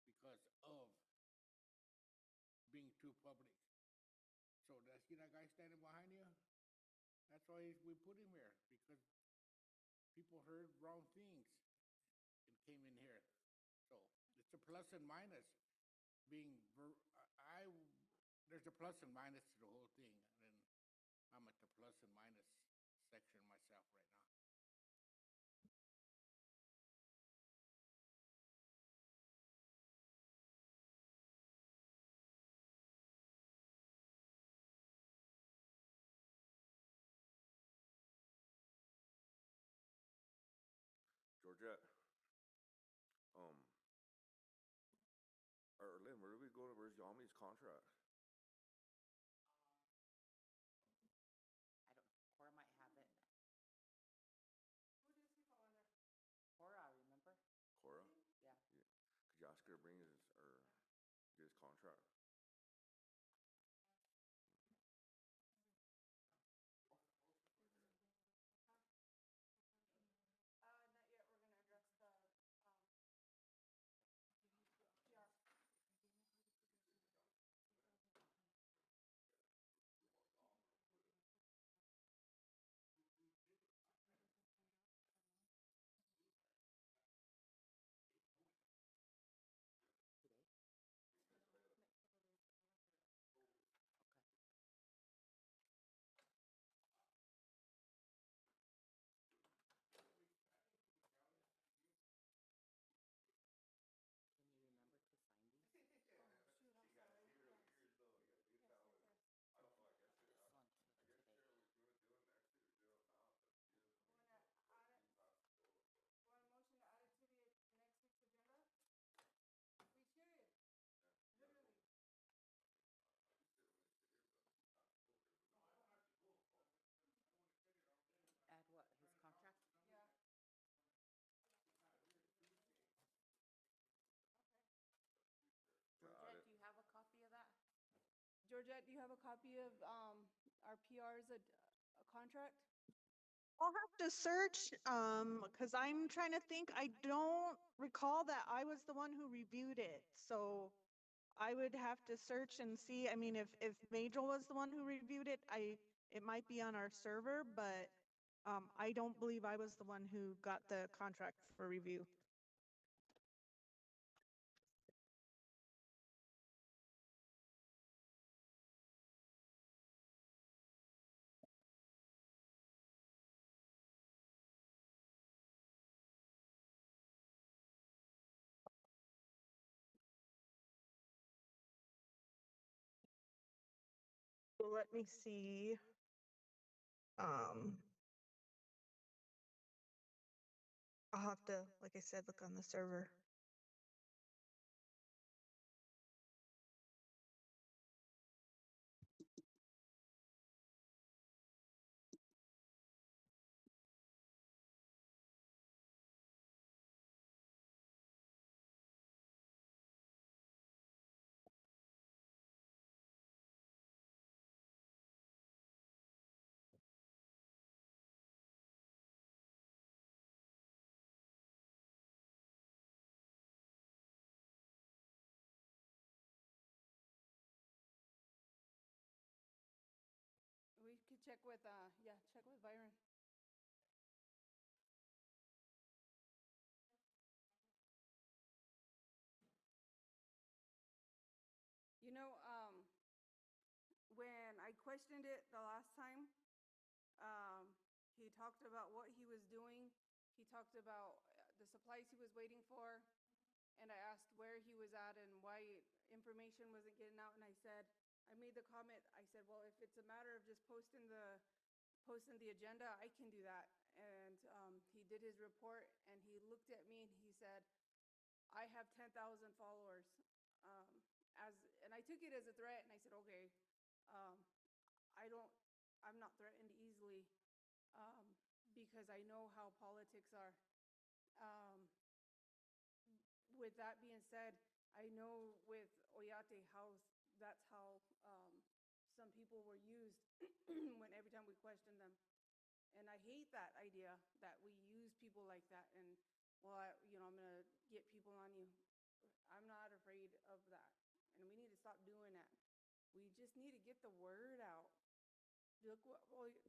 because of being too public. So see that guy standing behind you? That's why we put him here, because people heard wrong things and came in here. So it's a plus and minus. There's a plus and minus to the whole thing, and I'm at the plus and minus section myself right now. Georgette, or Lynn, where do we go to? Where's Yami's contract? I don't, Cora might have it. Cora, remember? Cora? Yeah. Could you ask her to bring his, or get his contract? Not yet. We're going to address the PR. Add what, his contract? Yeah. Georgette, do you have a copy of that? Georgette, do you have a copy of our PR's contract? I'll have to search, because I'm trying to think, I don't recall that I was the one who reviewed it, so I would have to search and see, I mean, if Majel was the one who reviewed it, it might be on our server, but I don't believe I was the one who got the contract for review. So let me see. I'll have to, like I said, look on the server. We could check with, check with Byron. questioned it the last time. He talked about what he was doing. He talked about the supplies he was waiting for. And I asked where he was at and why information wasn't getting out. And I made the comment, I said, well, if it's a matter of just posting the agenda, I can do that. And he did his report and he looked at me and he said, I have 10,000 followers. And I took it as a threat and I said, okay, I'm not threatened easily because I know how politics are. With that being said, I know with Oyate that's how some people were used when every time we questioned them. And I hate that idea that we use people like that. And well, I'm going to get people on you. I'm not afraid of that. And we need to stop doing that. We just need to get the word out. Look what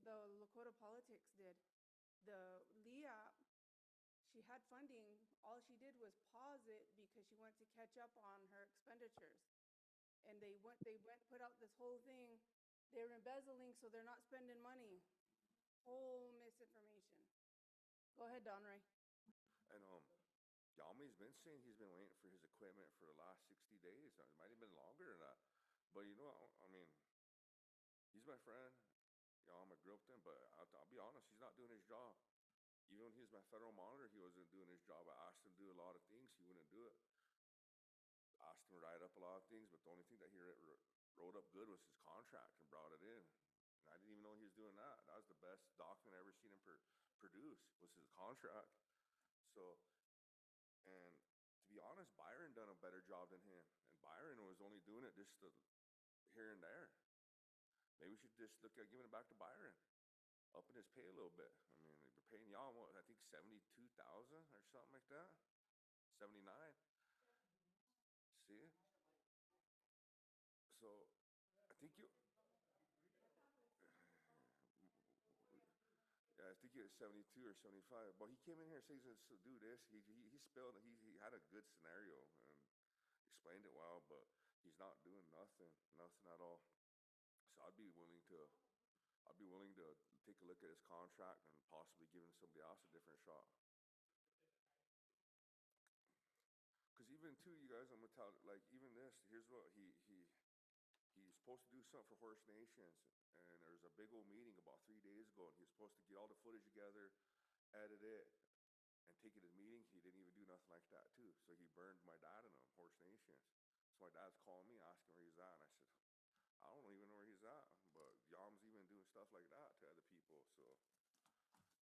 the Lakota Politics did. The Leah, she had funding. All she did was pause it because she went to catch up on her expenditures. And they put out this whole thing. They're embezzling, so they're not spending money. Whole misinformation. Go ahead, Don Ray. And Yami's been saying he's been waiting for his equipment for the last 60 days. It might have been longer than that. But I mean, he's my friend. I grew up with him, but I'll be honest, he's not doing his job. Even when he was my federal monitor, he wasn't doing his job. I asked him to do a lot of things, he wouldn't do it. I asked him to write up a lot of things, but the only thing that he wrote up good was his contract and brought it in. And I didn't even know he was doing that. That was the best document I ever seen him produce, was his contract. So, and to be honest, Byron done a better job than him. And Byron was only doing it just here and there. Maybe we should just look at giving it back to Byron, upping his pay a little bit. I mean, they're paying y'all, I think 72,000 or something like that, 79. See? So, I think yeah, I think he was 72 or 75. But he came in here and says, do this. He had a good scenario and explained it well, but he's not doing nothing at all. So I'd be willing to take a look at his contract and possibly giving somebody else a different shot. Because even too, you guys, I'm gonna tell, like, even this, here's what he's supposed to do something for Horse Nations, and there was a big old meeting about 3 days ago, and he was supposed to get all the footage together, edit it, and take it to the meeting. He didn't even do nothing like that too. So he burned my dad and Horse Nations. So my dad's calling me asking where he's at, and I said, I don't even know where he's at. But Yam's even doing stuff like that to other people. So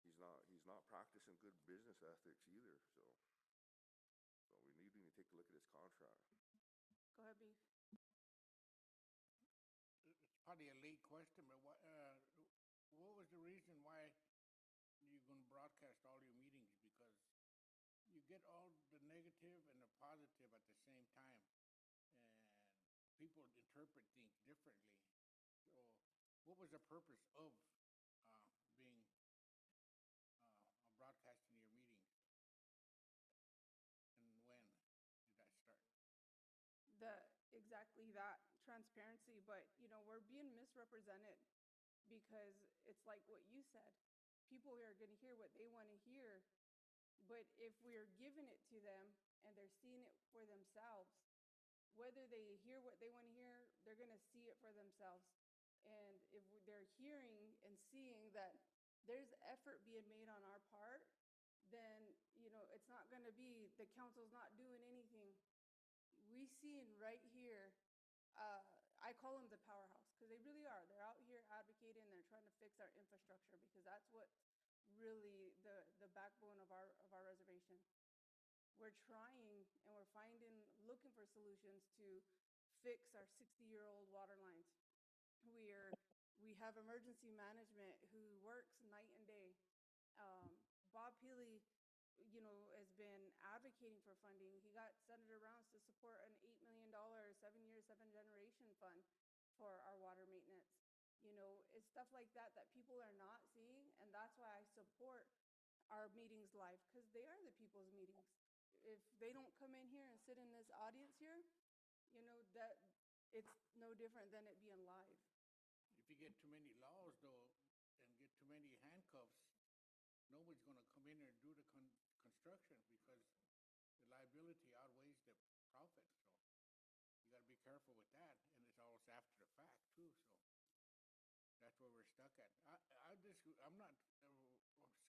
he's not practicing good business ethics either. So we need to take a look at his contract. Go ahead, Beef. It's probably a late question, but what was the reason why you're going to broadcast all your meetings? Because you get all the negative and the positive at the same time, and people interpret things differently. So, what was the purpose of being broadcasting your meetings, and when did that start? Exactly that, transparency. But we're being misrepresented because it's like what you said. People are going to hear what they want to hear, but if we're giving it to them and they're seeing it for themselves, whether they hear what they want to hear, they're going to see it for themselves. And if they're hearing and seeing that there's effort being made on our part, then it's not going to be the council's not doing anything. We seen right here, I call them the powerhouse because they really are. They're out here advocating. They're trying to fix our infrastructure because that's what's really the backbone of our reservation. We're trying and we're looking for solutions to fix our 60-year-old water lines. We have emergency management who works night and day. Bob Peely, has been advocating for funding. He got Senator Rounds to support an $8 million 7-year, 7-generation fund for our water maintenance. It's stuff like that people are not seeing, and that's why I support our meetings live, because they are the people's meetings. If they don't come in here and sit in this audience here, that it's no different than it being live. If you get too many laws though, and get too many handcuffs, nobody's gonna come in there and do the construction because the liability outweighs the profit, so you gotta be careful with that, and it's always after the fact too, so that's where we're stuck at. I'm not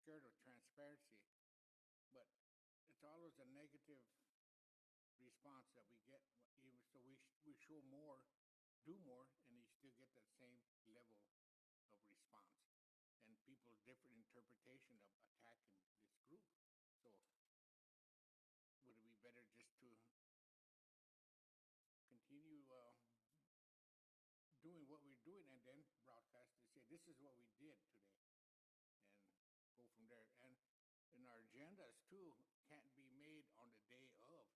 scared of transparency, but it's always a negative response that we get, even so we show more, do more, and you still get that same level of response. And people's different interpretation of attacking this group. So would it be better just to continue doing what we're doing and then broadcast and say, this is what we did today, and go from there. And our agendas too can't be made on the day of.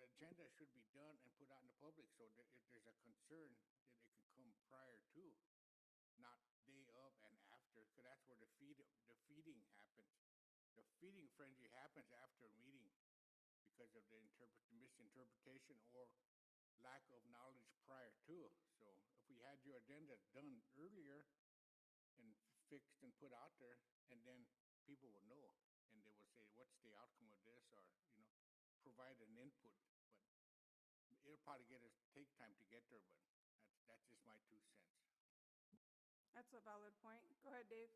The agenda should be done and put out in the public, so that if there's a concern, that it can come prior to, not day of and after, because that's where the feeding happens. The feeding frenzy happens after a meeting because of the misinterpretation or lack of knowledge prior to. So if we had your agenda done earlier and fixed and put out there, and then people will know, and they will say, what's the outcome of this, or, provide an input. But it'll probably take time to get there, but that's just my 2 cents. That's a valid point. Go ahead, Dave.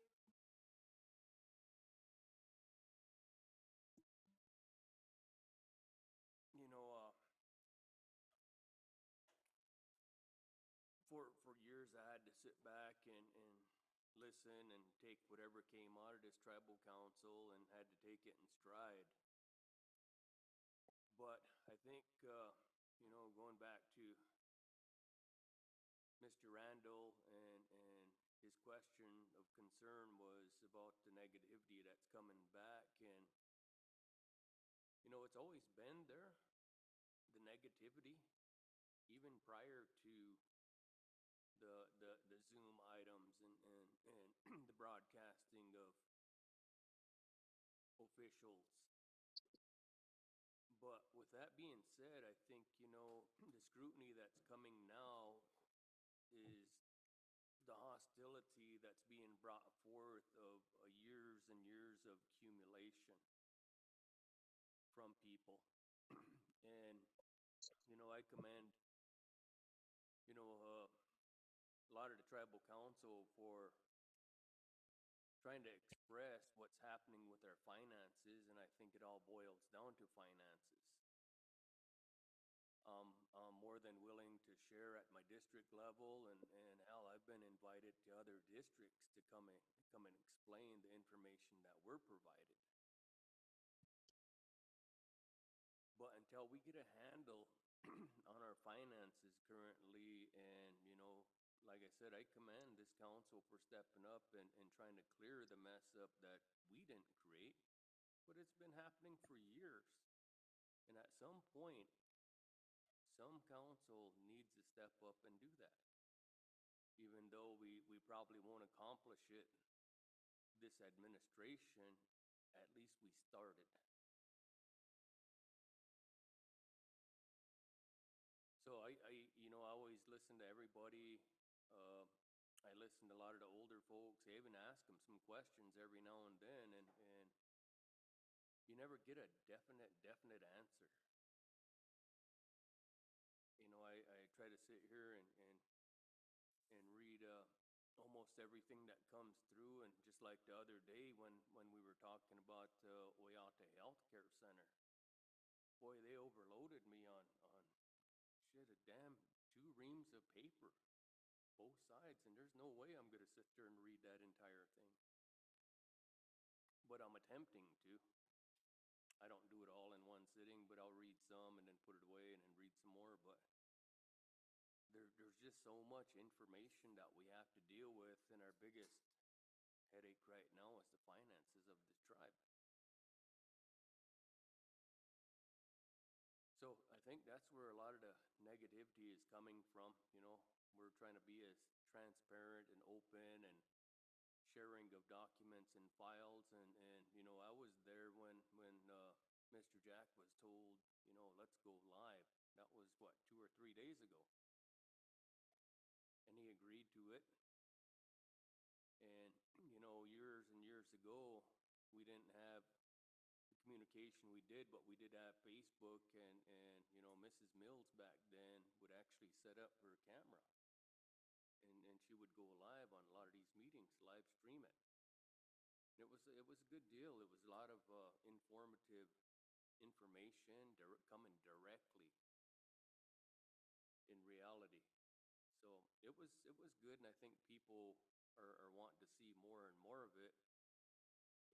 For years I had to sit back and listen and take whatever came out of this tribal council and had to take it in stride. But I think, going back to Mr. Randall and his question of concern was about the negativity that's coming back. And, it's always been there, the negativity, even prior to the Zoom items and the broadcasting of officials. But with that being said, I think, the scrutiny that's coming now is the hostility that's being brought forth of years and years of accumulation from people. And, I commend, a lot of the tribal council for trying to express what's happening with our finances, and I think it all boils down to finances. I'm more than willing to share at my district level, and hell, I've been invited to other districts to come and explain the information that we're provided. But until we get a handle on our finances currently, and like I said, I commend this council for stepping up and trying to clear the mess up that we didn't create, but it's been happening for years. And at some point, some council needs to step up and do that. Even though we probably won't accomplish it this administration, at least we started. So I always listen to everybody. I listen to a lot of the older folks. I even ask them some questions every now and then, and you never get a definite answer. I try to sit here and read almost everything that comes through, and just like the other day when we were talking about Oyata Healthcare Center, boy, they overloaded me on shit, a damn 2 reams of paper, both sides, and there's no way I'm gonna sit there and read that entire thing. But I'm attempting to. I don't do it all in one sitting, but I'll read some and then put it away and then read some more. But there's just so much information that we have to deal with, and our biggest headache right now is the finances of this tribe. So I think that's where a lot of the negativity is coming from. We're trying to be as transparent and open and sharing of documents and files. And I was there when Mr. Jack was told, let's go live. That was, 2 or 3 days ago. And he agreed to it. years ago, we didn't have the communication we did, but we did have Facebook you know, Mrs. Mills back then would actually set up her camera. And she would go live on a lot of these meetings, live stream it. And it was a good deal. It was a lot of informative information coming directly in reality. So it was good, and I think people are wanting to see more and more of it.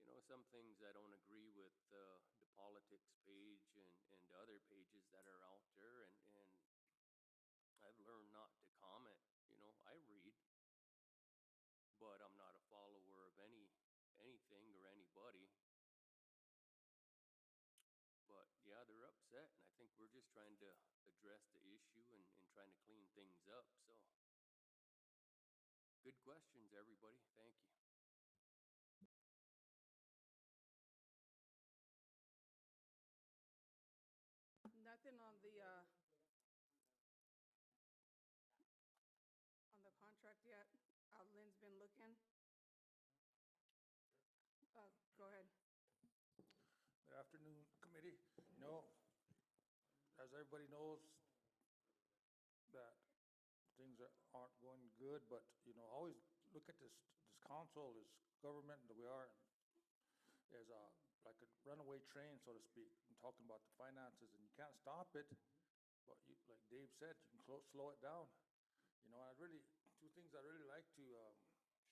You know, some things I don't agree with the politics page and the other pages that are out there, and I've learned not to comment. You know, I read, but I'm not a follower of anything or anybody. But yeah, they're upset, and I think we're just trying to address the issue and trying to clean things up. So good questions, everybody. Thank you. Nothing on the contract yet. Lynn's been looking. Go ahead. Good afternoon, committee. You know, as everybody knows, that things aren't going good, but, you know, always look at this council, this government that we are, as like a runaway train, so to speak, and talking about the finances, and you can't stop it, but you, like Dave said, you can slow it down. You know, two things I really like to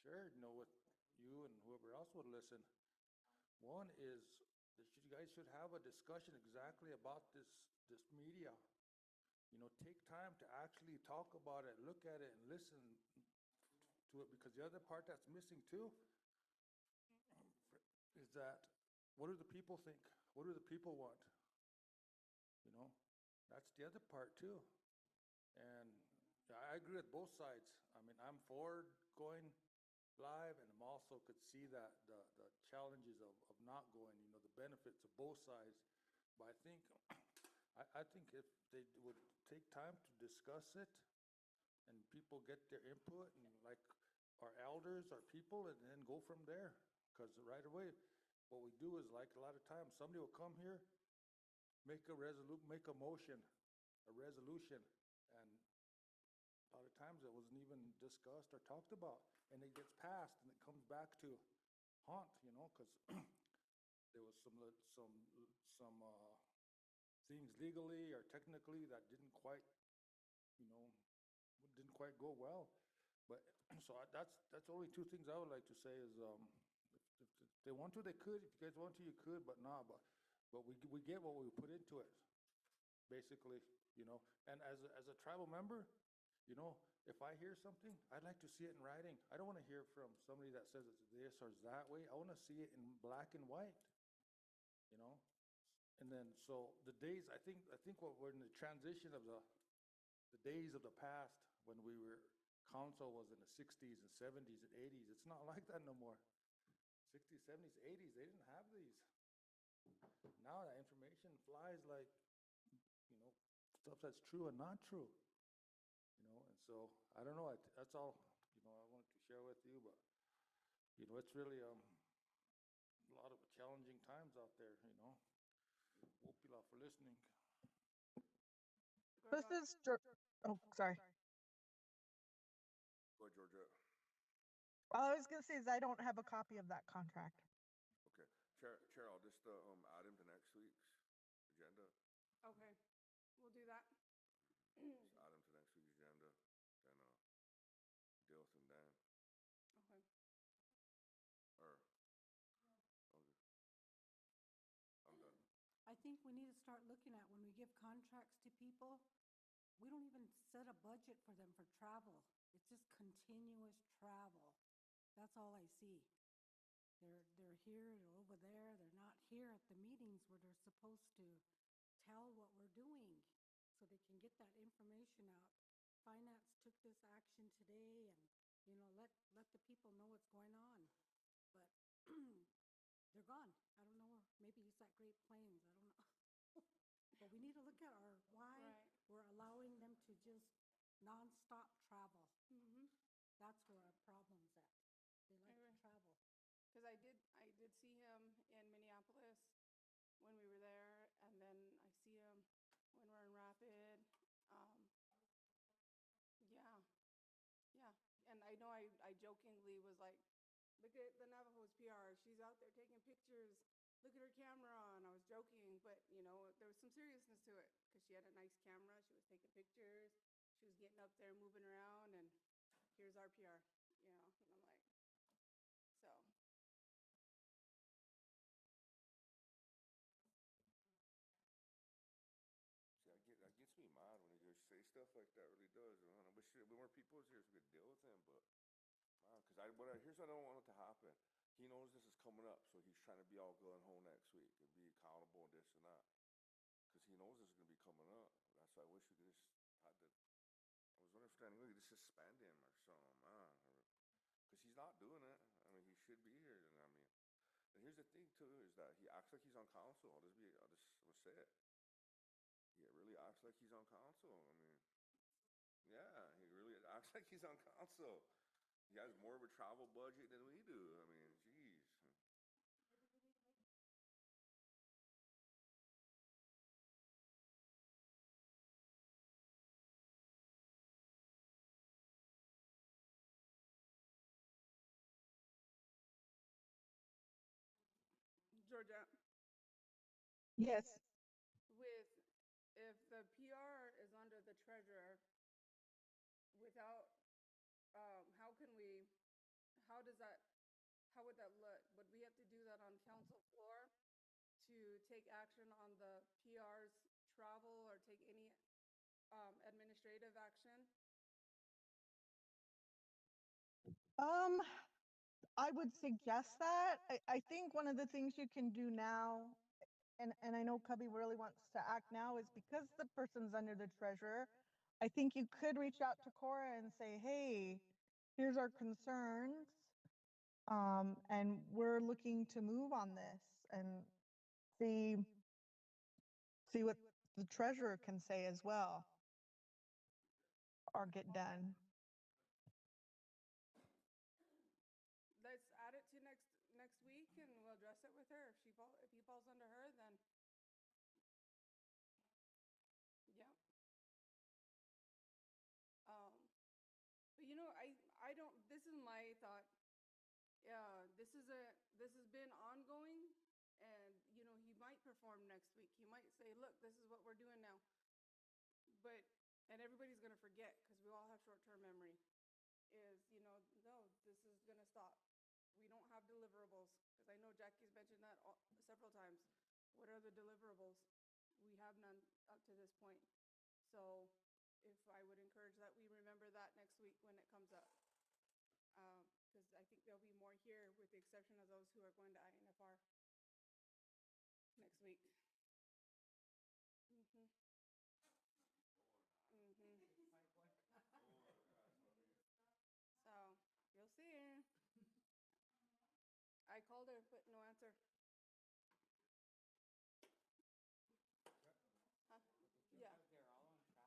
share, you know, with you and whoever else would listen. One is that you guys should have a discussion exactly about this media. You know, take time to actually talk about it, look at it, and listen to it, because the other part that's missing too is that, what do the people think? What do the people want? You know, that's the other part too. And I agree with both sides. I mean, I'm for going live, and I'm also could see that the challenges of not going, you know, the benefits of both sides. But I think if they would take time to discuss it and people get their input, and like our elders, our people, and then go from there. Because right away, what we do is, like, a lot of times somebody will come here, make a motion, a resolution, and a lot of times it wasn't even discussed or talked about, and it gets passed, and it comes back to haunt, you know, because there was some things legally or technically that didn't quite, you know, didn't quite go well. But so that's only two things I would like to say is, if they want to, they could. If you guys want to, you could, but nah, but we get what we put into it, basically, you know. And as a tribal member, you know, if I hear something, I'd like to see it in writing. I don't want to hear from somebody that says it's this or it's that way. I want to see it in black and white, you know. And then, so the days, I think what we're in the transition of the days of the past, when council was in the 60s and 70s and 80s. It's not like that no more. 60s, 70s, 80s, they didn't have these. Now that information flies like, you know, stuff that's true and not true. You know, and so, I don't know, that's all, you know, I wanted to share with you, but, you know, it's really a lot of challenging times out there, you know. Hope you all for listening. This is, oh, sorry. Go ahead, Georgia. All I was gonna say is I don't have a copy of that contract. Okay, Chair, I'll just add him to next week's agenda. Okay, we'll do that. Just add him to next week's agenda, then deal with him then. Okay. Or, okay. I'm done. I think we need to start looking at when we give contracts to people, we don't even set a budget for them for travel. It's just continuous travel. That's all I see. They're here, they're over there, they're not here at the meetings where they're supposed to tell what we're doing so they can get that information out. Finance took this action today, and, you know, let the people know what's going on. But they're gone. I don't know, maybe it's at Great Plains, I don't know. But we need to look at why we're allowing them to just nonstop travel. Mm-hmm. That's where our problem's at. They like to travel. Because I Minneapolis when we were there, and then I see him when we're in Rapid. Yeah, yeah. And I know I jokingly was like, look at the Navajo's PR. She's out there taking pictures. Look at her camera. And I was joking, but there was some seriousness to it because she had a nice camera. She was taking pictures. She was getting up there, moving around, and here's our PR, And I'm like, so. See, that gets me mad when you say stuff like that. Really does. Man. I wish more people was here so we could deal with him, but because here's what I don't want it to happen. He knows this is coming up, so he's trying to be all gung ho next week and be accountable and this and that. Because he knows this is gonna be coming up. That's why I wish we could just had to. I was understanding we could just suspend him or something, man. Because he's not doing it. I mean, he should be here. And here's the thing too is that he acts like he's on council. I'll just say it. He really acts like he's on council. I mean, yeah, he really acts like he's on council. He has more of a travel budget than we do. I mean, geez. Georgia, Yes. with if the PR is under the treasurer, without how can we? How does that? How would that look? Would we have to do that on council floor to take action on the PR's travel or take any administrative action? I would suggest that. I think one of the things you can do now, and I know Cubby really wants to act now, is because the person's under the treasurer, I think you could reach out to Cora and say, hey, here's our concerns. And we're looking to move on this and see what the treasurer can say as well or get done. Let's add it to next week, and we'll address it with her. If he falls under her, then yeah. But I don't. This is my thought. Yeah, this has been ongoing, and he might perform next week. He might say, "Look, this is what we're doing now," and everybody's gonna forget because we all have short-term memory. No, this is gonna stop. We don't have deliverables because I know Jackie's mentioned that several times. What are the deliverables? We have none up to this point. So, if I would encourage that we remember that next week when it comes up. Because I think there'll be more here with the exception of those who are going to INFR next week. Mm-hmm. Mm-hmm. So, you'll see. I called her, but no answer. Huh? Yeah. They're all on travel now.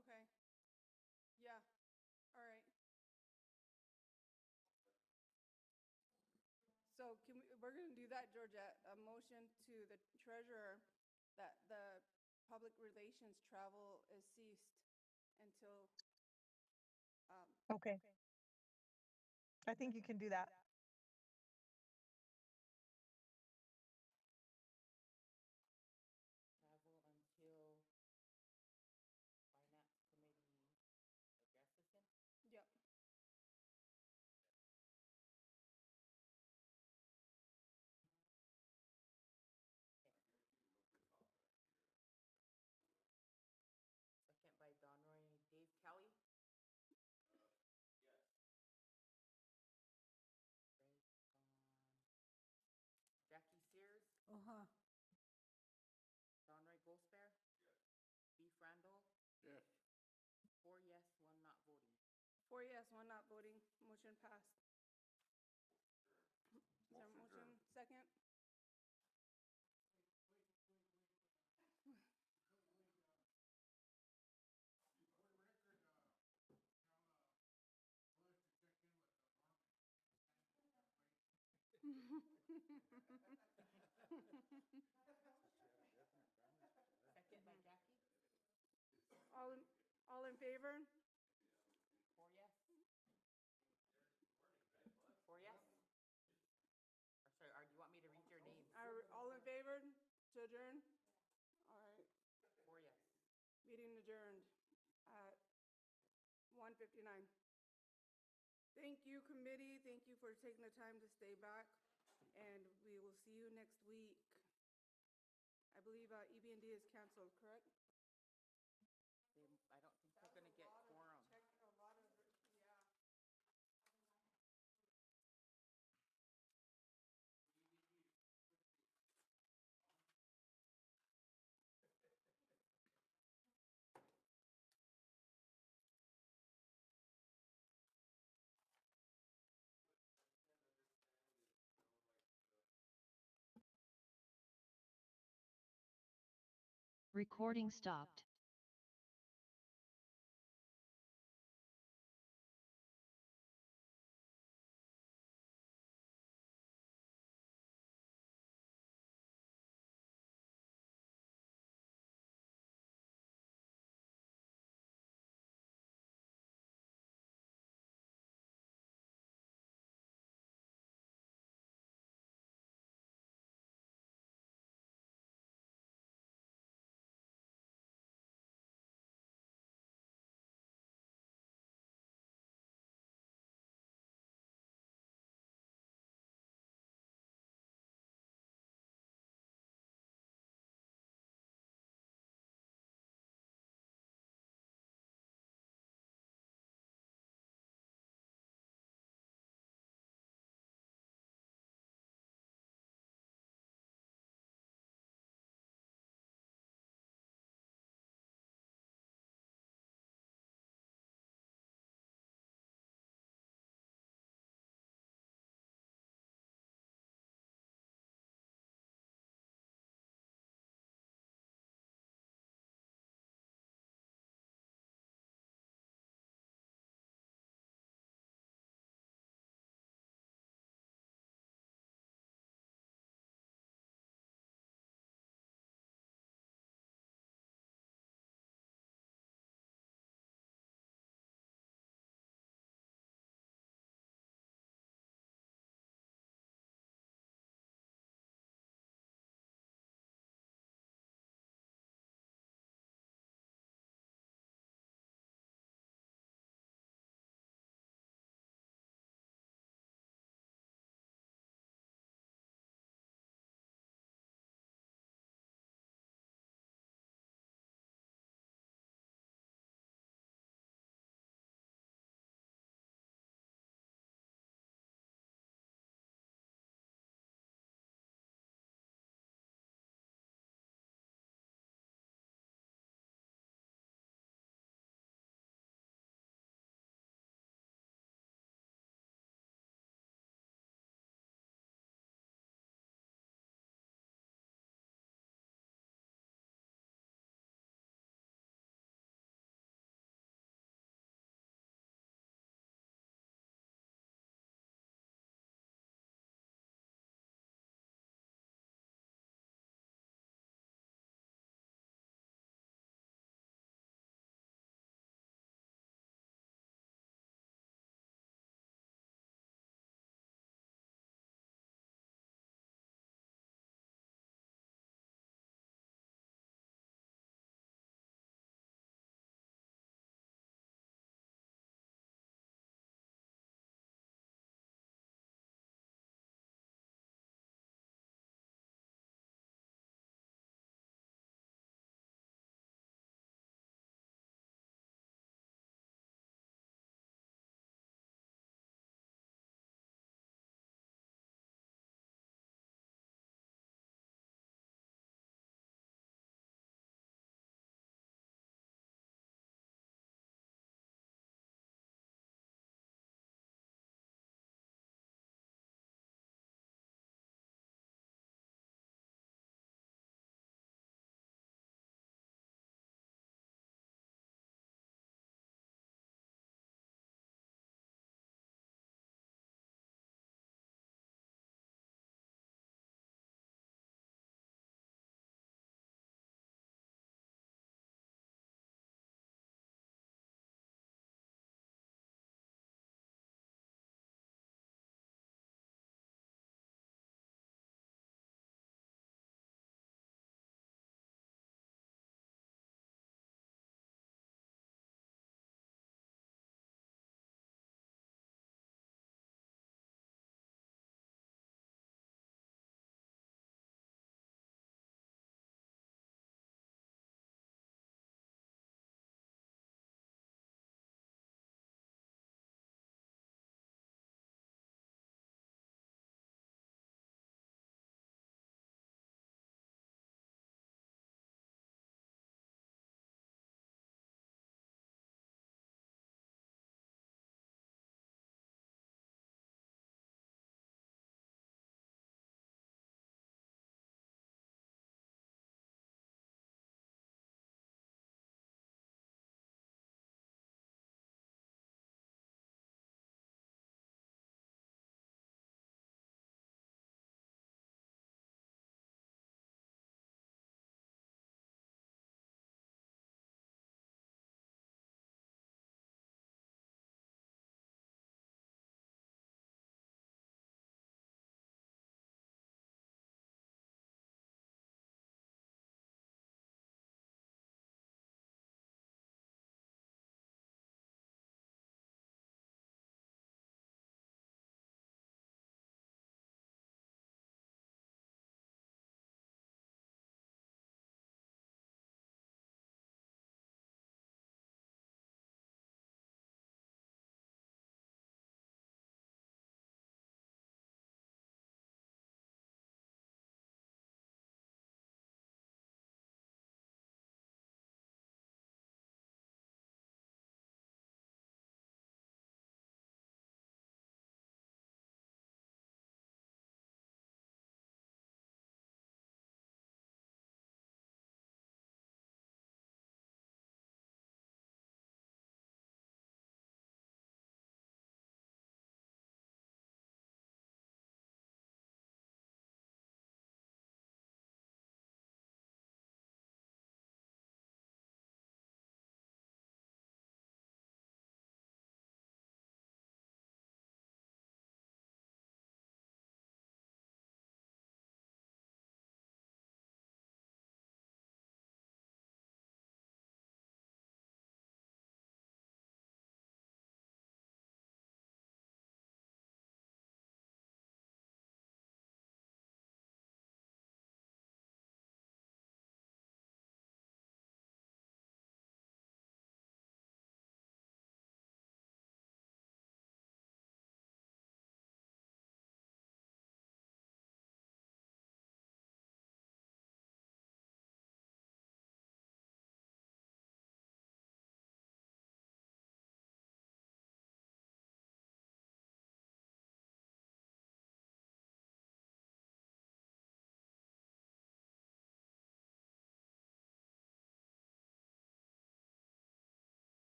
Okay. Yeah. All right. So we're going to do that, Georgette. A motion to the treasurer that the public relations travel is ceased until. Okay. I think you can do that. Travel until finance committee addresses him. Yep. Second by Donroy. Dave Kelly. Jackie Sears. Uh-huh. Donroy Gosper. Beef Randall. Yes. 4 yes, 1 not voting. 4 yes, 1 not voting. Motion passed. Is there a motion? Second? Second by Jackie. All in, all in favor? 4 yes. 4 yes. Or sorry, or do you want me to read your names? All in favor to adjourn? All right, 4 yes. meeting adjourned at 1:59. Thank you, committee. Thank you for taking the time to stay back, and we will see you next week. I believe EB&D is canceled, correct? I don't think they're gonna get quorum. Recording stopped.